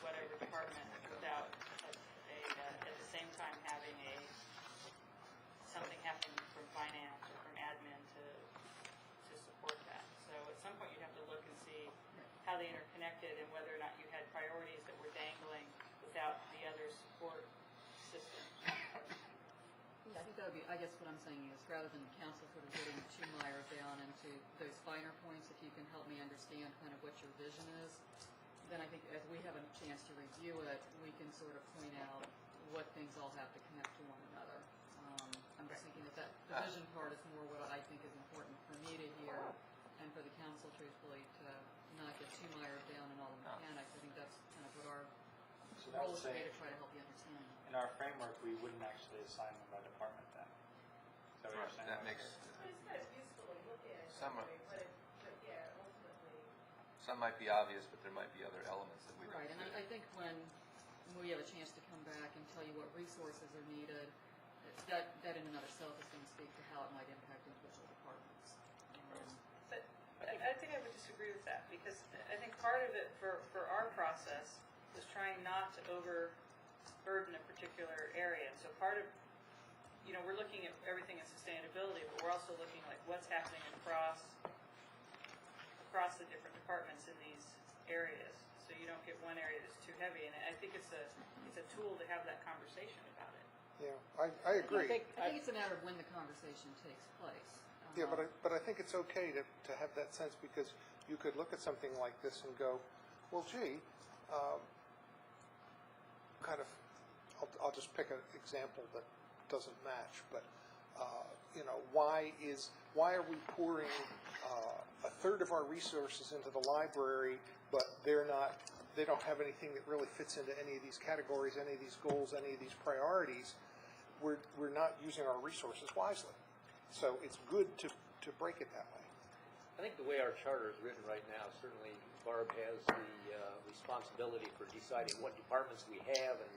whatever department without at the same time having something happening from finance or from admin to support that. So at some point you'd have to look and see how they interconnected and whether or not you had priorities that were dangling without the other support systems. Yeah, I think that would be, I guess what I'm saying is, rather than the council sort of getting too mired down into those finer points, if you can help me understand kind of what your vision is, then I think as we have a chance to review it, we can sort of point out what things all have to connect to one another. I'm just thinking that the vision part is more what I think is important for me to hear, and for the council, truthfully, to not get too mired down in all the mechanics. I think that's kind of what our role is to try to help you understand. In our framework, we wouldn't actually assign them by department then. Is that what you're saying? That makes some might be obvious, but there might be other elements that we don't. Right, and I think when we have a chance to come back and tell you what resources are needed, that in and of itself is going to speak to how it might impact individual departments. But I think I would disagree with that, because I think part of it for our process was trying not to overburden a particular area. And so part of, we're looking at everything in sustainability, but we're also looking like what's happening across the different departments in these areas. So you don't get one area that's too heavy. And I think it's a tool to have that conversation about it. Yeah, I agree. I think it's a matter of when the conversation takes place. Yeah, but I think it's okay to have that sense, because you could look at something like this and go, well, gee, I'll just pick an example that doesn't match, but why are we pouring a third of our resources into the library, but they don't have anything that really fits into any of these categories, any of these goals, any of these priorities? We're not using our resources wisely. So it's good to break it that way. I think the way our charter is written right now, certainly Barb has the responsibility for deciding what departments we have and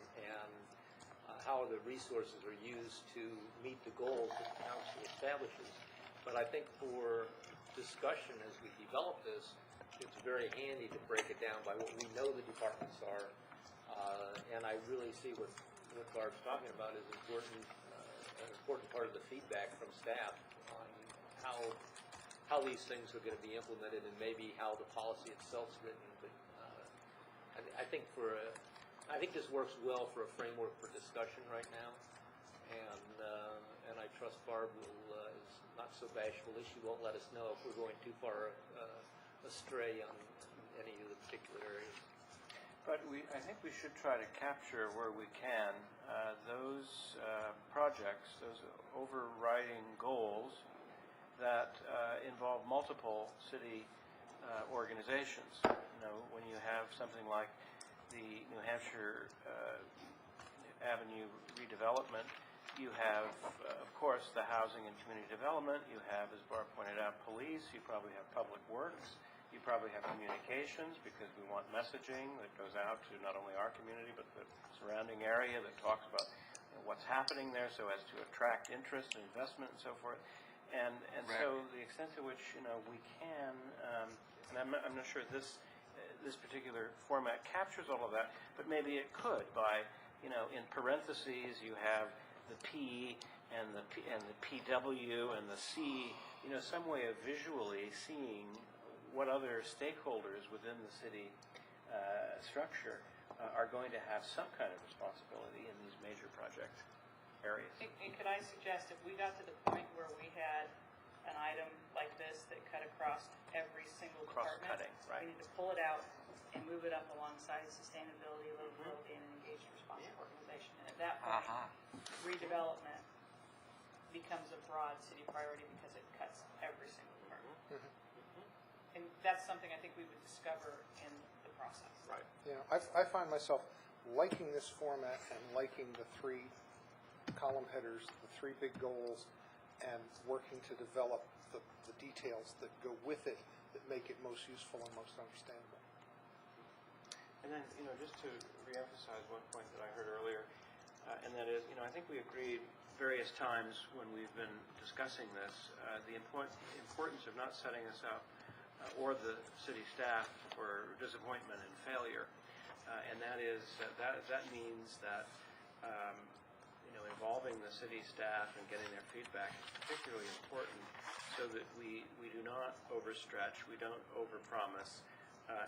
how the resources are used to meet the goals that the council establishes. But I think for discussion as we develop this, it's very handy to break it down by what we know the departments are. And I really see what Barb's talking about is an important part of the feedback from staff on how these things are going to be implemented and maybe how the policy itself is written. But I think this works well for a framework for discussion right now, and I trust Barb is not so bashful that she won't let us know if we're going too far astray on any of the particular areas. But I think we should try to capture where we can those projects, those overriding goals that involve multiple city organizations. When you have something like the New Hampshire Avenue redevelopment, you have, of course, the housing and community development. You have, as Barb pointed out, police. You probably have public works. You probably have communications, because we want messaging that goes out to not only our community but the surrounding area that talks about what's happening there, so as to attract interest and investment and so forth. And so the extent to which we can, and I'm not sure this particular format captures all of that, but maybe it could by in parentheses you have the P and the PW and the C, some way of visually seeing what other stakeholders within the city structure are going to have some kind of responsibility in these major project areas. And could I suggest if we got to the point where we had an item like this that cut across every single department, Cross-cutting, right. we need to pull it out and move it up alongside sustainability, livability, and an engaged and responsive organization. And at that point, redevelopment becomes a broad city priority because it cuts every single department. And that's something I think we would discover in the process. Right. I find myself liking this format and liking the 3 column headers, the 3 big goals, and working to develop the details that go with it that make it most useful and most understandable. And then, just to reemphasize one point that I heard earlier, and that is, I think we agreed various times when we've been discussing this, the importance of not setting us up or the city staff for disappointment and failure. And that is, that means that, involving the city staff and getting their feedback is particularly important so that we do not overstretch, we don't overpromise,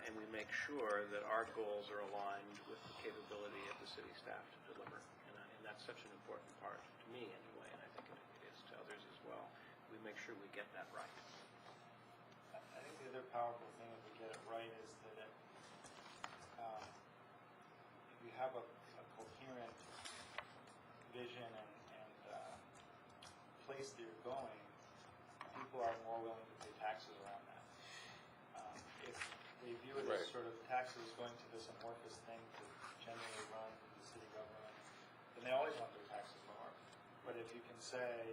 and we make sure that our goals are aligned with the capability of the city staff to deliver. And that's such an important part, to me anyway, and I think it is to others as well. We make sure we get that right. I think the other powerful thing if we get it right is that if you have a coherent vision and place that you're going, people are more willing to pay taxes around that. If they view it as sort of taxes going to this amorphous thing to generally run the city government, then they always want their taxes lower. But if you can say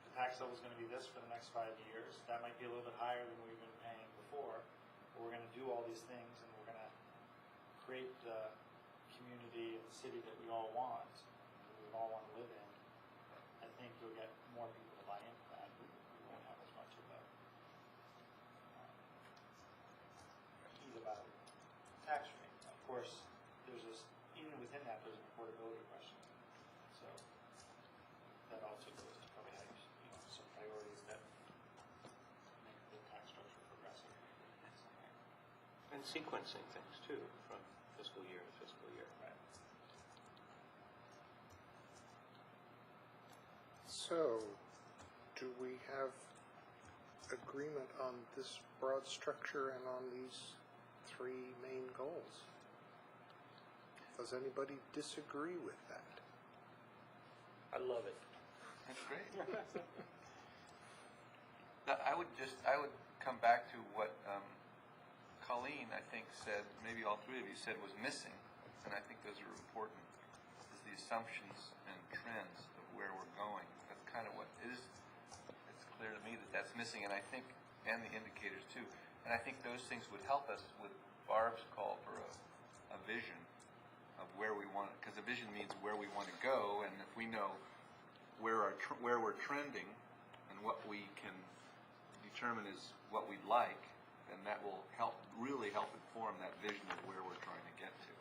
the tax level is going to be this for the next 5 years, that might be a little bit higher than we've been paying before, but we're going to do all these things and we're going to create the community and the city that we all want, that we all want to live in, you'll get more people to buy into that. We won't have as much of a heat about tax rate. Of course, there's this, even within that, there's an affordability question. So that also goes to probably have, some priorities that make the tax structure progressive. And sequencing things too, from fiscal year to fiscal year. Right. So, do we have agreement on this broad structure and on these three main goals? Does anybody disagree with that? I love it. That's great. I would come back to what Colleen, I think, said, maybe all three of you said was missing, and I think those are important, is the assumptions and trends of where we're going. That's kind of what is, it's clear to me that that's missing, and I think, and the indicators too. And I think those things would help us with Barb's call for a vision of where we want, because a vision means where we want to go, and if we know where we're trending and what we can determine is what we'd like, then that will really help inform that vision of where we're trying to get to.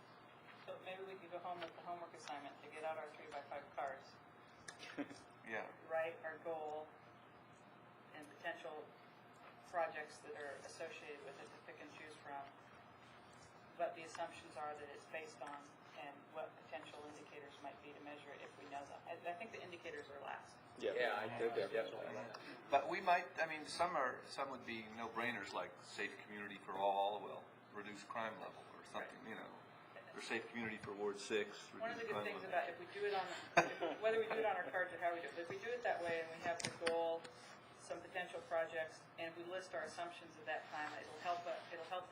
So maybe we could go home with the homework assignment to get out our 3x5 cards, Yeah. write our goal and potential projects that are associated with it to pick and choose from, what the assumptions are that it's based on, and what potential indicators might be to measure it if we know them. I think the indicators are last. Yeah, I do definitely. But we might, some would be no-brainers, like safe community for all will reduce crime level, or something, or safe community for Ward 6, One of the reduce good crime things level. about if we do it on, whether we do it on our cards or how we do it, but if we do it that way and we have the goal, some potential projects, and we list our assumptions at that time, it'll help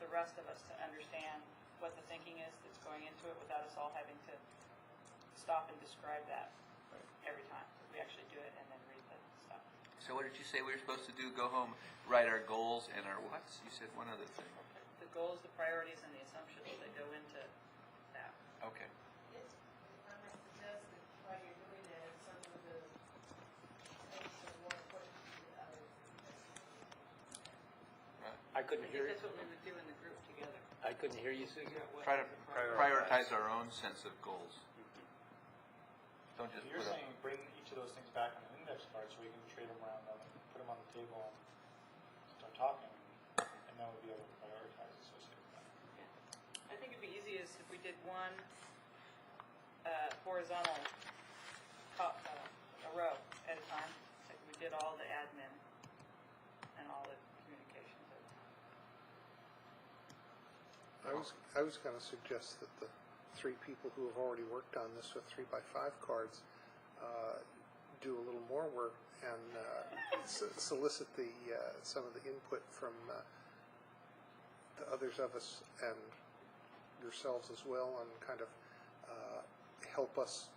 the rest of us to understand what the thinking is that's going into it without us all having to stop and describe that every time. We actually do it and then read the stuff. So what did you say we were supposed to do? Go home, write our goals and our whats? You said one other thing. The goals, the priorities, and the assumptions that go into that. Okay. I might suggest that while you're doing that, some of the things that are more important to the others. I couldn't I hear think you. that's what we would do in the group together. I couldn't hear you, Susan. Try to prioritize our own sense of goals. Don't just You're put up. saying bring each of those things back on an index card so we can trade them around them, put them on the table, and start talking, and then we'll be able to prioritize associated with that. I think it'd be easiest if we did one horizontal a row at a time. Like we did all the admin and all the communications at a time. I was going to suggest that the three people who have already worked on this with 3x5 cards do a little more work and solicit some of the input from the others of us and yourselves as well, and kind of help us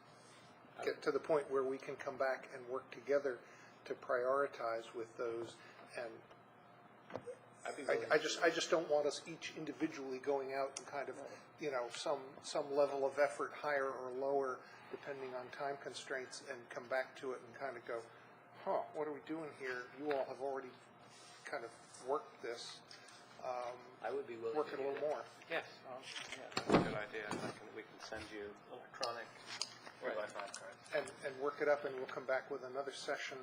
get to the point where we can come back and work together to prioritize with those. And I just don't want us each individually going out and kind of, some level of effort, higher or lower, depending on time constraints, and come back to it and kind of go, what are we doing here? You all have already kind of worked this. I would be willing Work to it a do little that. more. Yes. That's a good idea. We can send you electronic 3x5 cards. And work it up, and we'll come back with another session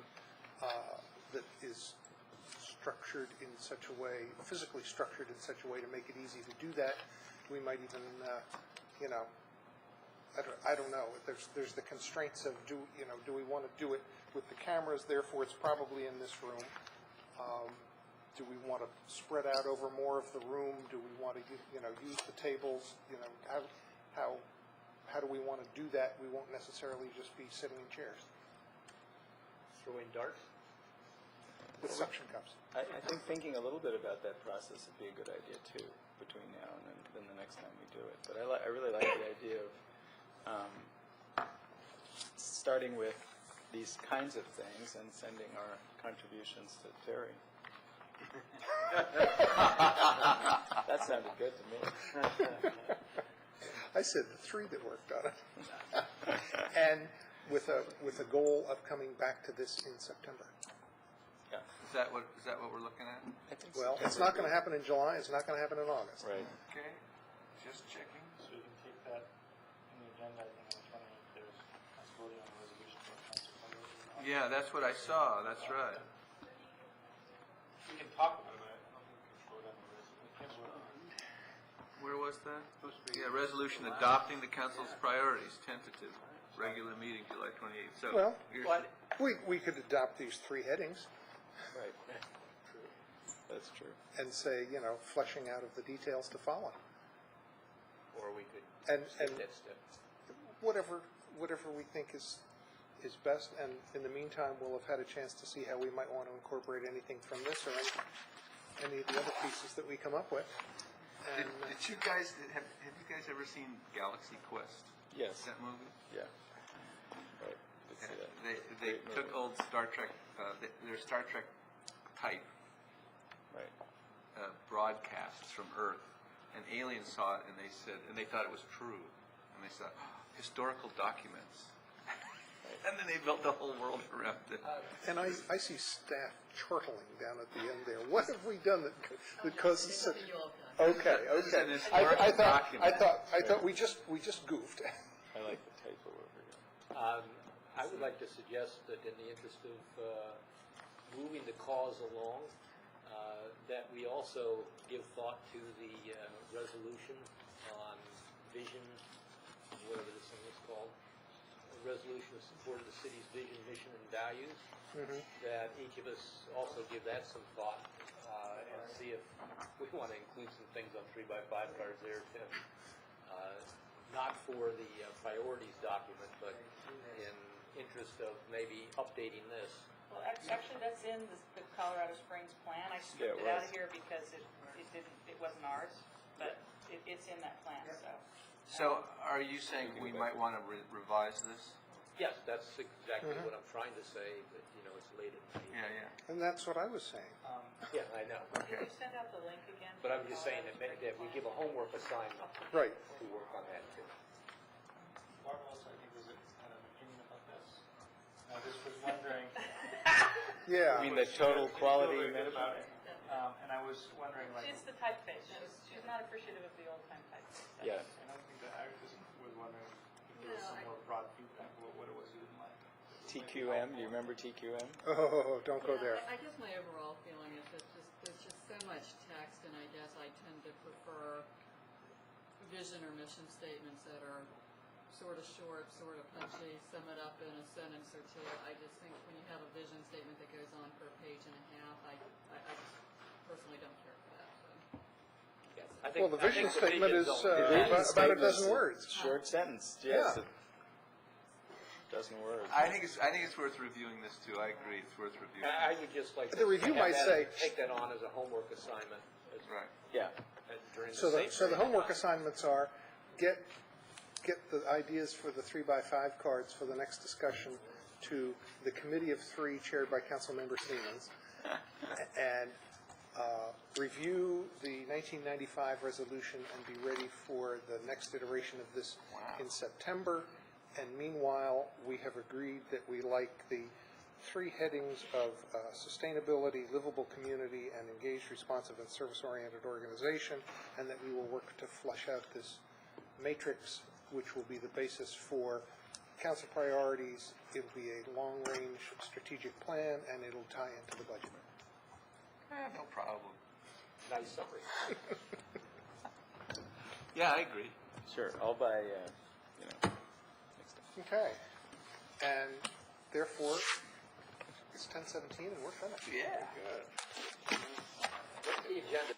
that is structured in such a way, physically structured in such a way to make it easy to do that. We might even, I don't know. There's the constraints of do we want to do it with the cameras? Therefore, it's probably in this room. Do we want to spread out over more of the room? Do we want to use the tables? How do we want to do that? We won't necessarily just be sitting in chairs Throwing darts? with suction cups. I think thinking a little bit about that process would be a good idea too, between now and then the next time we do it. But I really like the idea of starting with these kinds of things and sending our contributions to Terry. That sounded good to me. I said the three that worked on it. And with a goal of coming back to this in September. Yeah. Is that what we're looking at? Well, it's not going to happen in July, it's not going to happen in August. Right. Okay, just checking. So we can take that in the agenda, I think, on the 28th, there's us voting on a resolution for council priorities. Yeah, that's what I saw, that's right. We can talk about it, I don't think we can vote on the resolution. We can vote on it. Where was that? Yeah, resolution adopting the council's priorities, tentative, regular meeting July 28th. So, Well, here's- we could adopt these three headings Right. That's true. and say, fleshing out of the details to follow. Or we could And skip that step. whatever we think is best, and in the meantime, we'll have had a chance to see how we might want to incorporate anything from this or any of the other pieces that we come up with. And Did you guys, have you guys ever seen Galaxy Quest? Yes. That movie? Yeah. Right. Could see that. They Great took movie. old Star Trek, their Star Trek type Right. broadcasts from Earth, and aliens saw it, and they thought it was true, and they said, historical documents. And then they built the whole world around it. And I see staff chortling down at the end there. What have we done that causes such? Okay. This is an I historical document. thought we just goofed. I like the typo over here. I would like to suggest that in the interest of moving the cause along, that we also give thought to the resolution on vision, whatever this thing is called, a resolution of support of the city's vision, mission, and values, that each of us also give that some thought and see if we want to include some things on 3x5 cards there, Tim. Not for the priorities document, but in interest of maybe updating this. Well, actually, that's in the Colorado Springs plan. I Yeah, stripped it it out of was. here because it wasn't ours, but it's in that plan, so. So, are you saying we might want to revise this? Yes, that's exactly what I'm trying to say, but, it's late in the evening. Yeah. And that's what I was saying. Yeah, I know. Can you send out the link again? But I'm just saying that we give a homework assignment Right. to work on that too. Marvelous, I think, was it kind of opinion about this? I just was wondering. Yeah. I mean, the total quality Feel very good management. about it. And I was wondering, like. It's the typeface. She's not appreciative of the old-time typeface. Yeah. I don't think that, I just was wondering if there was some more broad feedback, what it was you didn't like. TQM, do you remember TQM? Oh, don't go there. I guess my overall feeling is that there's just so much text, and I guess I tend to prefer vision or mission statements that are sort of short, sort of punchy, sum it up in a sentence or two. I just think when you have a vision statement that goes on for a page and a half, I just personally don't care for that. So. I think, Well, the vision statement is Vision about a statement dozen is words. Short sentence, yes. Yeah. A dozen words. I think it's worth reviewing this too. I agree, it's worth reviewing. I would just like to. The review have might that- say- Take that on as a homework assignment. Right. Yeah. During So same the period of homework time. assignments are, get the ideas for the 3x5 cards for the next discussion to the committee of three chaired by Councilmember Siemens, and review the 1995 resolution and be ready for the next iteration of this in September. And meanwhile, we have agreed that we like the three headings of sustainability, livable community, and engaged, responsive, and service-oriented organization, and that we will work to flesh out this matrix, which will be the basis for council priorities. It'll be a long-range strategic plan, and it'll tie into the budget. No problem. Nice summary. Yeah, I agree. Sure, all by, next time. Okay. And therefore, it's 10:17 and we're finished. Yeah. Good. What's the agenda?